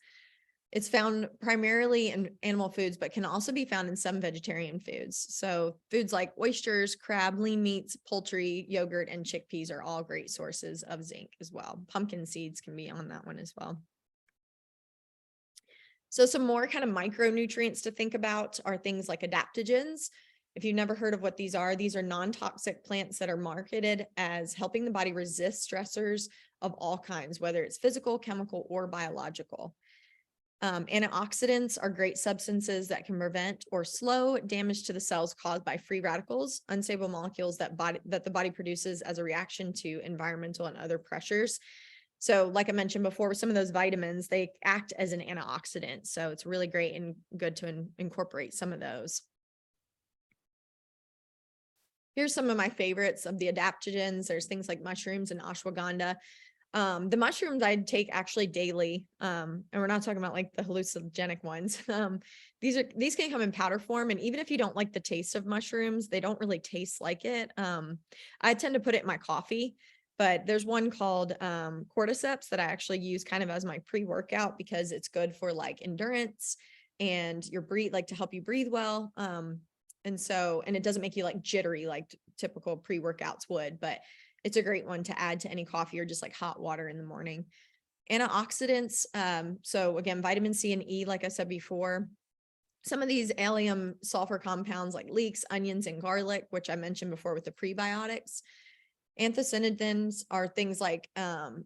S10: It's found primarily in animal foods, but can also be found in some vegetarian foods. So foods like oysters, crab, lean meats, poultry, yogurt, and chickpeas are all great sources of zinc as well. Pumpkin seeds can be on that one as well. So some more kind of micronutrients to think about are things like adaptogens. If you've never heard of what these are non-toxic plants that are marketed as helping the body resist stressors of all kinds, whether it's physical, chemical, or biological. Antioxidants are great substances that can prevent or slow damage to the cells caused by free radicals, unstable molecules that the body produces as a reaction to environmental and other pressures. So like I mentioned before, with some of those vitamins, they act as an antioxidant. So it's really great and good to incorporate some of those. Here's some of my favorites of the adaptogens. There's things like mushrooms and ashwagandha. The mushrooms I'd take actually daily. And we're not talking about like the hallucinogenic ones. These can come in powder form. And even if you don't like the taste of mushrooms, they don't really taste like it. I tend to put it in my coffee, but there's one called cordyceps that I actually use kind of as my pre-workout because it's good for like endurance and your like to help you breathe well. And it doesn't make you like jittery like typical pre-workouts would, but it's a great one to add to any coffee or just like hot water in the morning. Antioxidants. So again, vitamin C and E, like I said before, some of these allium sulfur compounds like leeks, onions, and garlic, which I mentioned before with the prebiotics. Anthocyanins are things like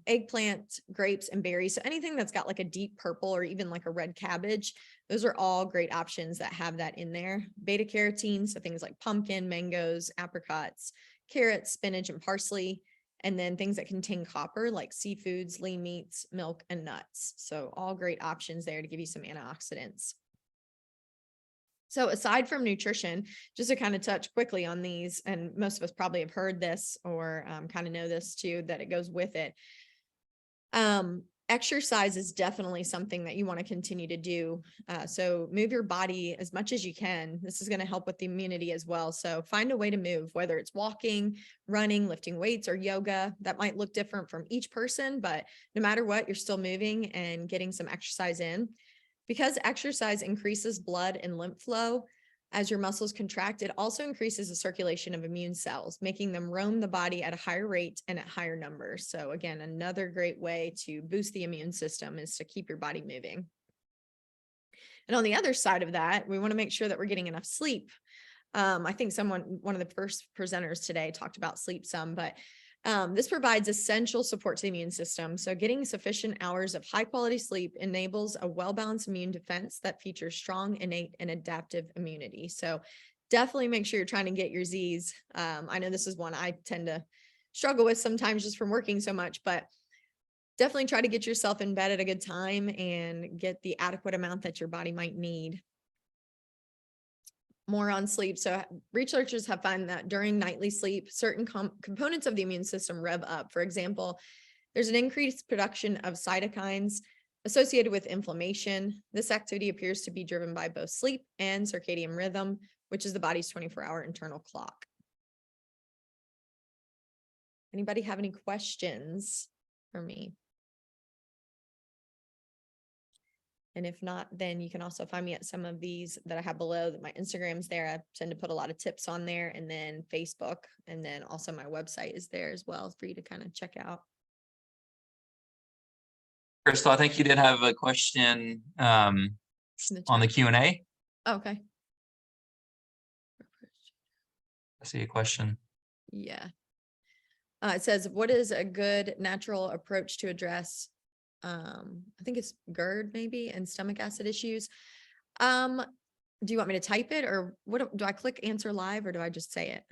S10: eggplant, grapes, and berries. So anything that's got like a deep purple or even like a red cabbage, those are all great options that have that in there. Beta carotene, so things like pumpkin, mangoes, apricots, carrots, spinach, and parsley. And then things that contain copper like seafoods, lean meats, milk, and nuts. So all great options there to give you some antioxidants. So aside from nutrition, just to kind of touch quickly on these, and most of us probably have heard this or kind of know this too, that it goes with it. Exercise is definitely something that you want to continue to do. So move your body as much as you can. This is going to help with the immunity as well. So find a way to move, whether it's walking, running, lifting weights, or yoga. That might look different from each person, but no matter what, you're still moving and getting some exercise in. Because exercise increases blood and lymph flow as your muscles contract, it also increases the circulation of immune cells, making them roam the body at a higher rate and at higher numbers. So again, another great way to boost the immune system is to keep your body moving. And on the other side of that, we want to make sure that we're getting enough sleep. I think one of the first presenters today talked about sleep some, but this provides essential support to the immune system. So getting sufficient hours of high quality sleep enables a well-balanced immune defense that features strong, innate, and adaptive immunity. So definitely make sure you're trying to get your Z's. I know this is one I tend to struggle with sometimes just from working so much, but definitely try to get yourself in bed at a good time and get the adequate amount that your body might need. More on sleep. So researchers have found that during nightly sleep, certain components of the immune system rev up. For example, there's an increased production of cytokines associated with inflammation. This activity appears to be driven by both sleep and circadian rhythm, which is the body's 24-hour internal clock. Anybody have any questions for me? And if not, then you can also find me at some of these that I have below. My Instagram's there. I tend to put a lot of tips on there, and then Facebook, and then also my website is there as well for you to kind of check out.
S2: Krystal, I think you did have a question on the Q&A.
S10: Okay.
S2: I see a question.
S10: Yeah. It says, what is a good natural approach to address I think it's GERD maybe and stomach acid issues. Do you want me to type it, or what do I click answer live, or do I just say it?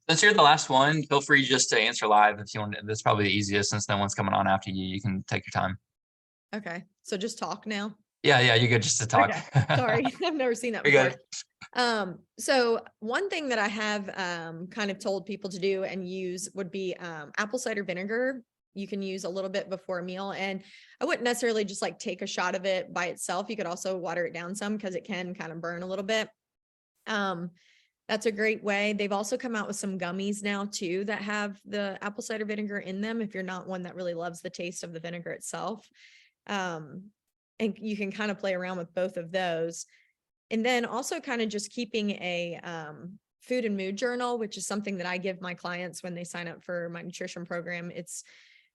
S2: Since you're the last one, feel free just to answer live if you want. That's probably the easiest since no one's coming on after you. You can take your time.
S10: Okay. So just talk now.
S2: Yeah, you're good just to talk.
S10: Okay. Sorry. I've never seen that
S2: You're
S10: before. So one thing that I have kind of told people to do and use would be apple cider vinegar. You can use a little bit before a meal, and I wouldn't necessarily just like take a shot of it by itself. You could also water it down some because it can kind of burn a little bit. That's a great way. They've also come out with some gummies now too that have the apple cider vinegar in them if you're not one that really loves the taste of the vinegar itself. And you can kind of play around with both of those. And then also kind of just keeping a food and mood journal, which is something that I give my clients when they sign up for my nutrition program. It's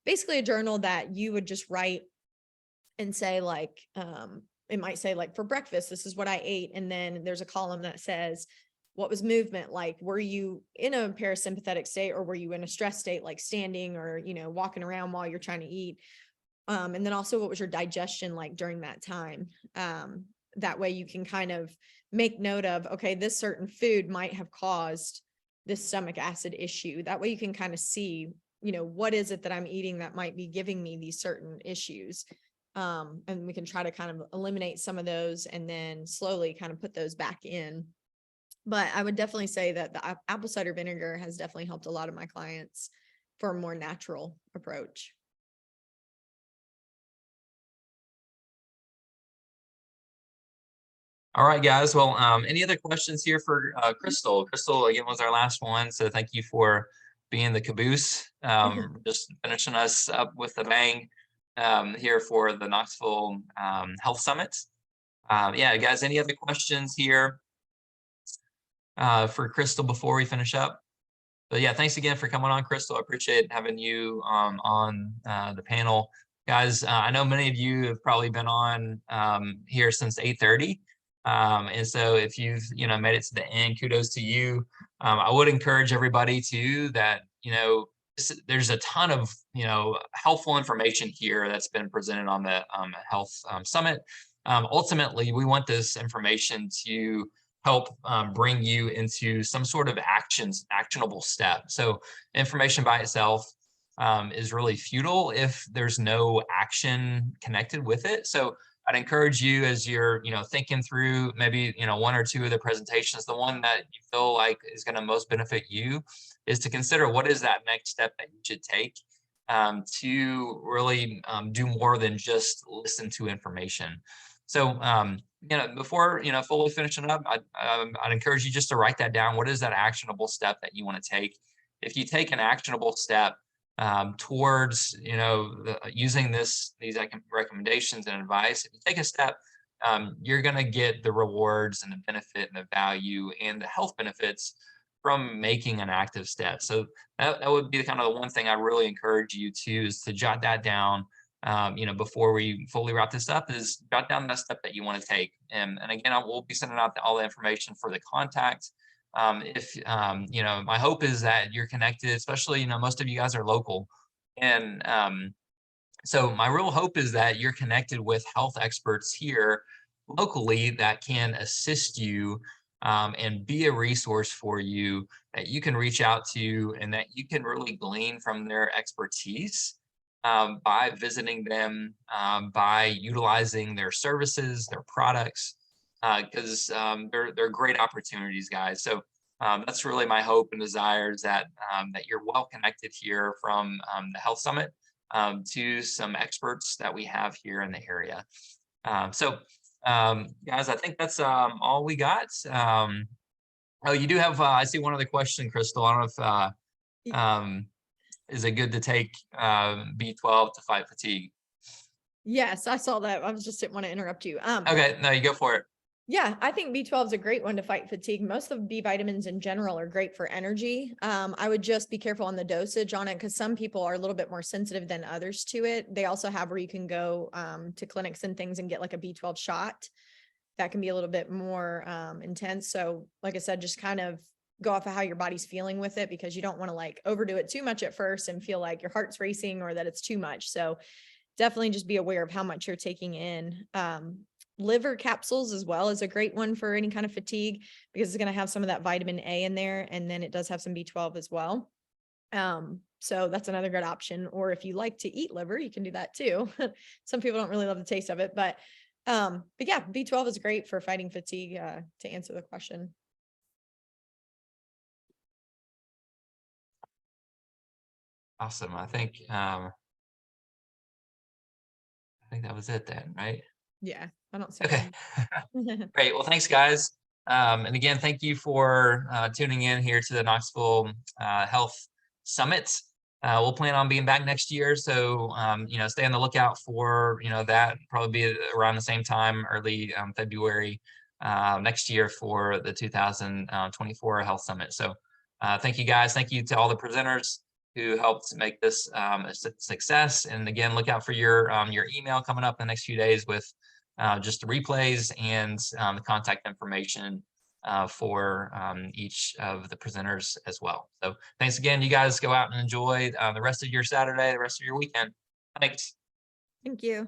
S10: basically a journal that you would just write and say like, it might say like, for breakfast, this is what I ate. And then there's a column that says, what was movement like? Were you in a parasympathetic state, or were you in a stress state, like standing or, walking around while you're trying to eat? And then also, what was your digestion like during that time? That way you can kind of make note of, okay, this certain food might have caused this stomach acid issue. That way you can kind of see, what is it that I'm eating that might be giving me these certain issues? And we can try to kind of eliminate some of those and then slowly kind of put those back in. But I would definitely say that the apple cider vinegar has definitely helped a lot of my clients for a more natural approach.
S2: All right, guys. Well, any other questions here for Krystal? Krystal, again, was our last one. So thank you for being the caboose, just finishing us up with a bang here for the Knoxville Health Summit. Yeah, guys, any other questions here for Krystal before we finish up? But yeah, thanks again for coming on, Krystal. I appreciate having you on the panel. Guys, I know many of you have probably been on here since 8:30. And so if you've, made it to the end, kudos to you. I would encourage everybody to that, there's a ton of, helpful information here that's been presented on the Health Summit. Ultimately, we want this information to help bring you into some sort of actionable step. So information by itself is really futile if there's no action connected with it. So I'd encourage you, as you're, thinking through maybe, one or two of the presentations, the one that you feel like is going to most benefit you is to consider what is that next step that you should take to really do more than just listen to information. So, before, fully finishing up, I'd encourage you just to write that down. What is that actionable step that you want to take? If you take an actionable step towards, using these recommendations and advice, if you take a step, you're going to get the rewards and the benefit and the value and the health benefits from making an active step. So that would be kind of the one thing I really encourage you to is to jot that down. Before we fully wrap this up, is jot down that step that you want to take. And again, we'll be sending out all the information for the contact. My hope is that you're connected, especially, most of you guys are local. And so my real hope is that you're connected with health experts here locally that can assist you and be a resource for you that you can reach out to and that you can really glean from their expertise by visiting them, by utilizing their services, their products, because they're great opportunities, guys. So that's really my hope and desire is that you're well connected here from the Health Summit to some experts that we have here in the area. Guys, I think that's all we got. Oh, you do have, I see one other question, Krystal. I don't know if, is it good to take B12 to fight fatigue?
S10: Yes, I saw that. I didn't want to interrupt you.
S2: Okay, no, you go for it.
S10: Yeah, I think B12 is a great one to fight fatigue. Most of B vitamins in general are great for energy. I would just be careful on the dosage on it because some people are a little bit more sensitive than others to it. They also have where you can go to clinics and things and get like a B12 shot. That can be a little bit more intense. So like I said, just kind of go off of how your body's feeling with it because you don't want to like overdo it too much at first and feel like your heart's racing or that it's too much. So definitely just be aware of how much you're taking in. Liver capsules as well is a great one for any kind of fatigue because it's going to have some of that vitamin A in there. And then it does have some B12 as well. So that's another good option. Or if you like to eat liver, you can do that too. Some people don't really love the taste of it, but But yeah, B12 is great for fighting fatigue, to answer the question.
S2: Awesome. I think that was it then, right?
S10: Yeah, I don't see.
S2: Okay.
S10: any.
S2: Great. Well, thanks, guys. And again, thank you for tuning in here to the Knoxville Health Summit. We'll plan on being back next year. So, stay on the lookout for, that probably be around the same time, early February next year for the 2024 Health Summit. So thank you, guys. Thank you to all the presenters who helped make this a success. And again, look out for your email coming up in the next few days with just the replays and the contact information for each of the presenters as well. So thanks again. You guys go out and enjoy the rest of your Saturday, the rest of your weekend. Thanks.
S10: Thank you.